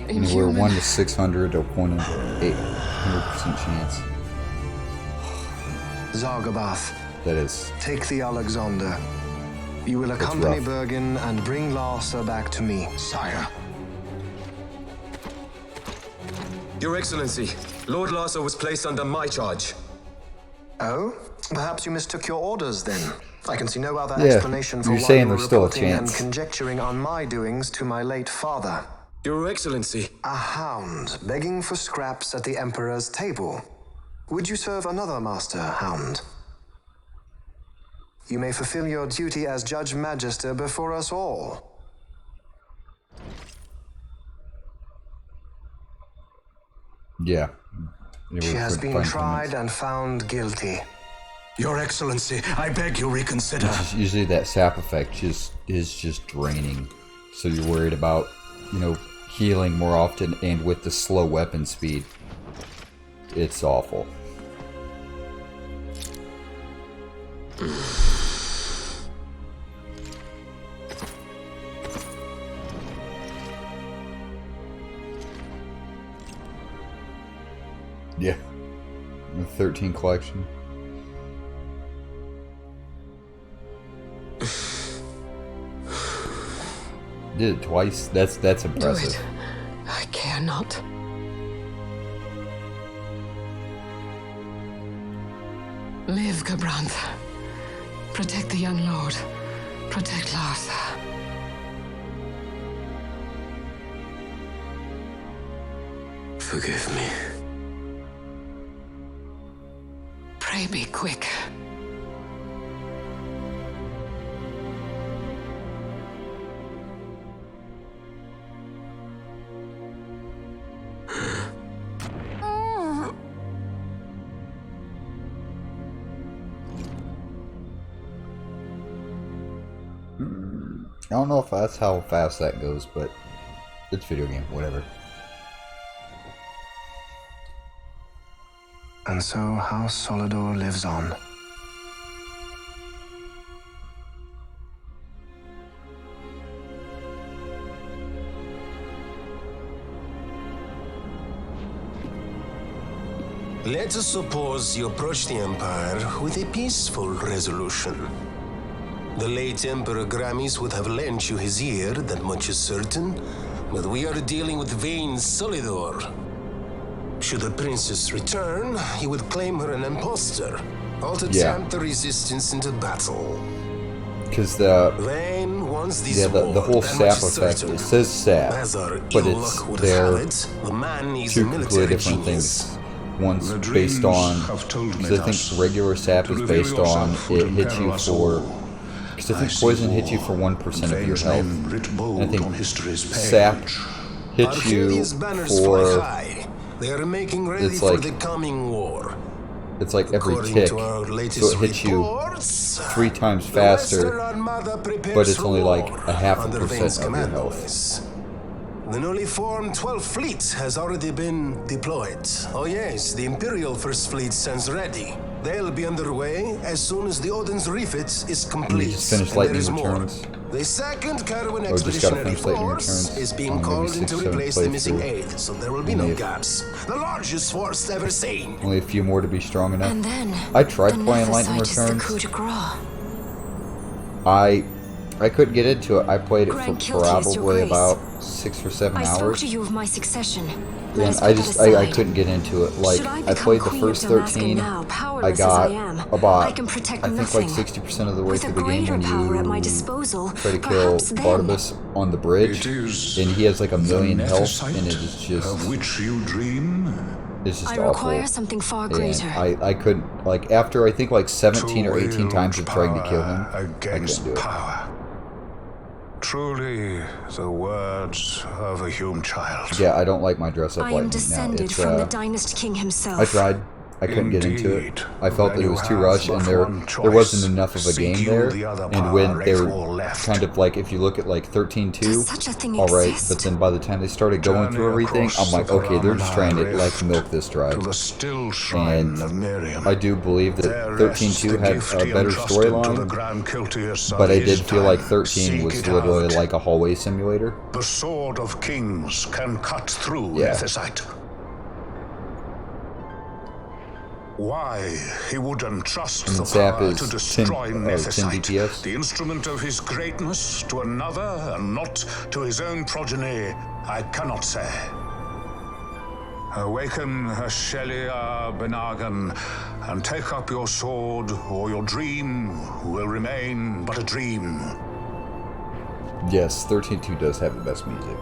Anywhere Inhuman. 1 to 600 to 1 in 800% chance. Zargabath, That is. take the Alexander. You will That's accompany rough. Bergen and bring Larsa back to me. Sire. Your Excellency, Lord Larsa was placed under my charge. Oh? Perhaps you mistook your orders then. I can see no other Yeah, explanation for you're why saying you were there's still a reporting and chance. conjecturing on my doings to my late father. Your Excellency. A hound begging for scraps at the Emperor's table. Would you serve another master, Hound? You may fulfill your duty as Judge Magister before us all. Yeah. She has been tried and found guilty. Your Excellency, I beg you reconsider. Usually that sap effect is just draining. So you're worried about, healing more often, and with the slow weapon speed, it's awful. Yeah. The 13 collection. Did it twice? That's impressive. Do it. I care not. Live, Gabranth. Protect the young lord. Protect Larsa. Forgive me. Pray be quick. I don't know if that's how fast that goes, but it's a video game, whatever. And so House Solidor lives on. Let us suppose you approach the Empire with a peaceful resolution. The late Emperor Gramis would have lent you his ear, that much is certain, but we are dealing with Vayne Solidor. Should the princess return, he would claim her an impostor, or to tempt the resistance into battle. Because the whole sap effect, it says sap, but it's two completely different things. One's based on, because I think regular sap is based on it hits you for, because I think poison hits you for 1% of your health, and I think sap hits you for, they are making ready it's for like, the coming war. It's like every tick, so it hits you 3 times faster, but it's only like a 0.5% of your health. The newly formed 12th Fleet has already been deployed. Oh yes, the Imperial First Fleet stands ready. They'll be underway as soon as the Odin's refit is complete. You just finished and Lightning there is more. Returns. The second Carwin Oh, just gotta Expeditionary finish Lightning Force Returns. is being Maybe called in 6, to 7 replace the missing playthrough. 8, so there will be no gaps. The largest force ever seen. Only a few more to be strong enough. And then I tried the playing Lightning Nephesite is the Returns. coup de grace. I couldn't get into it. I played it for Grand Kiltias, Your probably Grace. about 6 or 7 I spoke hours. to you of my succession. And Let us I put just that I aside. couldn't get into it. Like Should I I become played the Queen of first Damascus 13. now, I powerless got as I am, about I can protect I think nothing. like 60% of the way With through a the game greater when power at my you disposal, try to kill perhaps then. Barnabas on the bridge, and he has like a million health, and it is just of which you dream. It's just I awful. require something far And greater. I couldn't, like, after I think like 17 or 18 times of trying to kill him, I against couldn't do it. power. Truly, the words of a human child. Yeah, I don't like my dress up I like am now. descended It's from the Dynast King himself. I tried. I couldn't get into it. I felt that it was too rushed, and there wasn't enough of a game there. And when they were kind of like, if you look at like 13.2, such a thing all right, exist? but then by the time they started going through everything, I'm like, okay, they're just trying to like milk this dry. And I do believe that 13.2 had a better storyline, but I did feel like 13 was literally like a hallway simulator. The sword of kings can cut through Yeah. Nephesite. Why he would entrust And the Zap power is to 10 destroy 10 Nephesite, DPS. the instrument of his greatness, to another and not to his own progeny, I cannot say. Awaken Shelia Benagan and take up your sword, or your dream will remain but a dream. Yes, 13.2 does have the best music.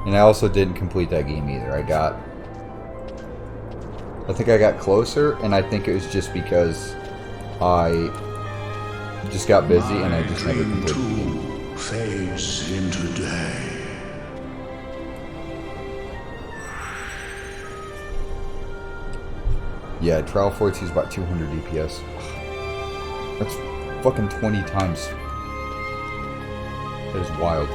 And I also didn't complete that game either. I think I got closer, and I think it was just because I just got busy and I just never completed the game. Fades into day. Yeah, Trial 42 is about 200 DPS. That's fucking 20 times. That is wild.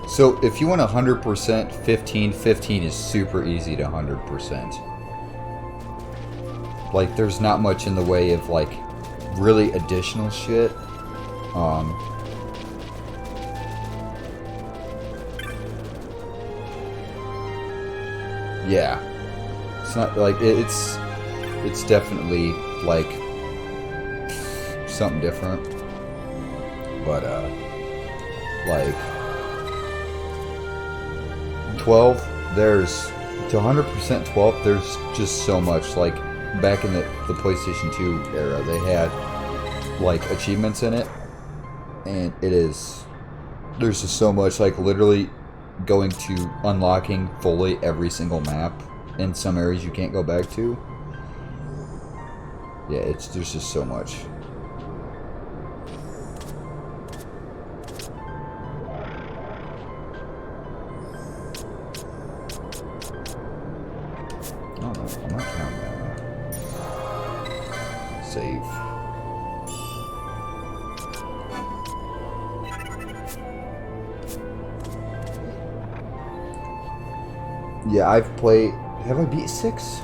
So if you want 100%, 15 is super easy to 100%. Like, there's not much in the way of, like, really additional shit. Yeah. It's not, like, it's definitely, like, something different. But, like... 12, there's to 100% 12, there's just so much. Like back in the PlayStation 2 era, they had like achievements in it, and there's just so much, like literally going to unlocking fully every single map. In some areas you can't go back to. Yeah, there's just so much. I'm not trying to save. Yeah, I've played... Have I beat 6?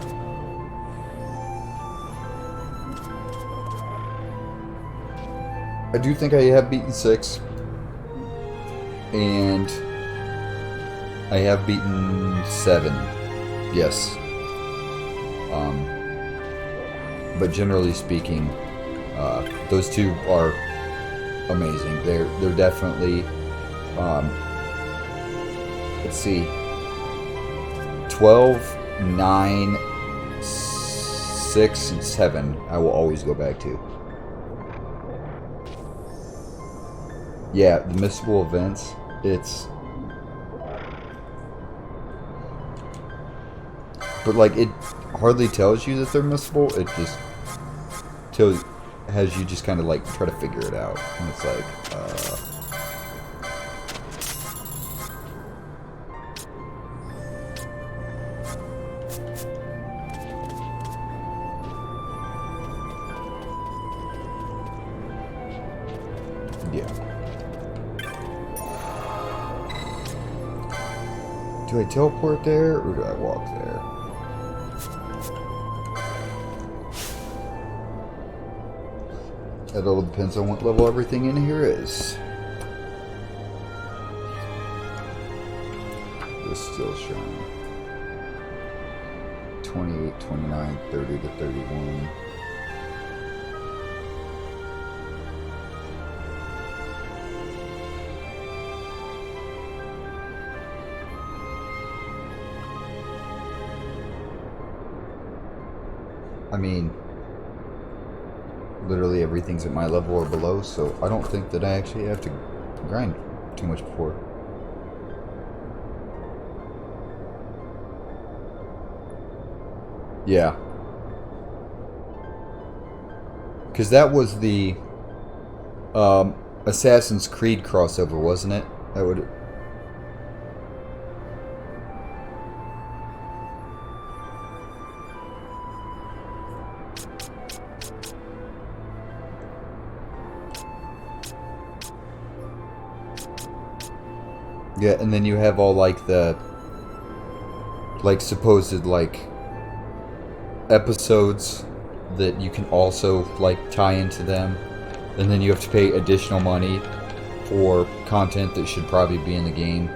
I do think I have beaten 6. And I have beaten 7. Yes. But generally speaking, those two are amazing. They're definitely, let's see, 12, 9, 6, and 7 I will always go back to. Yeah, the mystical events, it's... But like, it hardly tells you that they're missable, it just has you just kind of like try to figure it out. And it's like, yeah. Do I teleport there or do I walk there? It all depends on what level everything in here is. This still showing 28, 29, 30 to 31. I mean, literally everything's at my level or below, so I don't think that I actually have to grind too much before. Yeah. Because that was the Assassin's Creed crossover, wasn't it? That would... Yeah, and then you have all like the like supposed like episodes that you can also like tie into them, and then you have to pay additional money for content that should probably be in the game.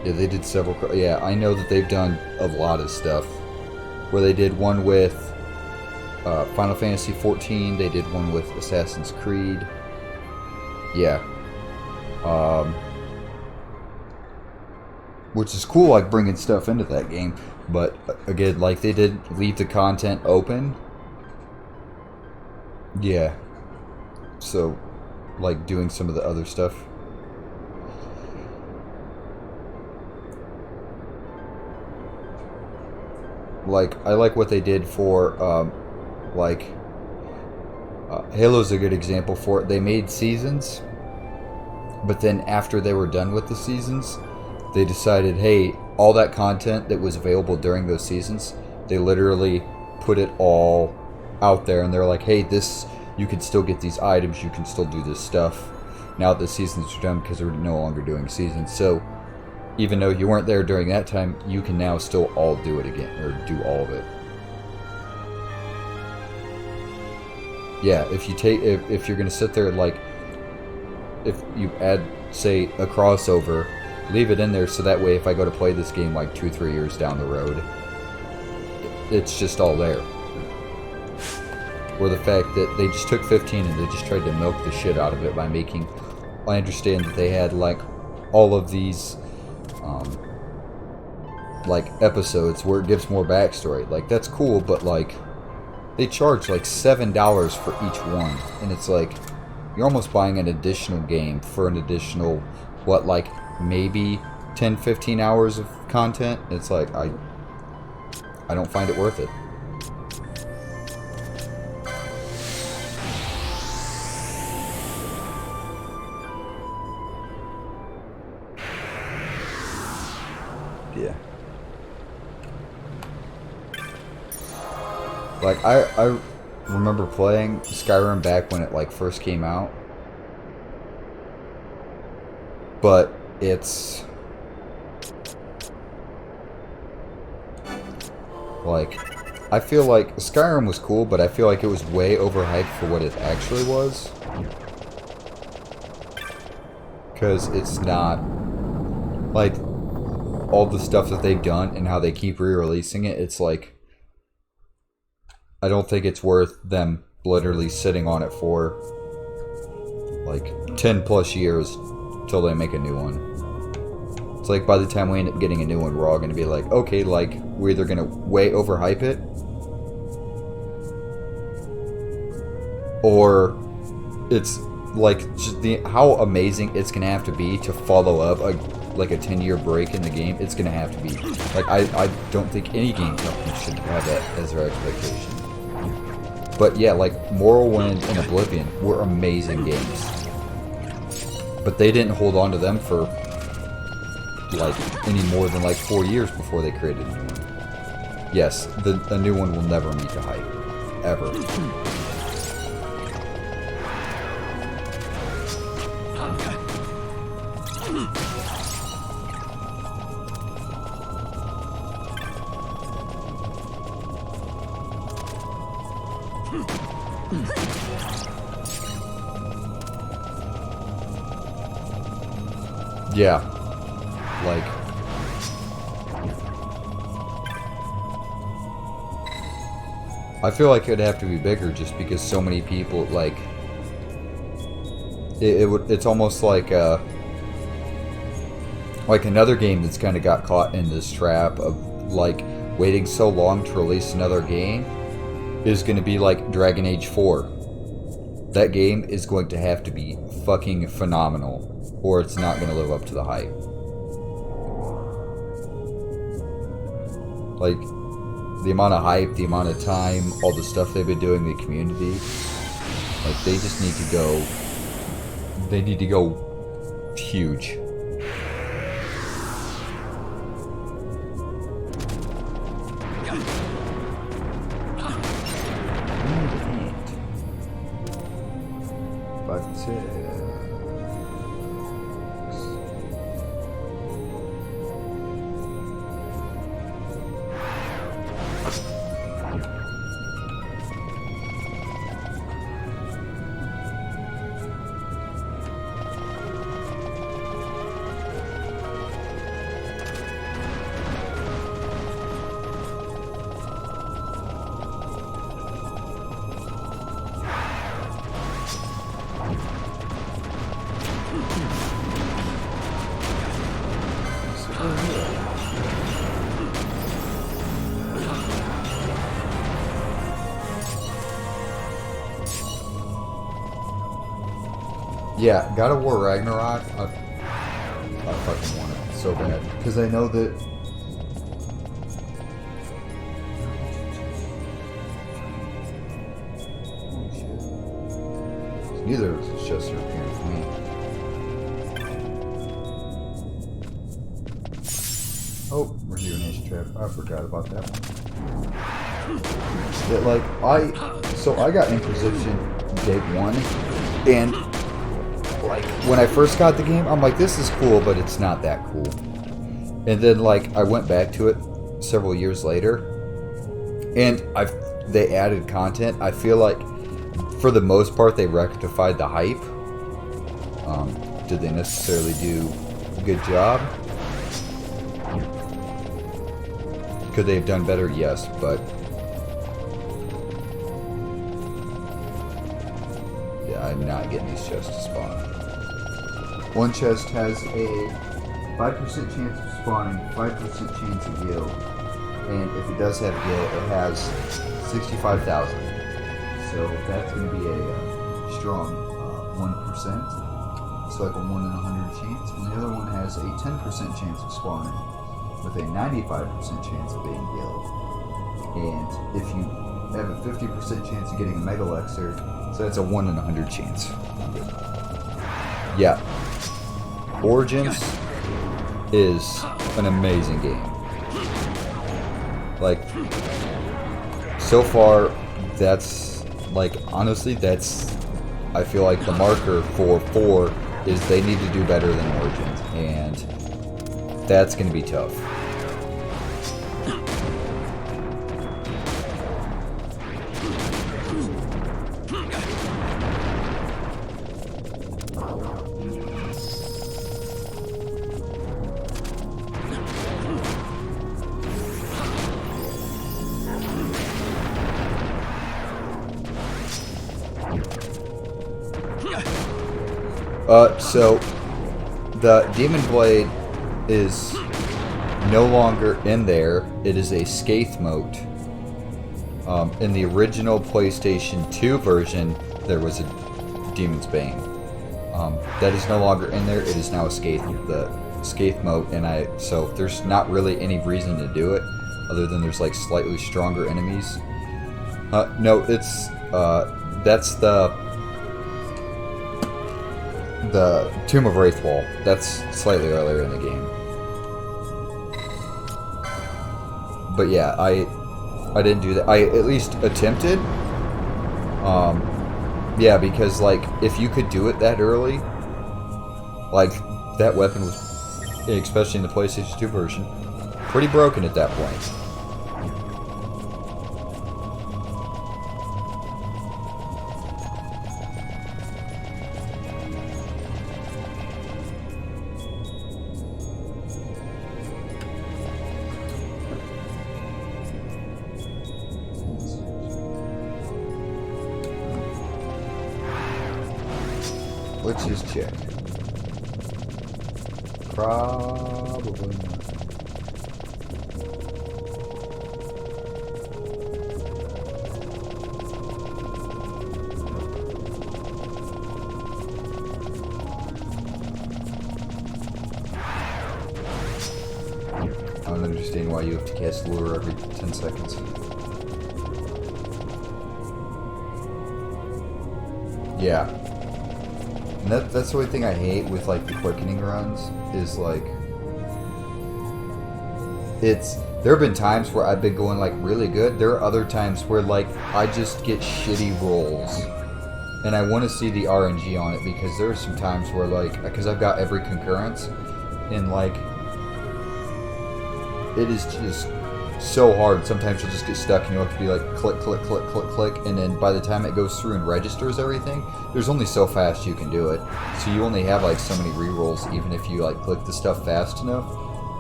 Yeah, they did several. Yeah, I know that they've done a lot of stuff. Where they did one with Final Fantasy XIV, they did one with Assassin's Creed. Yeah. Which is cool, like bringing stuff into that game. But again, like they did leave the content open. Yeah. So, like doing some of the other stuff. Like, I like what they did for, Halo's a good example for it. They made seasons, but then after they were done with the seasons, they decided, hey, all that content that was available during those seasons, they literally put it all out there, and they're like, hey, this, you can still get these items, you can still do this stuff, now that the seasons are done, because we're no longer doing seasons. So, even though you weren't there during that time, you can now still all do it again, or do all of it. Yeah, if you take, if you're gonna sit there, like, if you add, say, a crossover, leave it in there so that way if I go to play this game like 2-3 years down the road, it's just all there. Or the fact that they just took 15 and they just tried to milk the shit out of it by making, I understand that they had like all of these like episodes where it gives more backstory. Like that's cool, but like they charge like $7 for each one, and it's like you're almost buying an additional game for an additional, what, like maybe 10-15 hours of content. It's like I don't find it worth it. Yeah. Like, I remember playing Skyrim back when it, like, first came out. But it's... like, I feel like Skyrim was cool, but I feel like it was way overhyped for what it actually was. Because it's not... like, all the stuff that they've done and how they keep re-releasing it, it's like... I don't think it's worth them literally sitting on it for like 10 plus years till they make a new one. It's like by the time we end up getting a new one, we're all going to be like, okay, like we're either going to way overhype it, or it's like just how amazing it's going to have to be to follow up like a 10-year break in the game. It's going to have to be like, I don't think any game company should have that as their expectation. But yeah, like Morrowind and Oblivion were amazing games, but they didn't hold on to them for like any more than like 4 years before they created a new one. Yes, a new one will never meet the hype, ever. Yeah, like, I feel like it'd have to be bigger just because so many people, like, it's almost like another game that's kind of got caught in this trap of, like, waiting so long to release another game is going to be like Dragon Age 4. That game is going to have to be fucking phenomenal, or it's not going to live up to the hype. Like, the amount of hype, the amount of time, all the stuff they've been doing in the community, like, they just need to go, they need to go huge. Yeah, God of War Ragnarok. I fucking want it so bad because I know that. Neither of us is just European for me. Oh, rejuvenation trap. I forgot about that one. That like I got Inquisition day one, and like when I first got the game, I'm like, this is cool, but it's not that cool. And then like I went back to it several years later, and they added content. I feel like for the most part they rectified the hype. Did they necessarily do a good job? Could they have done better? Yes, but yeah, I'm not getting these chests to spawn. One chest has a 5% chance of spawning, 5% chance of gil, and if it does have gil, it has 65,000. So that's going to be a strong 1%. It's like a 1 in 100 chance. And the other one has a 10% chance of spawning with a 95% chance of being gilled. And if you have a 50% chance of getting a Mega Elixir, so that's a 1 in 100 chance. Yeah. Origins is an amazing game. Like, so far, that's, like, honestly, that's, I feel like the marker for 4 is they need to do better than Origins, and that's going to be tough. So the Demon Blade is no longer in there. It is a Scathe mote. In the original PlayStation 2 version, there was a Demon's Bane. That is no longer in there. It is now a the Scathe mote, and so there's not really any reason to do it, other than there's like slightly stronger enemies. No, it's that's the Tomb of Wraithwall. That's slightly earlier in the game. But yeah, I didn't do that. I at least attempted. Yeah, because like if you could do it that early, like that weapon was, especially in the PlayStation 2 version, pretty broken at that point. Let's just check. Probably not. I don't understand why you have to cast lure every 10 seconds. Yeah. And that's the only thing I hate with like the quickening runs is like there have been times where I've been going like really good. There are other times where like I just get shitty rolls, and I want to see the RNG on it, because there are some times where like, because I've got every concurrence, and like it is just so hard. Sometimes you'll just get stuck and you'll have to be like click, click, click, click, click, and then by the time it goes through and registers everything, there's only so fast you can do it. So you only have like so many rerolls, even if you like click the stuff fast enough,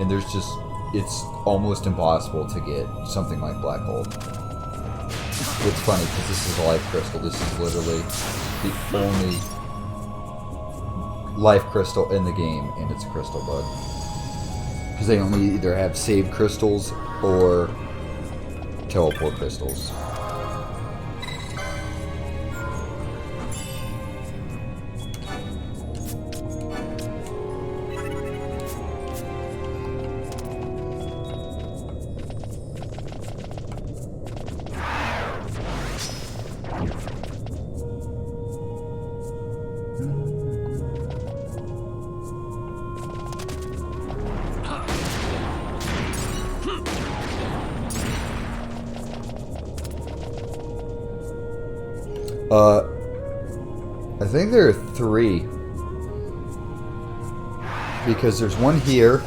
and it's almost impossible to get something like Black Hole. It's funny because this is a life crystal. This is literally the only life crystal in the game, and it's a crystal bud. Because they only either have saved crystals or teleport crystals. I think there are 3. Because there's one here.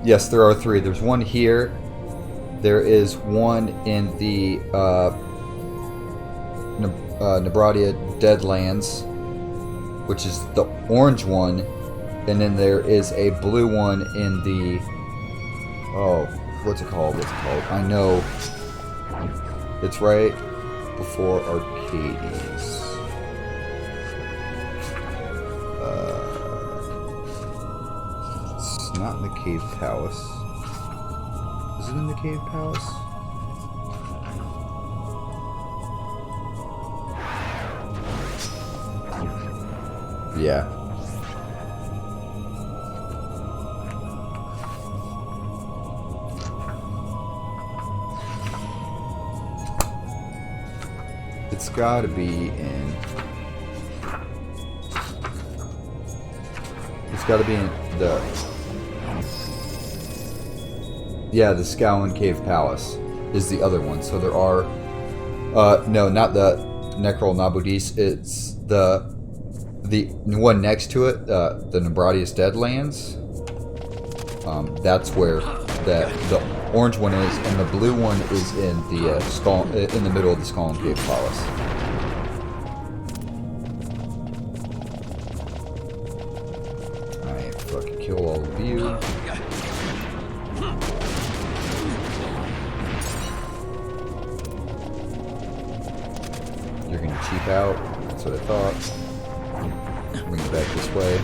Yes, there are 3. There's one here. There is one in the Nebradia Deadlands, which is the orange one. And then there is a blue one in the... Oh, what's it called? I know. It's right before Arcades. It's not in the Cave Palace. Is it in the Cave Palace? Yeah. It's gotta be in... It's gotta be in the... Yeah, the Scowan Cave Palace is the other one. So there are... no, not the Necrol Nabudis. It's the one next to it, the Nebradius Deadlands. That's where the orange one is, and the blue one is in the in the middle of the Skull and Cave Palace. Alright, fucking kill all of you. You're gonna cheap out. That's what I thought. Bring it back this way.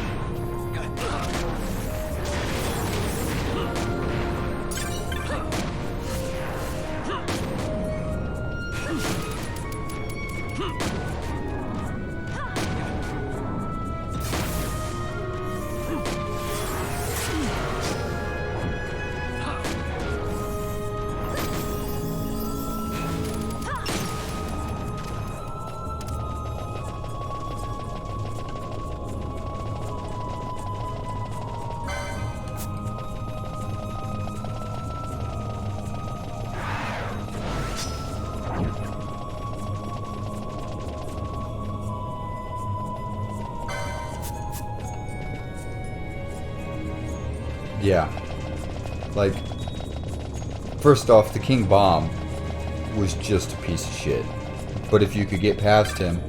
Yeah. Like, first off, the King Bomb was just a piece of shit. But if you could get past him,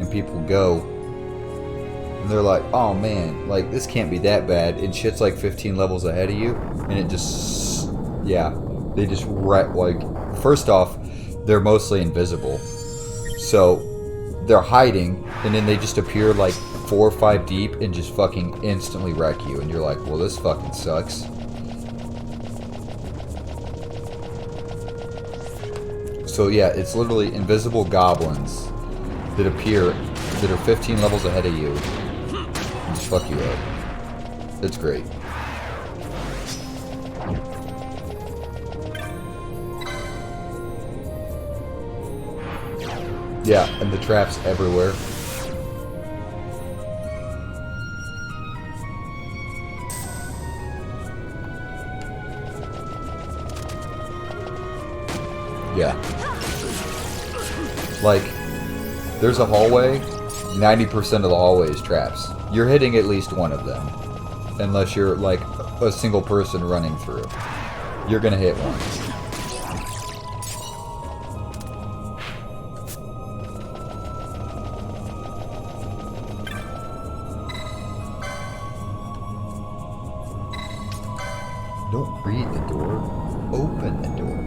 and people go, and they're like, oh man, like, this can't be that bad, and shit's like 15 levels ahead of you, and it just, yeah, they just, like, first off, they're mostly invisible. So, they're hiding, and then they just appear like 4 or 5 deep and just fucking instantly wreck you, and you're like, well, this fucking sucks. So yeah, it's literally invisible goblins that appear, that are 15 levels ahead of you, and just fuck you up. It's great. Yeah, and the traps everywhere. Yeah. Like, there's a hallway, 90% of the hallway is traps. You're hitting at least one of them. Unless you're, like, a single person running through. You're gonna hit one. Don't read the door, open the door.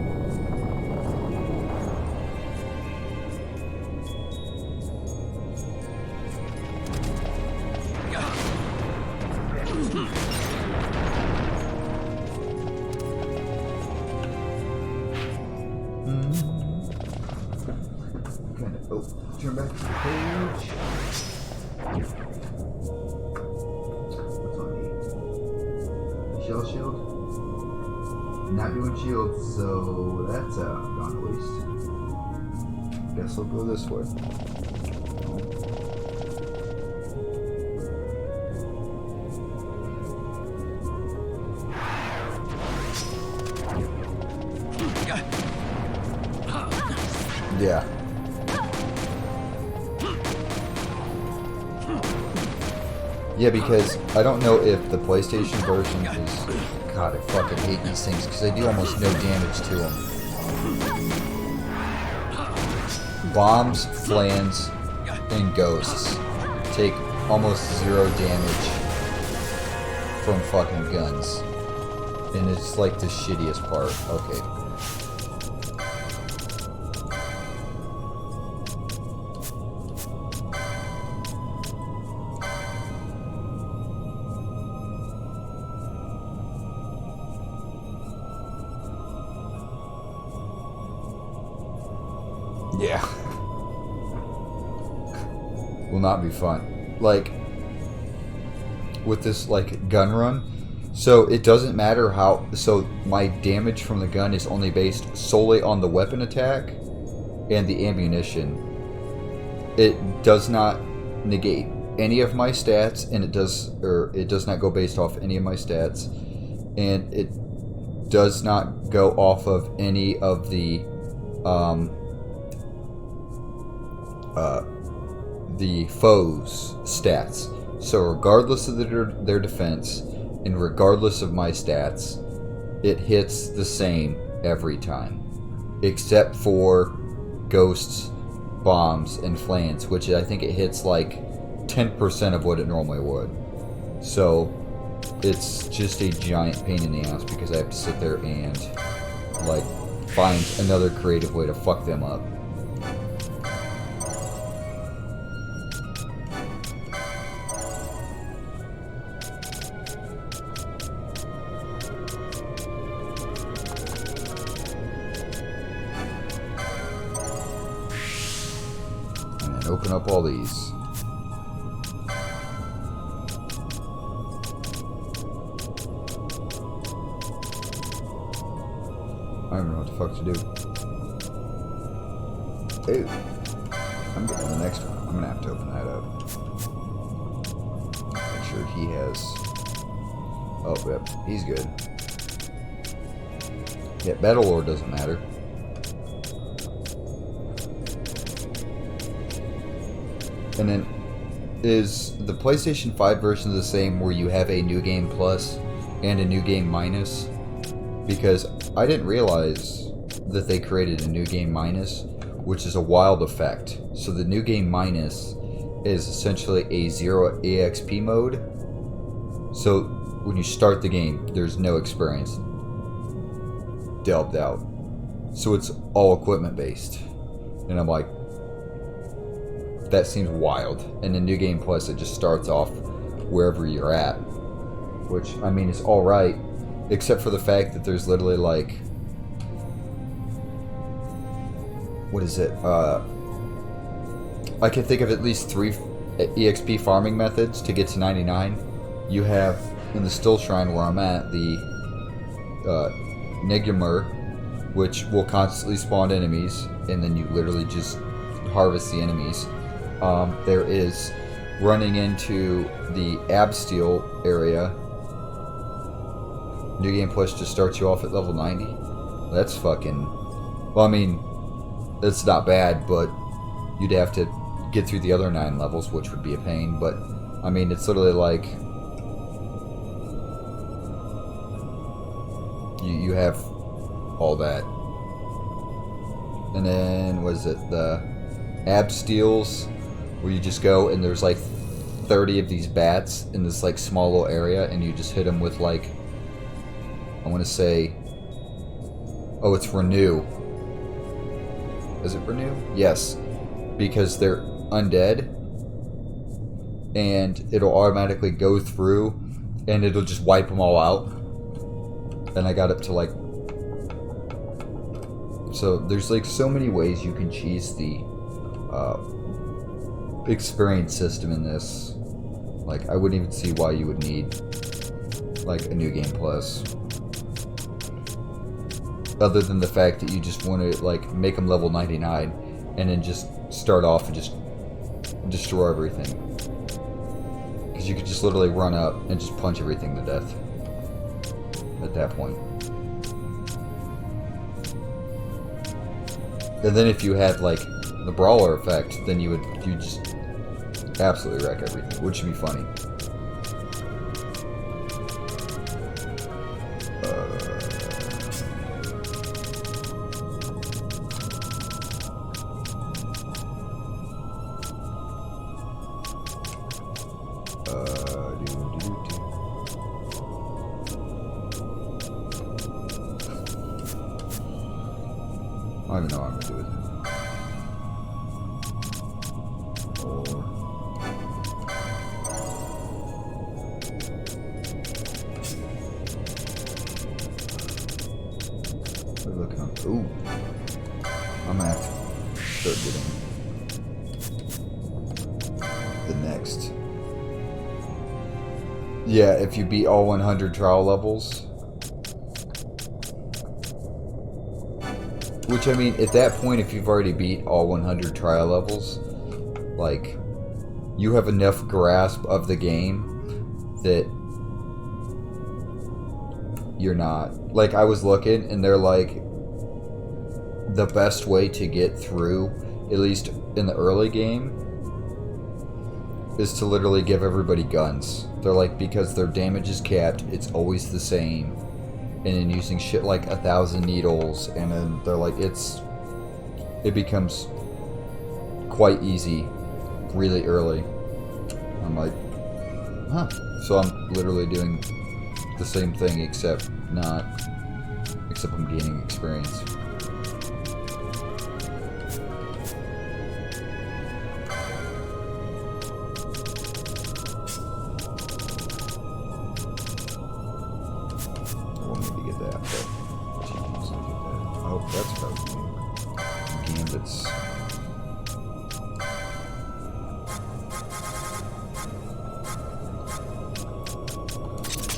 Oh, turn back to the page. What's on me? Shell shield? Not doing shield, so that's gone to waste. Guess I'll go this way. Yeah. Yeah, because I don't know if the PlayStation version is... God, I fucking hate these things because they do almost no damage to them. Bombs, flans, and ghosts take almost 0 damage from fucking guns. And it's like the shittiest part. Okay. Yeah. Will not be fun. Like, with this, like, gun run, so it doesn't matter how, so my damage from the gun is only based solely on the weapon attack and the ammunition. It does not negate any of my stats, and it does not go based off any of my stats, and it does not go off of any of the foes' stats. So regardless of their defense, and regardless of my stats, it hits the same every time. Except for ghosts, bombs, and flans, which I think it hits like 10% of what it normally would. So it's just a giant pain in the ass because I have to sit there and like find another creative way to fuck them up. Open up all these. I don't know what the fuck to do. Ooh. I'm getting the next one. I'm gonna have to open that up. Make sure he has... Oh, yep. He's good. Yeah, Battlelord doesn't matter. And then, is the PlayStation 5 version the same where you have a New Game Plus and a New Game Minus? Because I didn't realize that they created a New Game Minus, which is a wild effect. So the New Game Minus is essentially a 0 EXP mode. So when you start the game, there's no experience delved out. So it's all equipment based. And I'm like, that seems wild. And in New Game Plus, it just starts off wherever you're at, which I mean is all right, except for the fact that there's literally like, what is it? I can think of at least 3 EXP farming methods to get to 99. You have in the Still Shrine where I'm at the Negumur, which will constantly spawn enemies, and then you literally just harvest the enemies. There is running into the Absteel area. New Game Plus just starts you off at level 90. That's fucking... Well, I mean, it's not bad, but you'd have to get through the other 9 levels, which would be a pain. But, I mean, it's literally like... You have all that. And then, what is it? The Absteels, where you just go and there's like 30 of these bats in this like small little area, and you just hit them with like, I want to say, oh, it's Renew. Is it Renew? Yes, because they're undead, and it'll automatically go through and it'll just wipe them all out. And I got up to like, so there's like so many ways you can cheese the experience system in this. Like, I wouldn't even see why you would need like a New Game Plus, other than the fact that you just want to like make them level 99 and then just start off and just destroy everything, because you could just literally run up and just punch everything to death at that point. And then if you had like the brawler effect, then you just absolutely wreck everything, which would be funny. I don't even know what I'm gonna do with him. Ooh. I'm gonna have to start getting the next. Yeah, if you beat all 100 trial levels. Which, I mean, at that point, if you've already beat all 100 trial levels, like, you have enough grasp of the game that you're not. Like, I was looking, and they're like, the best way to get through, at least in the early game, is to literally give everybody guns. They're like, because their damage is capped, it's always the same. And then using shit like 1,000 needles, and then they're like, it becomes quite easy really early. I'm like, huh. So I'm literally doing the same thing, except I'm gaining experience.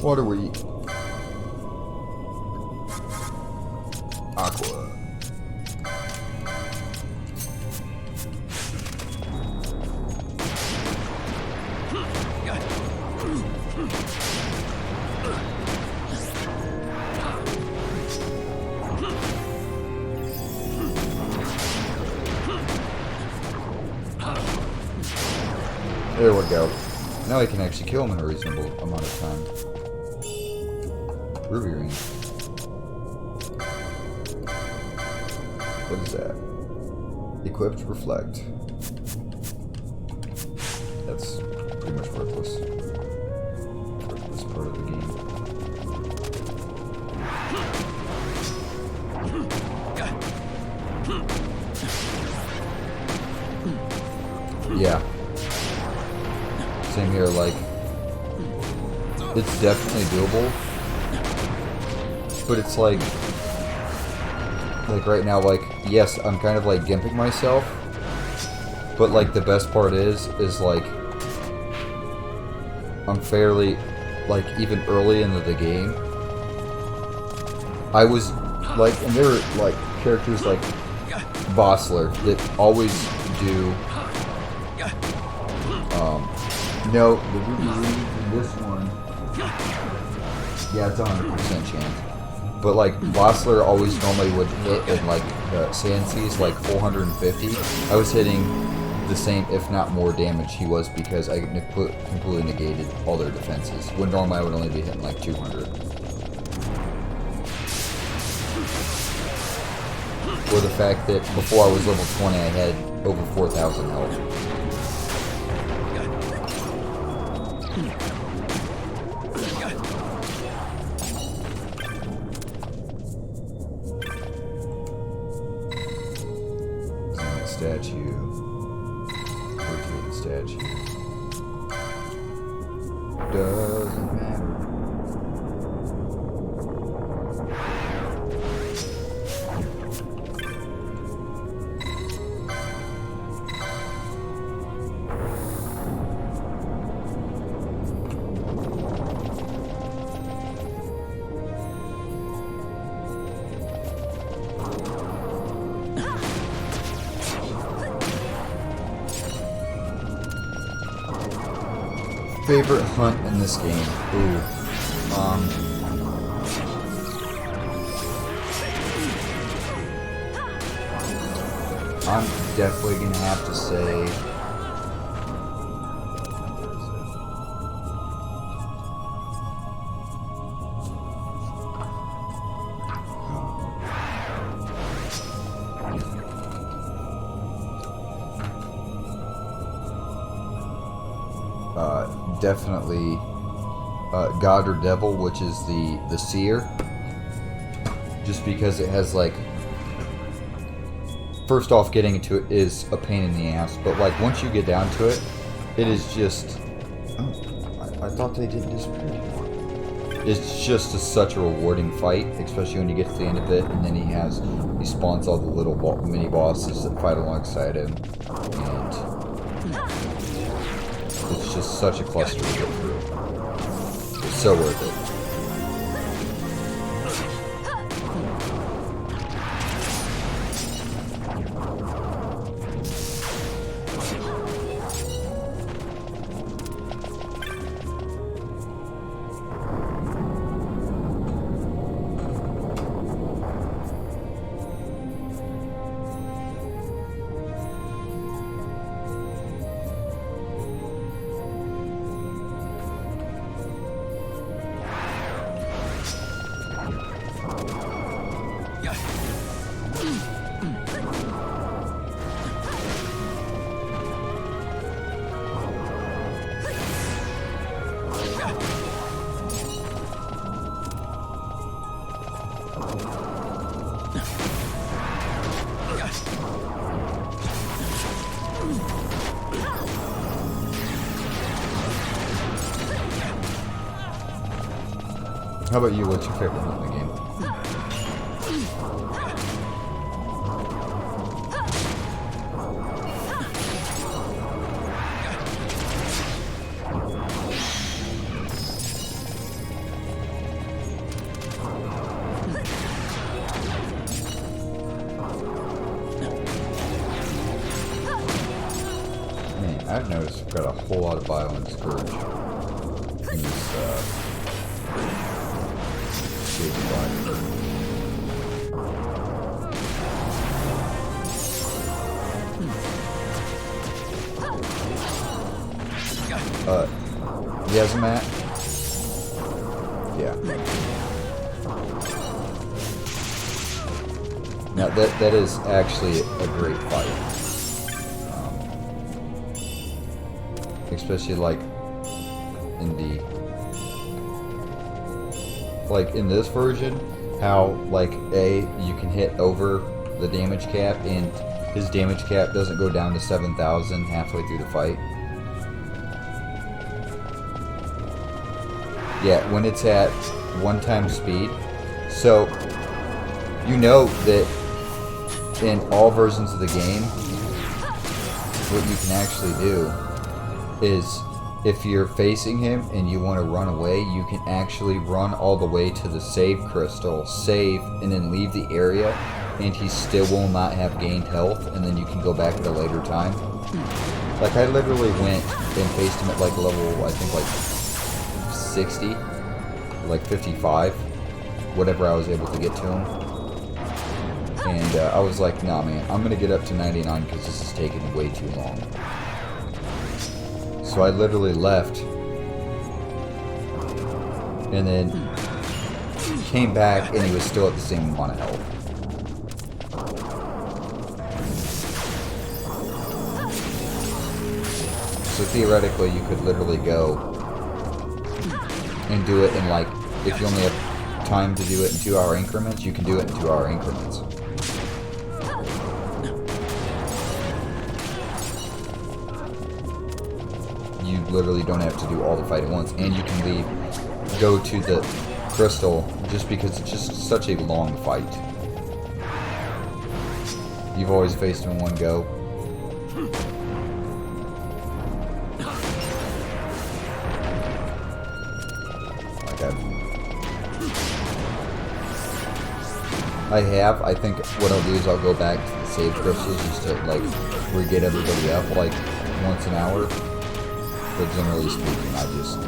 What do we eat? Aqua. There we go. Now I can actually kill him in a reasonable amount of time. Ruby ring. What is that? Equipped reflect. That's pretty much worthless for this part of the game. Yeah. Same here, like, it's definitely doable. But it's like right now, like, yes, I'm kind of like gimping myself, but like the best part is like, I'm fairly, like, even early into the game, I was like, and there were like characters like Bossler that always do, no, the Ruby Ring in this one, yeah, it's 100% chance. But like Bossler always normally would hit in like Sand Seas like 450. I was hitting the same, if not more damage he was, because I completely negated all their defenses. When normally I would only be hitting like 200. For the fact that before I was level 20 I had over 4,000 health. Doesn't matter. Favorite hunt in this game? Ooh. I'm definitely gonna have to say definitely God or Devil, which is the Seer, just because it has like first off, getting into it is a pain in the ass, but like once you get down to it, it is just. Oh, I thought they didn't disappear. It's just such a rewarding fight, especially when you get to the end of it, and then he spawns all the little mini bosses that fight alongside him, and it's just such a cluster to get through. It's so worth it. How about you? What's your favorite one in the game? Man, I've noticed I've got a whole lot of bio and Scourge in this Yazamat? Yeah. Now that is actually a great fight. Especially like in this version, how like you can hit over the damage cap and his damage cap doesn't go down to 7,000 halfway through the fight. Yeah, when it's at 1x speed. So you know that in all versions of the game, what you can actually do is, if you're facing him and you want to run away, you can actually run all the way to the save crystal, save, and then leave the area, and he still will not have gained health, and then you can go back at a later time. Like, I literally went and faced him at like level, I think like 60, like 55, whatever I was able to get to him. And I was like, nah man, I'm going to get up to 99 because this is taking way too long. So I literally left, and then came back, and he was still at the same amount of health. So theoretically, you could literally go and do it in like, if you only have time to do it in 2-hour increments, you can do it in 2-hour increments. You literally don't have to do all the fight at once, and you can go to the crystal just because it's just such a long fight. You've always faced him in one go. I think what I'll do is I'll go back to the save crystals just to like re-get everybody up like once an hour. But generally speaking, I just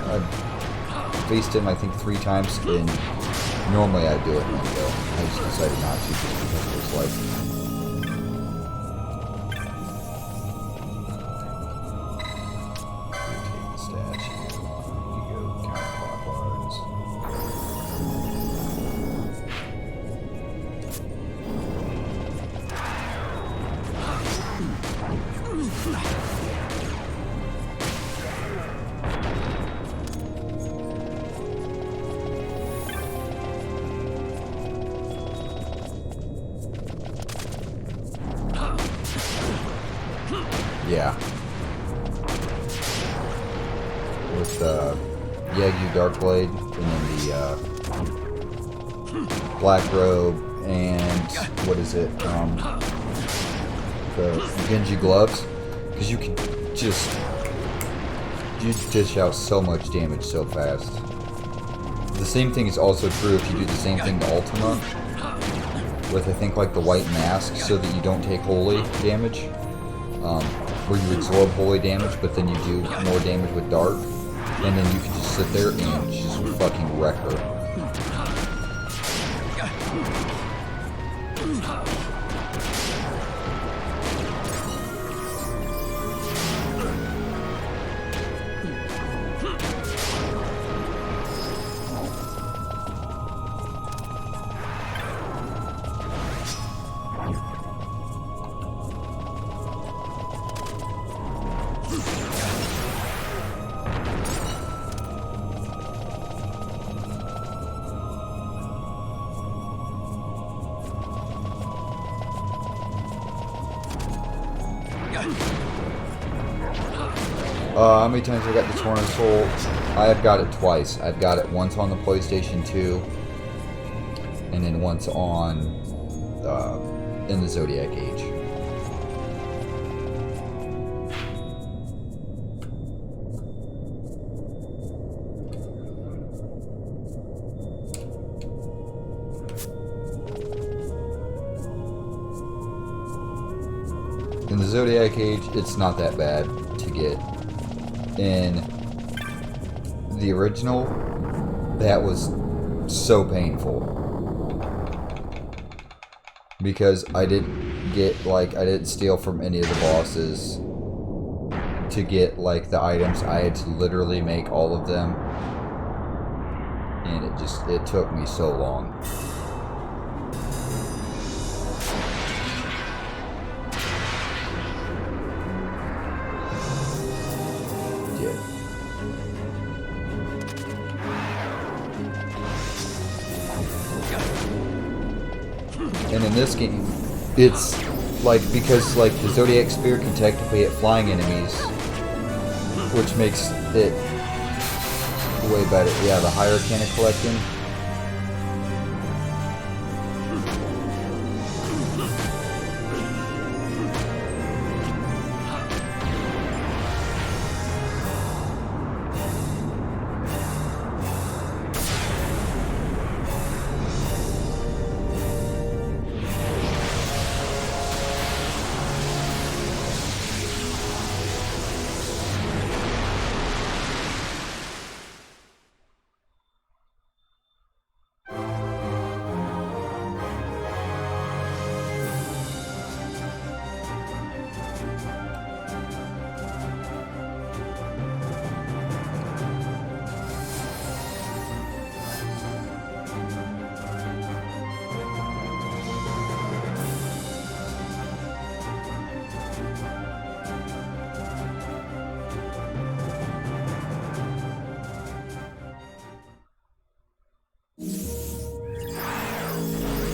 I've faced him I think 3 times, and normally I do it in one go. I just decided not to just because it was like with Yagyu Darkblade, and then the Black Robe, and what is it? The Genji gloves, because you can just dish out so much damage so fast. The same thing is also true if you do the same thing to Ultima, with I think like the white mask, so that you don't take holy damage, where you absorb holy damage, but then you do more damage with dark, and then you can just sit there and just fucking wreck her. How many times I got the Torn Soul? I have got it twice. I've got it once on the PlayStation 2, and then once on in the Zodiac Age. In the Zodiac Age, it's not that bad to get. In the original, that was so painful. Because I didn't steal from any of the bosses to get, like, the items. I had to literally make all of them. And it took me so long. And in this game, it's like, because like the Zodiac Spear can technically hit flying enemies, which makes it way better. Yeah, the higher can of collecting.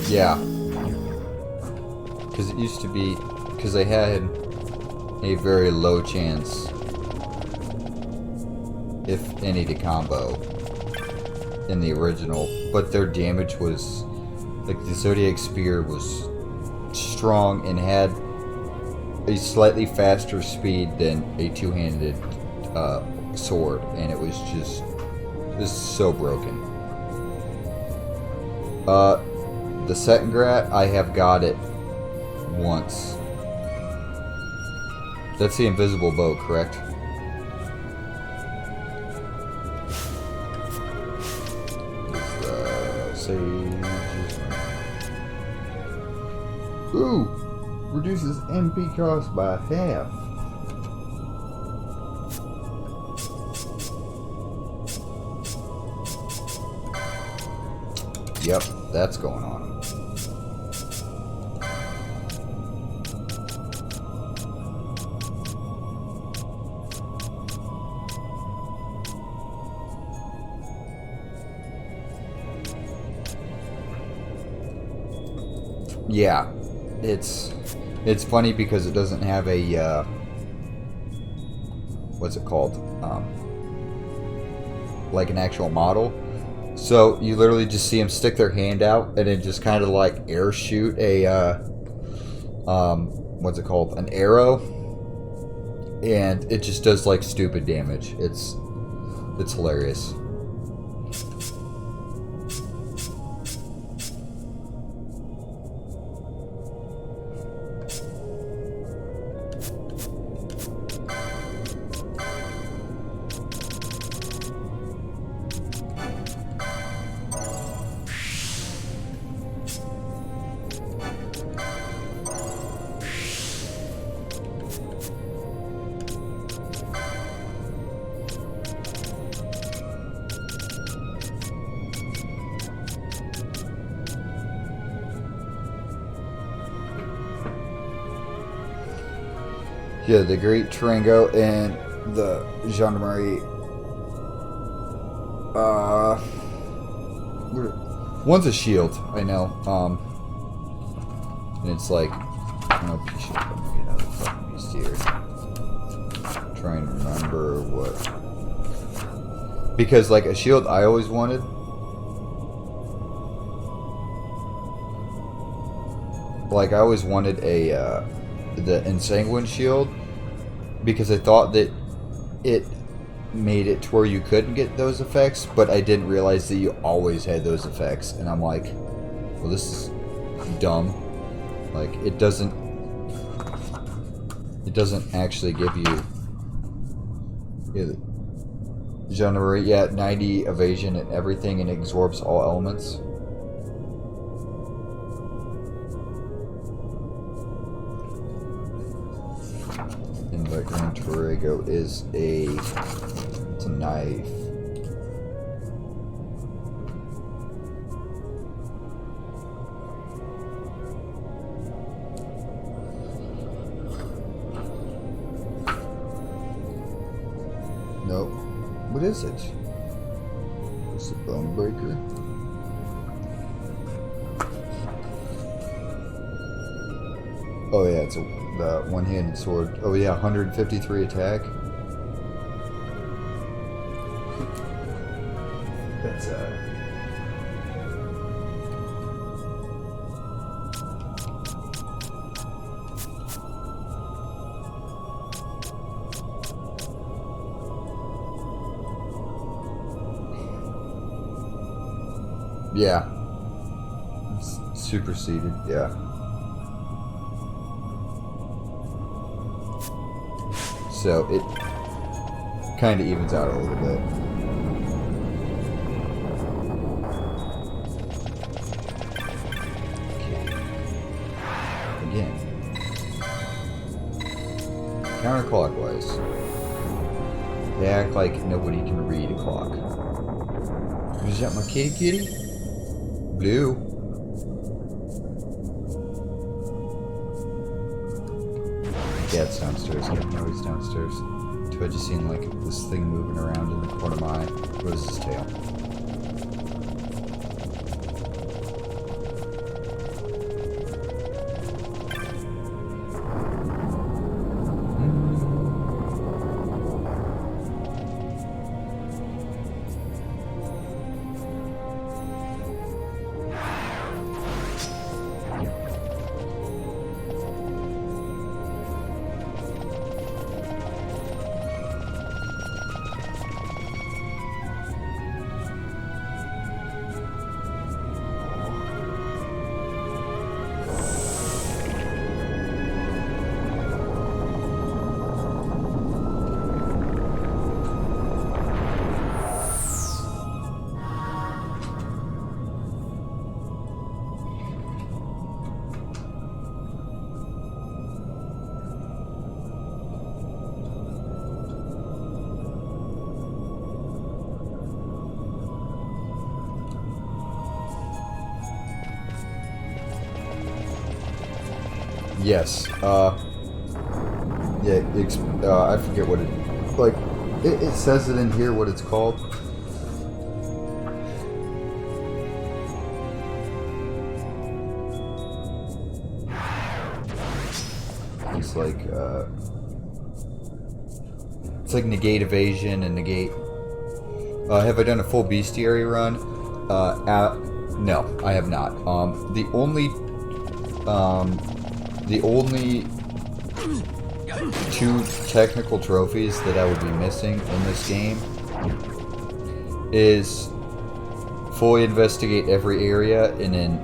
Yeah. Because it used to be, because they had a very low chance, if any, to combo in the original, but their damage was, like, the Zodiac Spear was strong and had a slightly faster speed than a two-handed sword, and it was so broken. The Settengrat, I have got it once. That's the invisible bow, correct? Ooh! Reduces MP cost by half. Yep, that's going on. Yeah, it's funny because it doesn't have a what's it called? like an actual model. So you literally just see them stick their hand out and then just kind of like air shoot a what's it called? An arrow, and it just does like stupid damage. It's hilarious. Yeah, the Great Tarango and the Gendarmerie. One's a shield, I know. And it's like, I don't know if you should get out of the fucking beast here. I'm trying to remember what. Because like a shield I always wanted. Like I always wanted a the Ensanguine shield, because I thought that it made it to where you couldn't get those effects, but I didn't realize that you always had those effects, and I'm like, well, this is dumb. Like, it doesn't actually give you Gendarmerie, 90 evasion and everything, and it absorbs all elements. And the Grand Tarango is it's a knife. Nope. What is it? It's a bone breaker. Oh yeah, it's the one-handed sword. Oh yeah, 153 attack. That's yeah. It's superseded, yeah. So it kind of evens out a little bit. Okay. Again. Counterclockwise. They act like nobody can read a clock. Is that my kitty? Blue. Yeah, it's downstairs. I didn't know he's downstairs. I just seen like this thing moving around in the corner of my eye. What is his tail? Yes. Yeah. I forget what it. Like, it says it in here what it's called. It's like negate evasion and negate Have I done a full bestiary run? No, I have not. The only 2 technical trophies that I would be missing in this game is fully investigate every area and then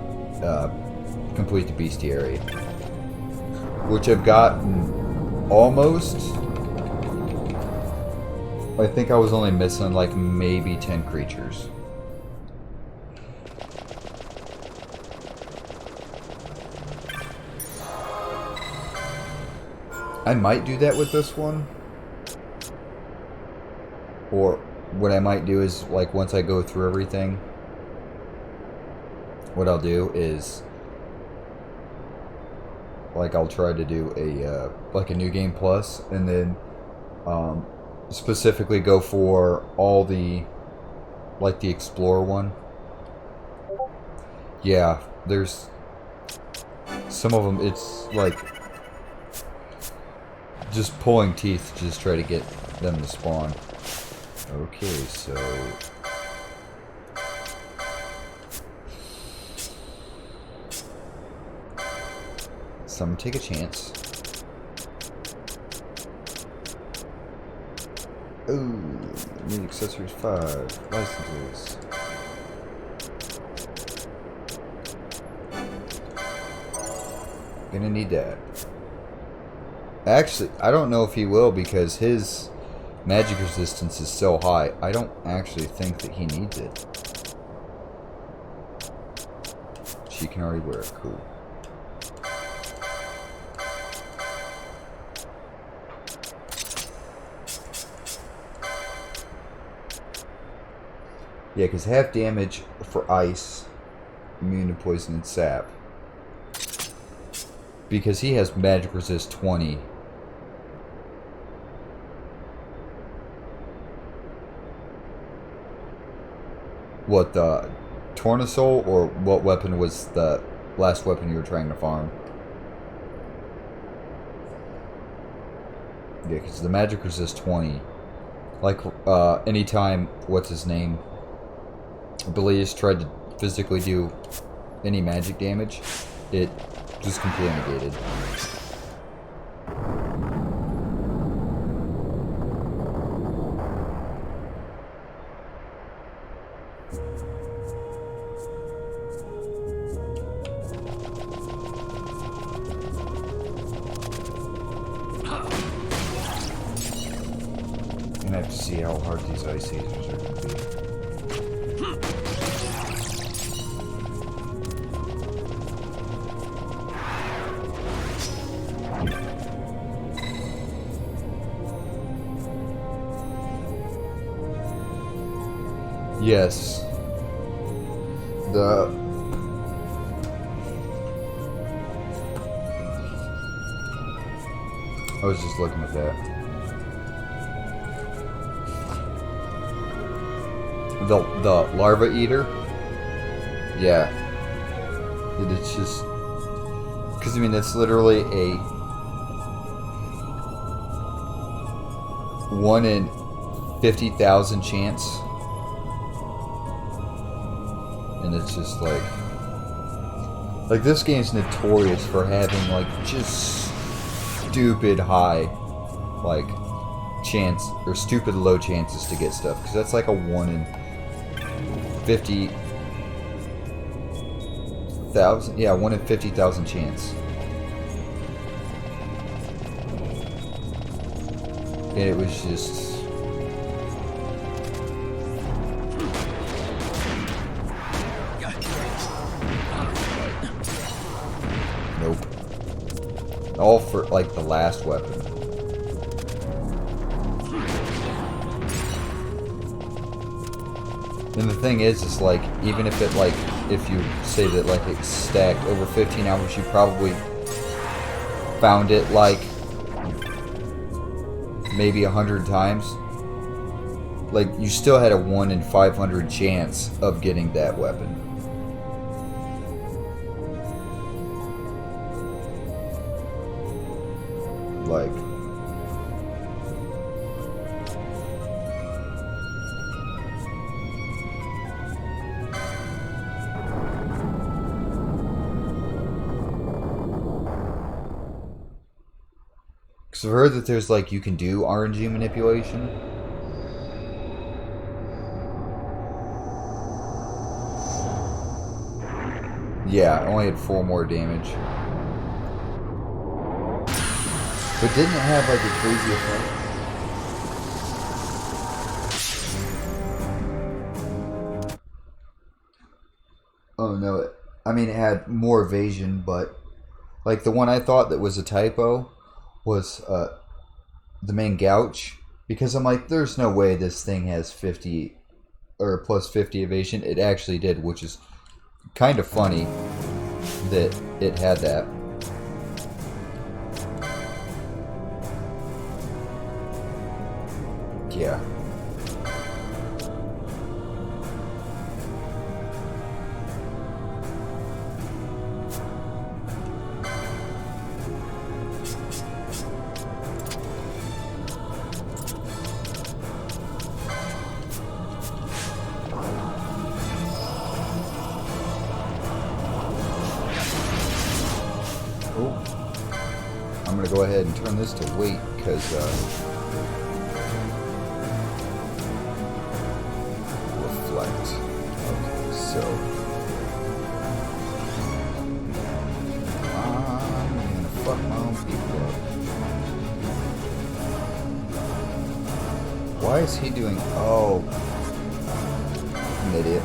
complete the bestiary, which I've gotten almost. I think I was only missing like maybe 10 creatures. I might do that with this one. Or what I might do is, like, once I go through everything, what I'll do is, like, I'll try to do a, like a New Game Plus, and then, specifically go for all the, like, the Explorer one. Yeah, there's some of them, it's, like, just pulling teeth to just try to get them to spawn. Okay, so I'm gonna take a chance. Ooh, need accessories 5, licenses. Gonna need that. Actually, I don't know if he will because his magic resistance is so high. I don't actually think that he needs it. She can already wear it. Cool. Yeah, because half damage for ice, immune to poison and sap. Because he has magic resist 20. What, the Tornasol, or what weapon was the last weapon you were trying to farm? Yeah, because the magic resist 20. Like, anytime, what's his name? Blaze tried to physically do any magic damage, it just completely negated. And I have to see how hard these ice lasers are going to be. Yes. I was just looking at that. The larva eater? Yeah. It's just... because, I mean, it's literally a 1 in 50,000 chance. And it's just like this game's notorious for having like just stupid high like chance or stupid low chances to get stuff, because that's like a 1 in 50,000. Yeah, 1 in 50,000 chance. And it was just... all for like the last weapon. And the thing is like, even if it like, if you say that like it's stacked over 15 hours, you probably found it like maybe 100 times. Like, you still had a 1 in 500 chance of getting that weapon. Like, So I've heard that there's like you can do RNG manipulation. Yeah, I only had 4 more damage. But didn't it have like a crazy effect? Oh no, I mean it had more evasion, but like the one I thought that was a typo was the main gouge, because I'm like, there's no way this thing has 50 or plus 50 evasion. It actually did, which is kind of funny that it had that. Yeah. I'm gonna go ahead and turn this to wait, because reflect. Okay, so I'm gonna fuck my own people up. Why is he doing? Oh, I'm an idiot.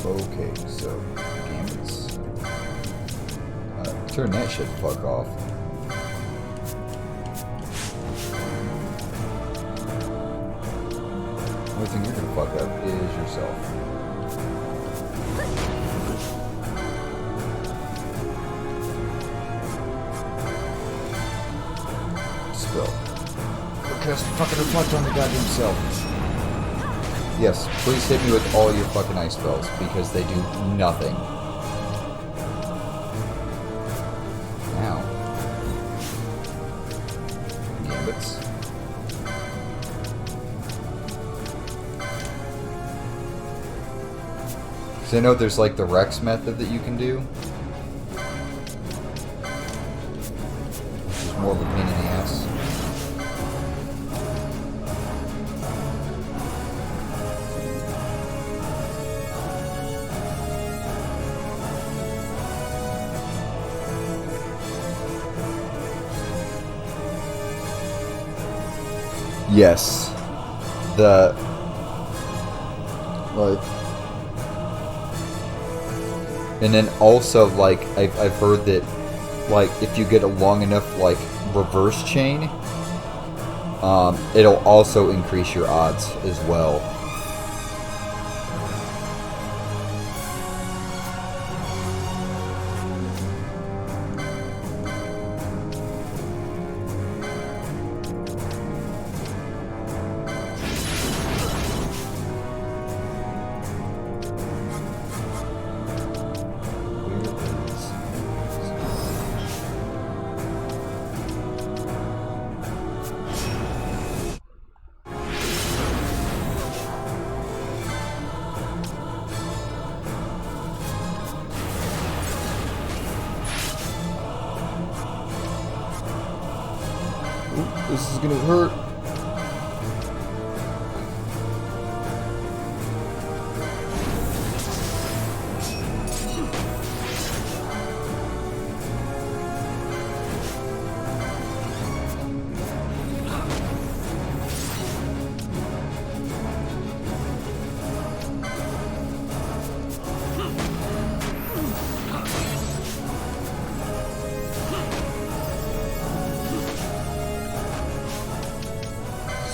Okay, so gambits. Turn that shit the fuck off. Only thing you're gonna fuck up is yourself. Spell. Cast fucking reflect on the goddamn self. Yes, please hit me with all your fucking ice spells, because they do nothing. Ow. Gambits. So I know there's like the Rex method that you can do, which is more of a pain in the ass. Yes, the like, and then also like I've heard that like if you get a long enough like reverse chain, it'll also increase your odds as well. This is gonna hurt.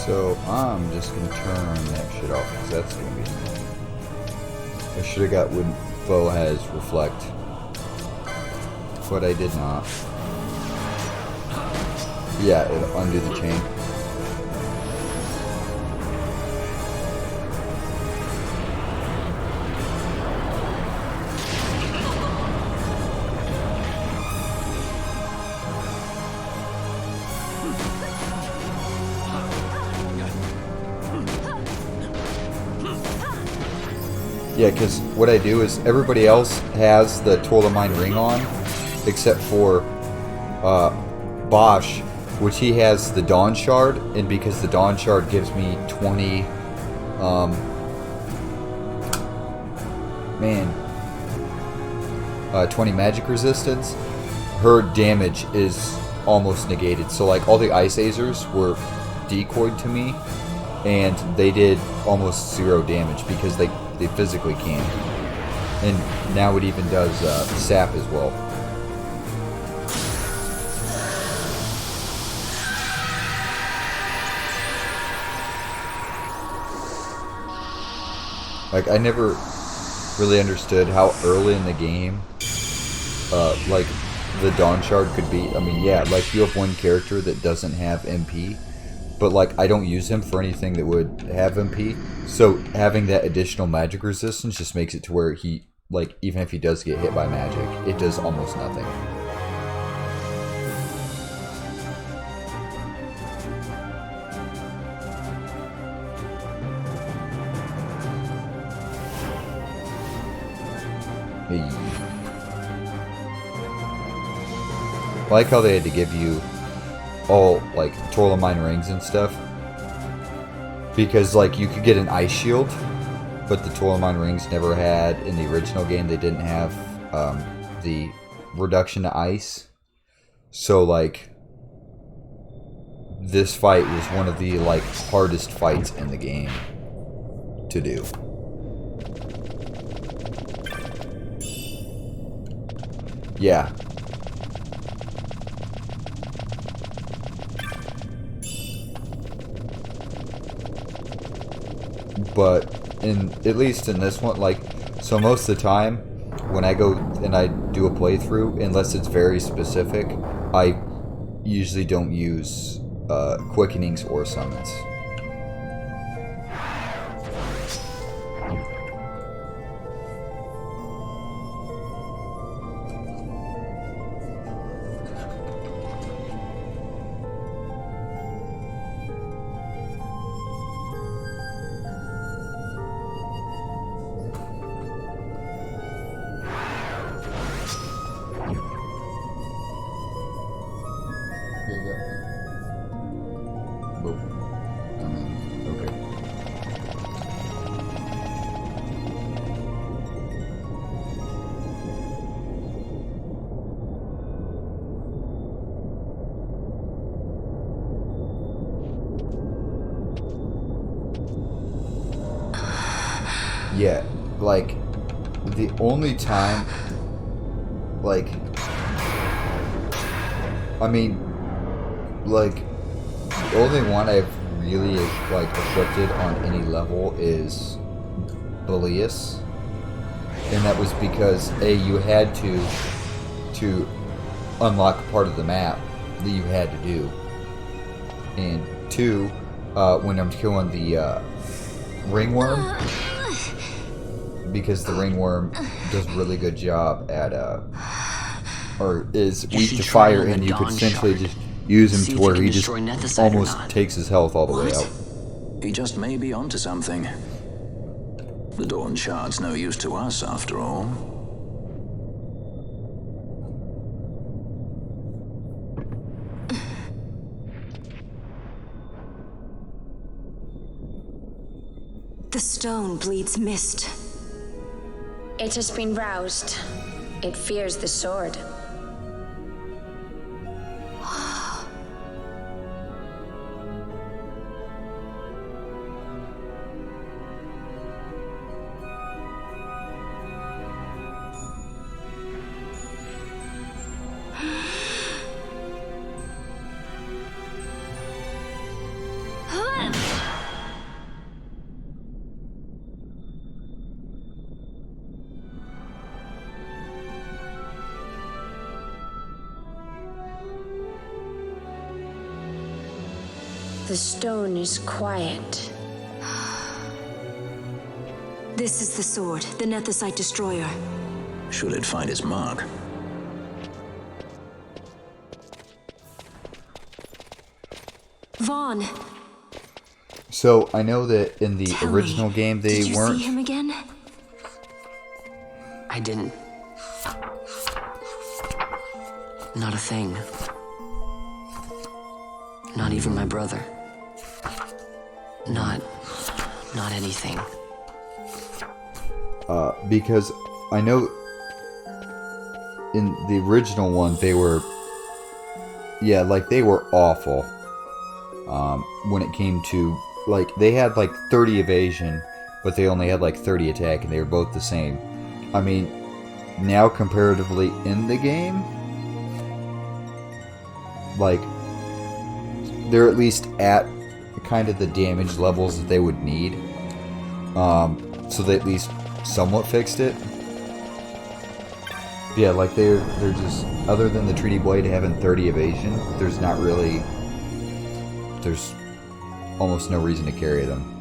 So I'm just gonna turn that shit off because that's gonna be annoying. I should have got when foe has reflect, but I did not. Yeah, it'll undo the chain. Yeah, because what I do is everybody else has the Toil of Mine ring on, except for Bosch, which he has the Dawn Shard, and because the Dawn Shard gives me 20, 20 magic resistance, her damage is almost negated. So like all the Ice Azers were decoyed to me, and they did almost 0 damage because they physically can. And now it even does sap as well. Like, I never really understood how early in the game, like, the Dawn Shard could be. I mean, yeah, like, you have one character that doesn't have MP, but, like, I don't use him for anything that would have MP. So, having that additional magic resistance just makes it to where he, like, even if he does get hit by magic, it does almost nothing. Hey. I like how they had to give you all, like, Toil of Mine rings and stuff. Because, like, you could get an Ice Shield, but the Toil of Mine rings never had, in the original game, they didn't have the reduction to ice. So, like, this fight was one of the, like, hardest fights in the game to do. Yeah. But at least in this one, like, so most of the time when I go and I do a playthrough, unless it's very specific, I usually don't use quickenings or summons. Yeah, like, the only time, like, I mean, like, the only one I've really, like, afflicted on any level is Belias, and that was because, A, you had to unlock a part of the map that you had to do, and 2, when I'm killing the ringworm, because the ringworm does a really good job at, or is weak to fire, and you could essentially just use him to where he just almost takes his health all the way out. He just may be onto something. The Dawn Shard's no use to us, after all. The stone bleeds mist. It has been roused. It fears the sword. The stone is quiet. This is the sword, the Nethicite destroyer. Should it find its mark? Vaughn. So I know that in the original game they Did you weren't. see him again? I didn't. Not a thing. Not even my brother. Not anything. Because I know in the original one they were, yeah, like they were awful. When it came to, like, they had like 30 evasion, but they only had like 30 attack, and they were both the same. I mean, now comparatively in the game, like, they're at least at kind of the damage levels that they would need. So they at least somewhat fixed it. Yeah, like they're just, other than the Treaty Blade having 30 evasion, there's almost no reason to carry them.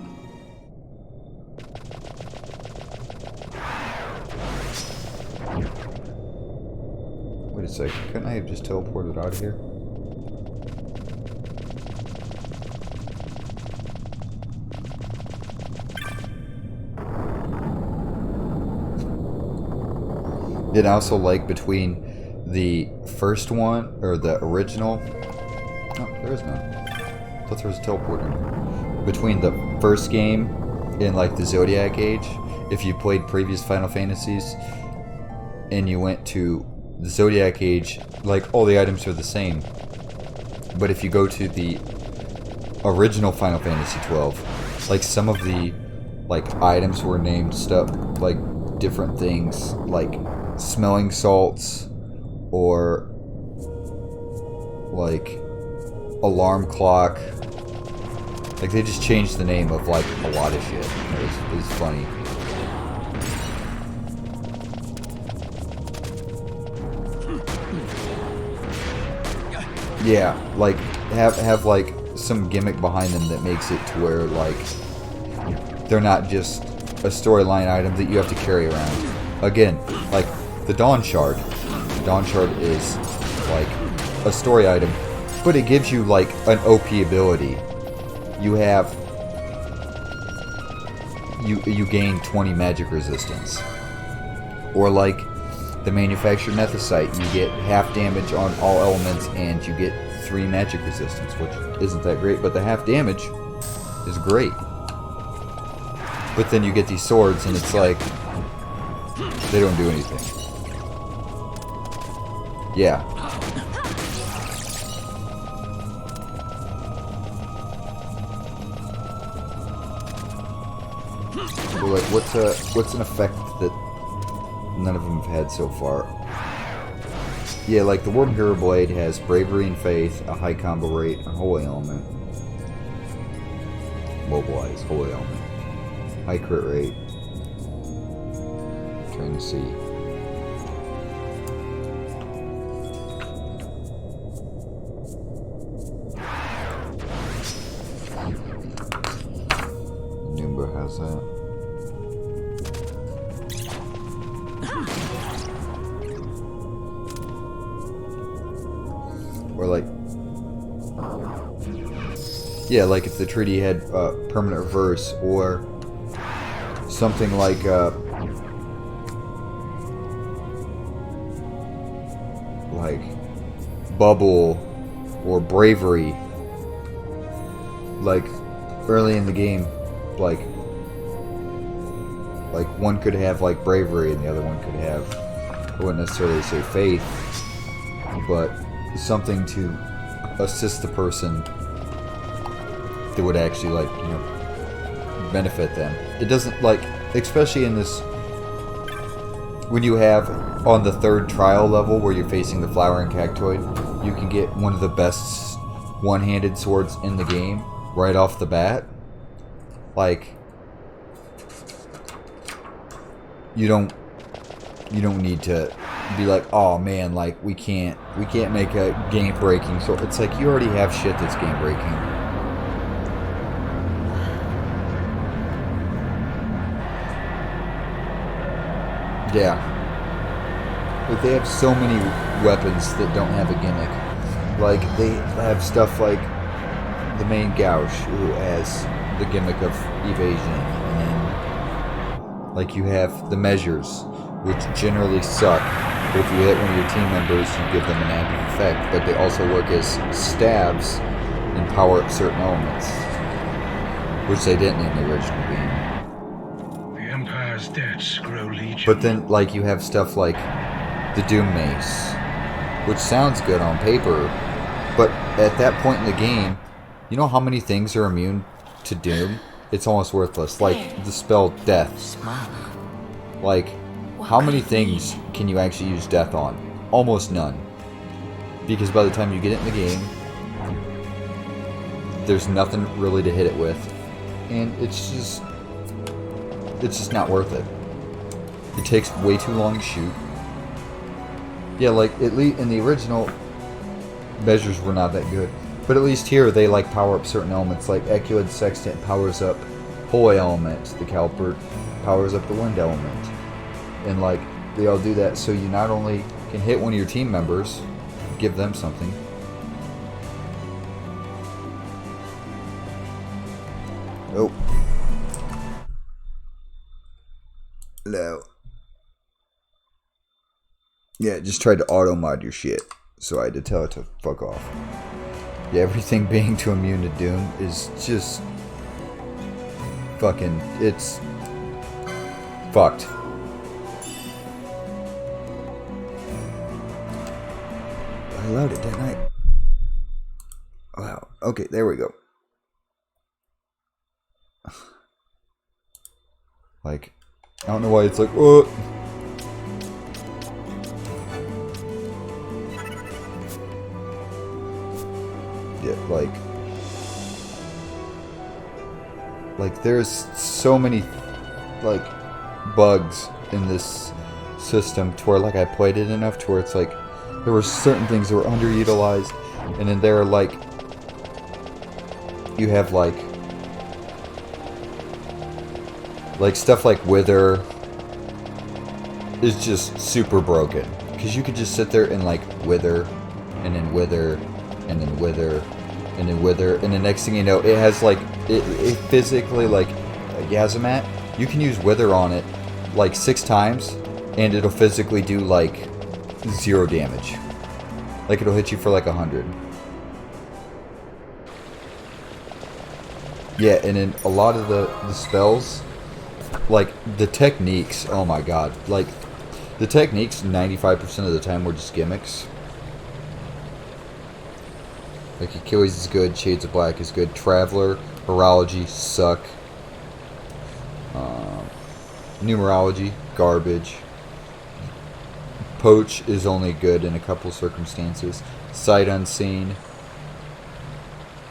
Wait a second, couldn't I have just teleported out of here? Then also, like, between the first one, or the original... Oh, there is none. I thought there was a teleporter in here. Between the first game and, like, the Zodiac Age, if you played previous Final Fantasies, and you went to the Zodiac Age, like, all the items are the same. But if you go to the original Final Fantasy 12, like, some of the, like, items were named stuff, like, different things, like smelling salts, or like alarm clock. Like, they just changed the name of like a lot of shit. It was funny. Yeah, like have like some gimmick behind them that makes it to where, like, they're not just a storyline item that you have to carry around. Again, like the Dawn Shard. The Dawn Shard is like a story item, but it gives you like an OP ability. You gain 20 magic resistance. Or like the manufactured Nethicite, you get half damage on all elements and you get 3 magic resistance, which isn't that great, but the half damage is great. But then you get these swords and it's like, they don't do anything. Yeah. So like, what's an effect that none of them have had so far? Yeah, like the Wormhero Blade has Bravery and Faith, a high combo rate, a Holy Element. Mobilize, Holy Element. High crit rate. Trying to see. Number has that. Or like, yeah, like if the treaty had permanent reverse, or something like bubble or bravery. Like early in the game, like one could have like bravery and the other one could have, I wouldn't necessarily say faith, but something to assist the person that would actually, like, you know, benefit them. It doesn't, like, especially in this, when you have on the 3rd trial level where you're facing the Flowering Cactoid, you can get one of the best one-handed swords in the game right off the bat. Like, you don't need to be like, oh man, like we can't make a game breaking sword. It's like, you already have shit that's game breaking. Yeah. But they have so many weapons that don't have a gimmick. Like, they have stuff like the main Gauche, who has the gimmick of evasion. And then, like, you have the measures, which generally suck. But if you hit one of your team members, you give them an active effect. But they also work as stabs and power up certain elements, which they didn't in the original game. The Empire's debts grow legion. But then, like, you have stuff like the Doom Mace, which sounds good on paper, but at that point in the game, you know how many things are immune to Doom? It's almost worthless. Like the spell Death. Like, how many things can you actually use Death on? Almost none. Because by the time you get it in the game, there's nothing really to hit it with. And it's just not worth it. It takes way too long to shoot. Yeah, like, at least in the original, measures were not that good. But at least here, they, like, power up certain elements. Like, Eculid Sextant powers up Holy Element. The Calpert powers up the Wind Element. And, like, they all do that so you not only can hit one of your team members, give them something. Oh. No. Yeah, it just tried to auto-mod your shit, so I had to tell it to fuck off. Yeah, everything being too immune to Doom is just fucking, it's fucked. I allowed it, didn't I? Wow, okay, there we go. Like, I don't know why it's like, oh. Yeah, like there's so many, like, bugs in this system to where, like, I played it enough to where it's like, there were certain things that were underutilized, and then there are, like, you have, like stuff like Wither is just super broken. Because you could just sit there and, like, Wither, and then Wither, and then Wither, and then Wither, and the next thing you know, it has, like, it physically, like, a Yazamat, you can use Wither on it, like, 6 times, and it'll physically do, like, 0 damage. Like, it'll hit you for, like, 100. Yeah, and then a lot of the spells, like, the techniques, oh my god, like, the techniques 95% of the time were just gimmicks. Like, Achilles is good, Shades of Black is good, Traveler, Horology suck, Numerology, garbage, Poach is only good in a couple circumstances, Sight Unseen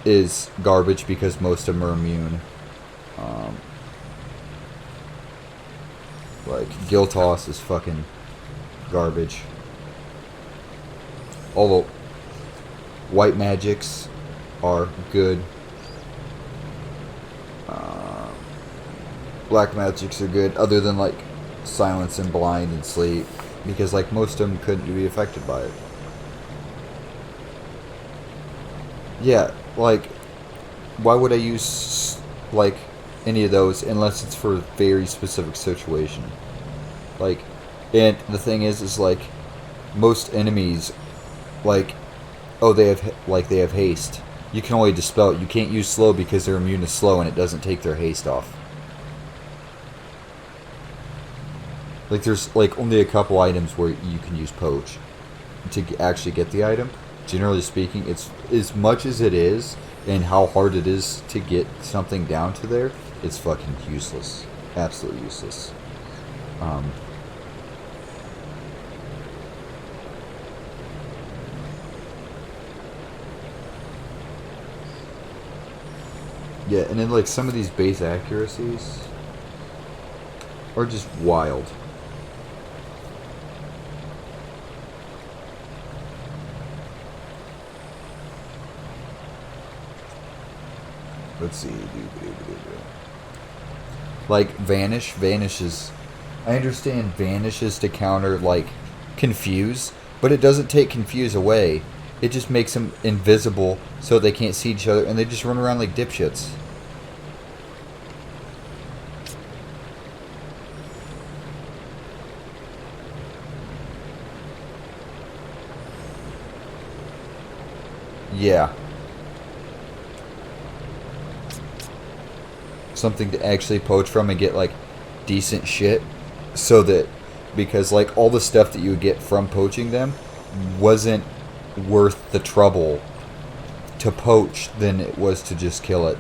is garbage because most of them are immune. Like, Giltoss is fucking garbage. Although, white magics are good. Black magics are good, other than, like, Silence and Blind and Sleep. Because, like, most of them couldn't be affected by it. Yeah, like, why would I use, like, any of those unless it's for a very specific situation? Like, and the thing is like, most enemies, like, oh, they have haste. You can only dispel it. You can't use slow because they're immune to slow and it doesn't take their haste off. Like, there's, like, only a couple items where you can use Poach to actually get the item. Generally speaking, it's, as much as it is, and how hard it is to get something down to there, it's fucking useless. Absolutely useless. Yeah, and then, like, some of these base accuracies are just wild. Let's see. Like, Vanish. Vanish is I understand vanish is to counter, like, confuse, but it doesn't take confuse away. It just makes them invisible so they can't see each other, and they just run around like dipshits. Yeah. Something to actually poach from and get, like, decent shit, so that, because, like, all the stuff that you would get from poaching them wasn't worth the trouble to poach than it was to just kill it.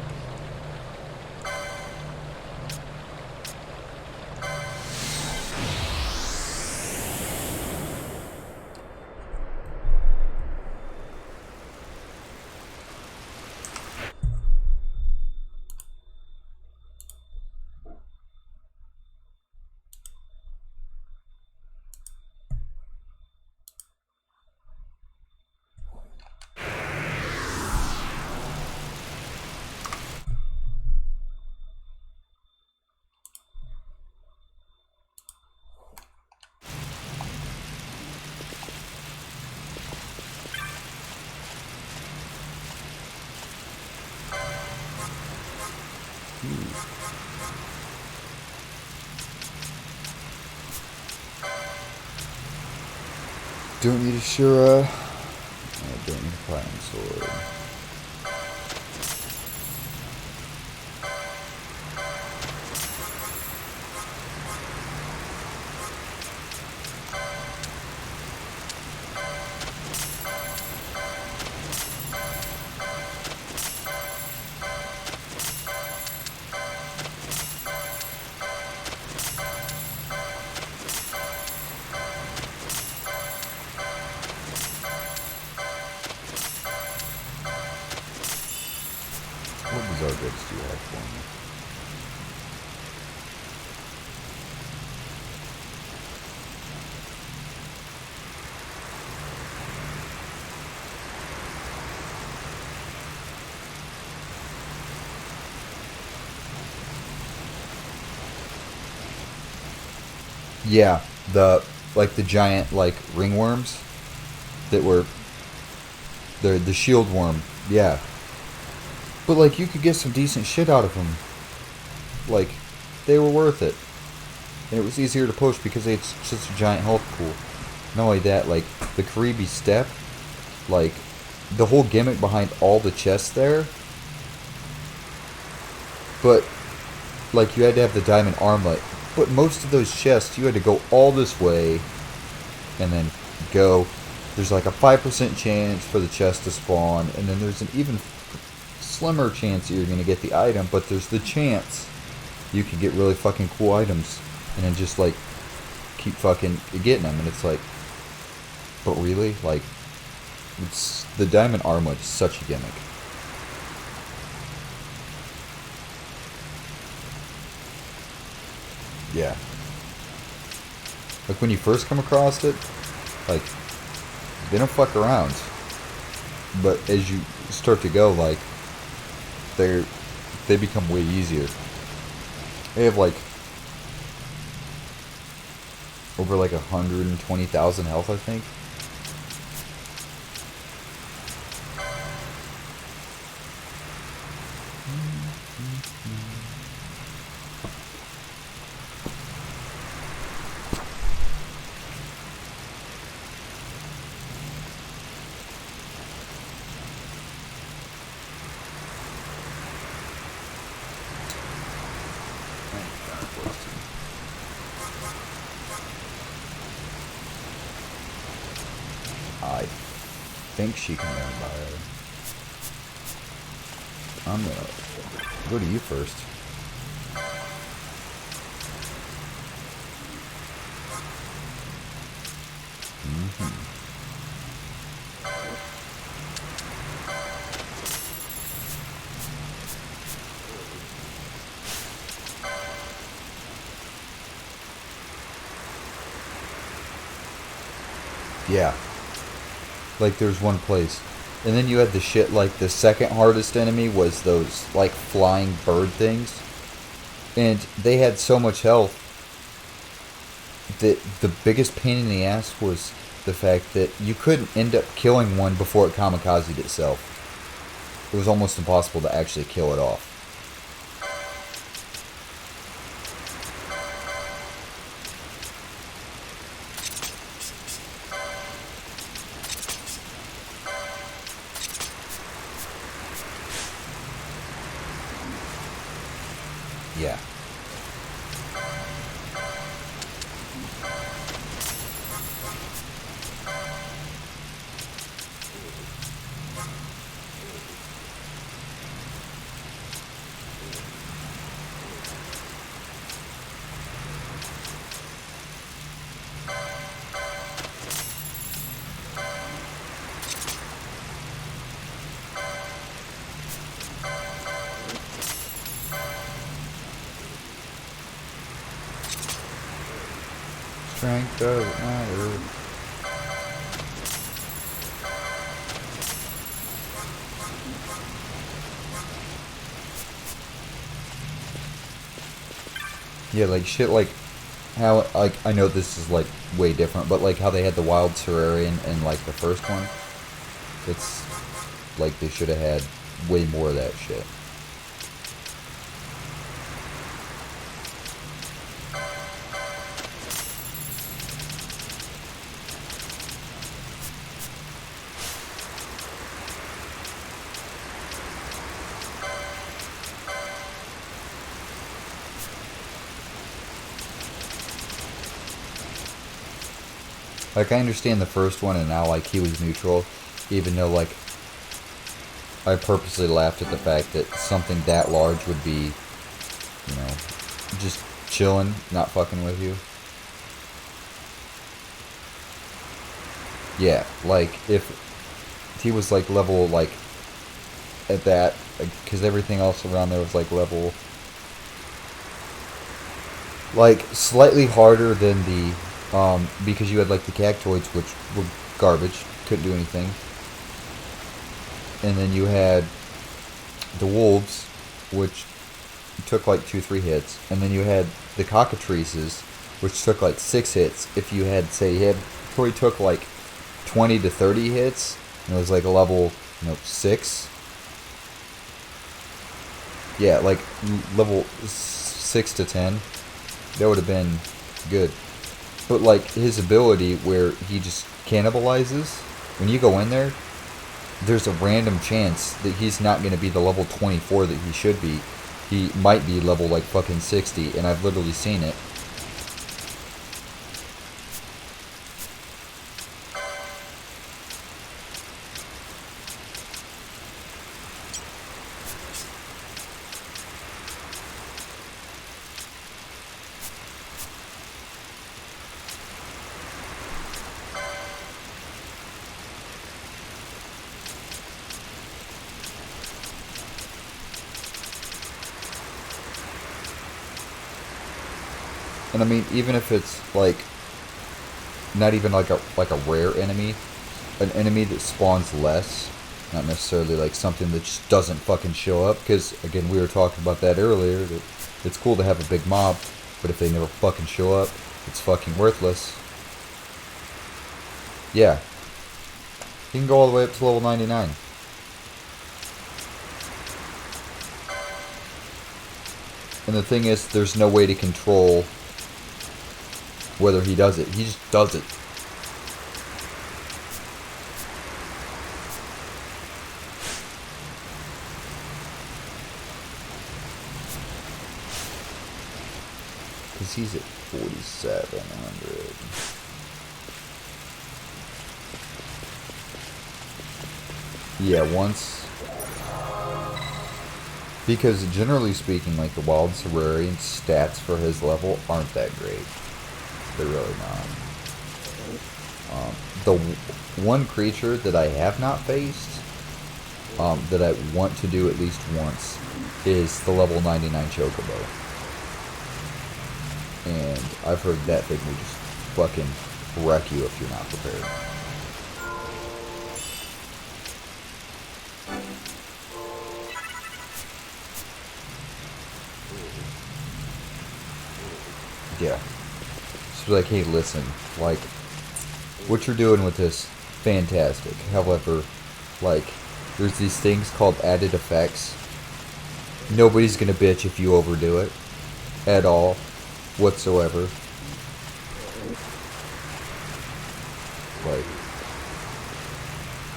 Don't need a Shura. I don't need a Flying Sword. What bizarre goods do you have for me? Yeah, the giant ringworms that were the shield worm. Yeah. But like you could get some decent shit out of them. Like they were worth it. And it was easier to poach because they had such a giant health pool. Not only that, like the Karibi Steppe, like the whole gimmick behind all the chests there. But like you had to have the diamond armlet. But most of those chests, you had to go all this way and then go. There's like a 5% chance for the chest to spawn, and then there's an even slimmer chance that you're going to get the item, but there's the chance you can get really fucking cool items, and then just like keep fucking getting them, and it's like, but really? Like, it's the diamond armlet is such a gimmick. Yeah. Like when you first come across it, like they don't fuck around. But as you start to go, like they become way easier. They have like over like 120,000 health, I think. I think she can learn by her. I'm gonna go to you first. Yeah. Like there's one place. And then you had the shit like the second hardest enemy was those like flying bird things. And they had so much health the biggest pain in the ass was the fact that you couldn't end up killing one before it kamikazed itself. It was almost impossible to actually kill it off. Yeah. Strength doesn't matter. Yeah, like shit like how, like, I know this is like way different, but like how they had the wild Cerarian in like the first one. It's like they should have had way more of that shit. Like, I understand the first one, and now, like, he was neutral, even though, like, I purposely laughed at the fact that something that large would be, you know, just chilling, not fucking with you. Yeah, like, if he was, like, level, like, at that, because everything else around there was, like, level, like, slightly harder than the, because you had, like, the cactoids, which were garbage, couldn't do anything. And then you had the wolves, which took, like, 2-3 hits. And then you had the cockatrices, which took, like, 6 hits. If you had, say, probably took, like, 20 to 30 hits, and it was, like, a level, 6. Yeah, like, level 6 to 10. That would have been good. But, like, his ability where he just cannibalizes, when you go in there, there's a random chance that he's not going to be the level 24 that he should be. He might be level, like, fucking 60, and I've literally seen it. And I mean, even if it's like not even like a rare enemy, an enemy that spawns less, not necessarily like something that just doesn't fucking show up. Because again, we were talking about that earlier. That it's cool to have a big mob, but if they never fucking show up, it's fucking worthless. Yeah, you can go all the way up to level 99. And the thing is, there's no way to control whether he does it. He just does it. Because he's at 4,700. Yeah, once. Because generally speaking, like the Wild Cerarian stats for his level aren't that great. They're really not. The one creature that I have not faced, that I want to do at least once, is the level 99 Chocobo. And I've heard that thing will just fucking wreck you if you're not prepared. Yeah. just be like, hey, listen, like, what you're doing with this, fantastic. However, like, there's these things called added effects. Nobody's gonna bitch if you overdo it. At all. Whatsoever. Like,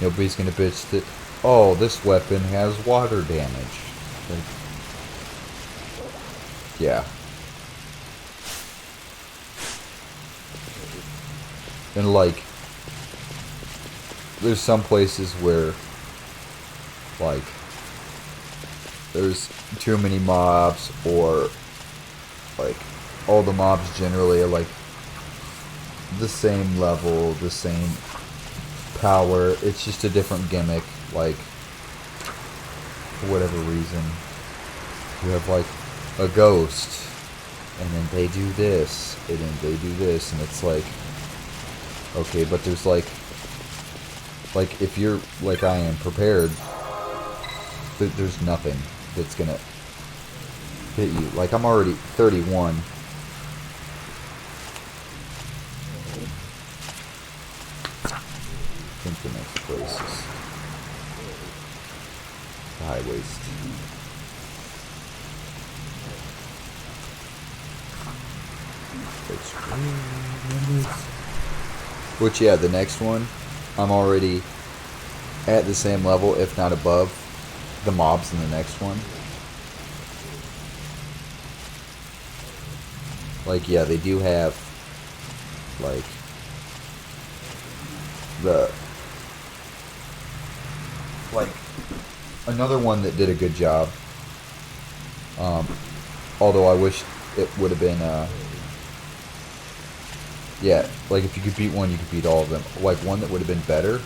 nobody's gonna bitch that, oh, this weapon has water damage. Like, yeah. And like, there's some places where, like, there's too many mobs, or like, all the mobs generally are like the same level, the same power. It's just a different gimmick, like, for whatever reason. You have like a ghost, and then they do this, and then they do this, and it's like, okay, but there's like if you're like I am prepared, there's nothing that's gonna hit you. Like, I'm already 31. I think the next place is the high waist. Which, yeah, the next one, I'm already at the same level, if not above, the mobs in the next one. Like, yeah, they do have, like, another one that did a good job. Although I wish it would have been, yeah, like, if you could beat one, you could beat all of them. Like, one that would have been better,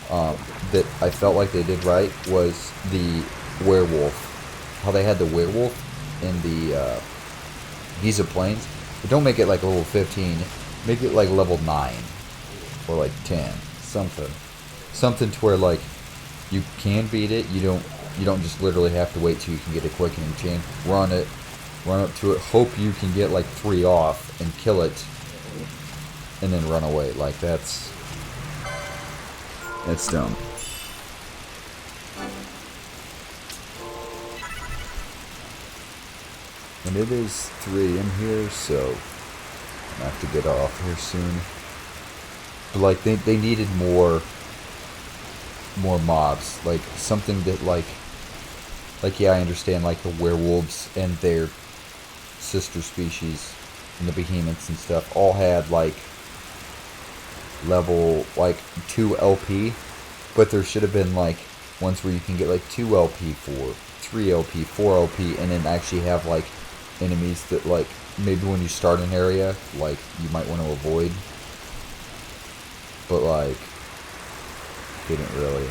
that I felt like they did right, was the werewolf. How they had the werewolf in the, Giza Plains, but don't make it like level 15, make it like level 9, or like 10, something to where, like, you can beat it. You don't just literally have to wait till you can get a quickening chain. Run up to it, hope you can get like 3 off and kill it, and then run away. Like, that's dumb. And it is 3 AM here, so I have to get off here soon. But like, they needed more mobs, like something that like yeah, I understand, like the werewolves and their sister species and the behemoths and stuff all had like level like 2 LP, but there should have been like ones where you can get like 2 LP, 3 LP, 4 LP, and then actually have like enemies that, like, maybe when you start an area, like, you might want to avoid, but like, didn't really.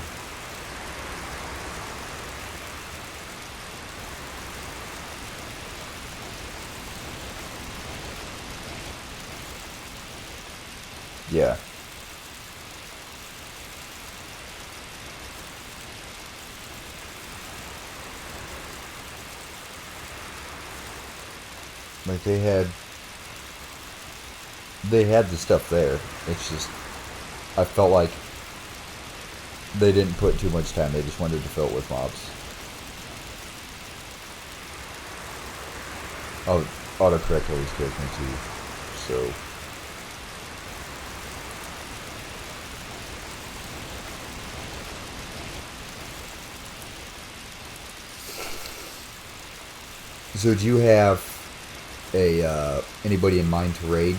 Yeah. Like, they had the stuff there. It's just, I felt like they didn't put too much time. They just wanted to fill it with mobs. Oh, autocorrect always kills me too, so. So do you have anybody in mind to raid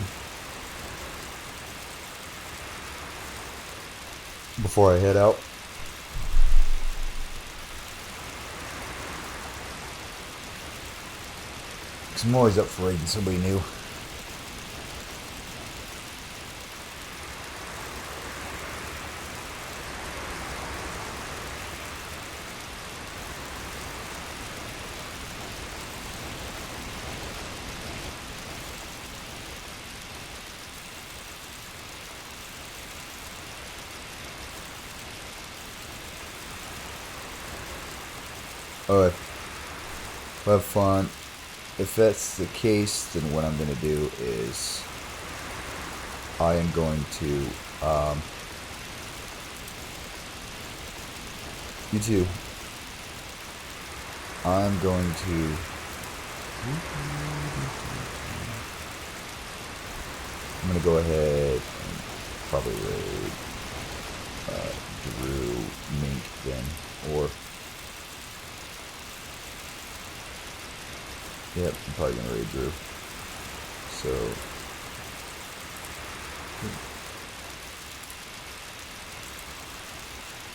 before I head out? Because I'm always up for raiding somebody new. Alright. Have fun. If that's the case, then what I'm going to do is I am going to, you too. I'm going to, I'm going to go ahead and probably raid Drew Mink then, or, yep, I'm probably going to raid Drew. So,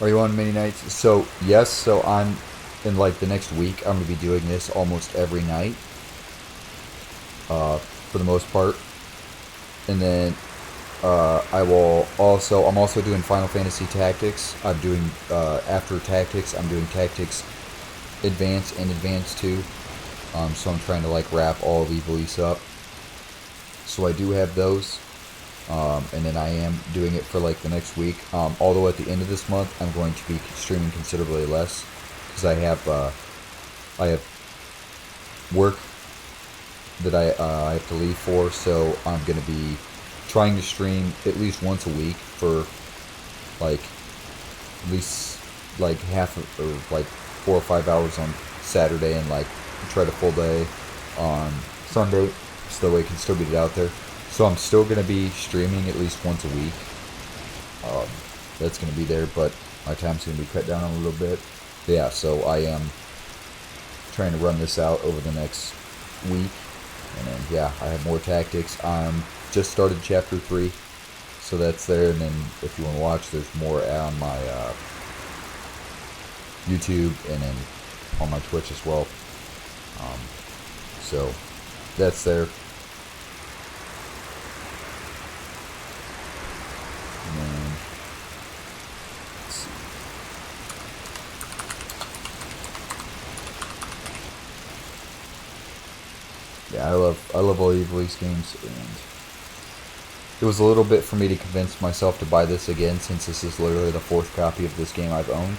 are you on mini nights? So, yes, so I'm, in like the next week, I'm going to be doing this almost every night, for the most part. And then, I'm also doing Final Fantasy Tactics. I'm doing, after Tactics, I'm doing Tactics Advance and Advance 2. So I'm trying to like wrap all of Ivalice up. So I do have those. And then I am doing it for like the next week. Although at the end of this month, I'm going to be streaming considerably less. Because I have work that I have to leave for. So I'm going to be trying to stream at least once a week for like at least like half of, or like 4 or 5 hours on Saturday, and like try to full day on Sunday, so that way I can still get it out there. So I'm still going to be streaming at least once a week. That's going to be there, but my time's going to be cut down a little bit. But yeah, so I am trying to run this out over the next week. And then, yeah, I have more tactics. Just started chapter 3, so that's there. And then if you want to watch, there's more on my YouTube and then on my Twitch as well. So that's there. And then, let's see. Yeah, I love all Ivalice games, and it was a little bit for me to convince myself to buy this again, since this is literally the 4th copy of this game I've owned.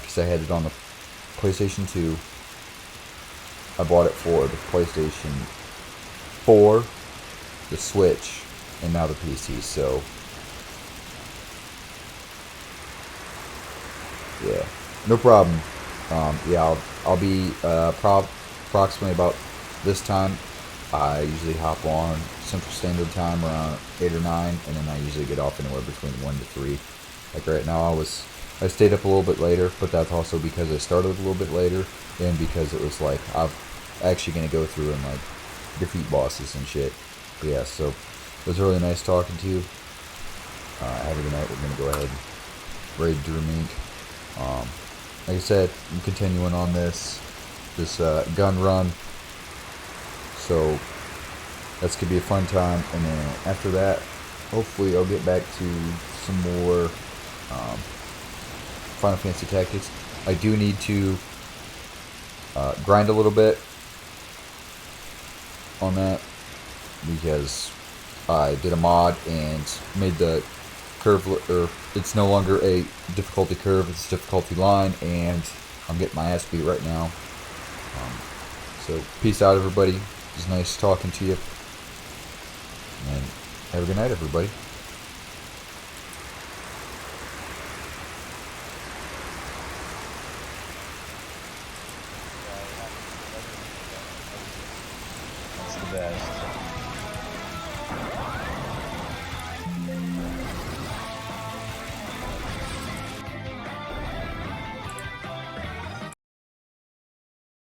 Because I had it on the PlayStation 2. I bought it for the PlayStation 4, the Switch, and now the PC, so yeah, no problem. Yeah, I'll be approximately about this time. I usually hop on Central Standard Time around 8 or 9, and then I usually get off anywhere between 1 to 3. Like right now, I stayed up a little bit later, but that's also because I started a little bit later, and because it was like I'm actually gonna go through and like defeat bosses and shit. But yeah, so it was really nice talking to you. Have a good night. We're gonna go ahead and raid Drew Mink. Like I said, I'm continuing on this gun run, so that's gonna be a fun time. And then after that, hopefully I'll get back to some more Final Fantasy Tactics. I do need to grind a little bit on that, because I did a mod and made the curve, or it's no longer a difficulty curve, it's a difficulty line, and I'm getting my ass beat right now. So peace out, everybody. It was nice talking to you, and have a good night, everybody. That's the best.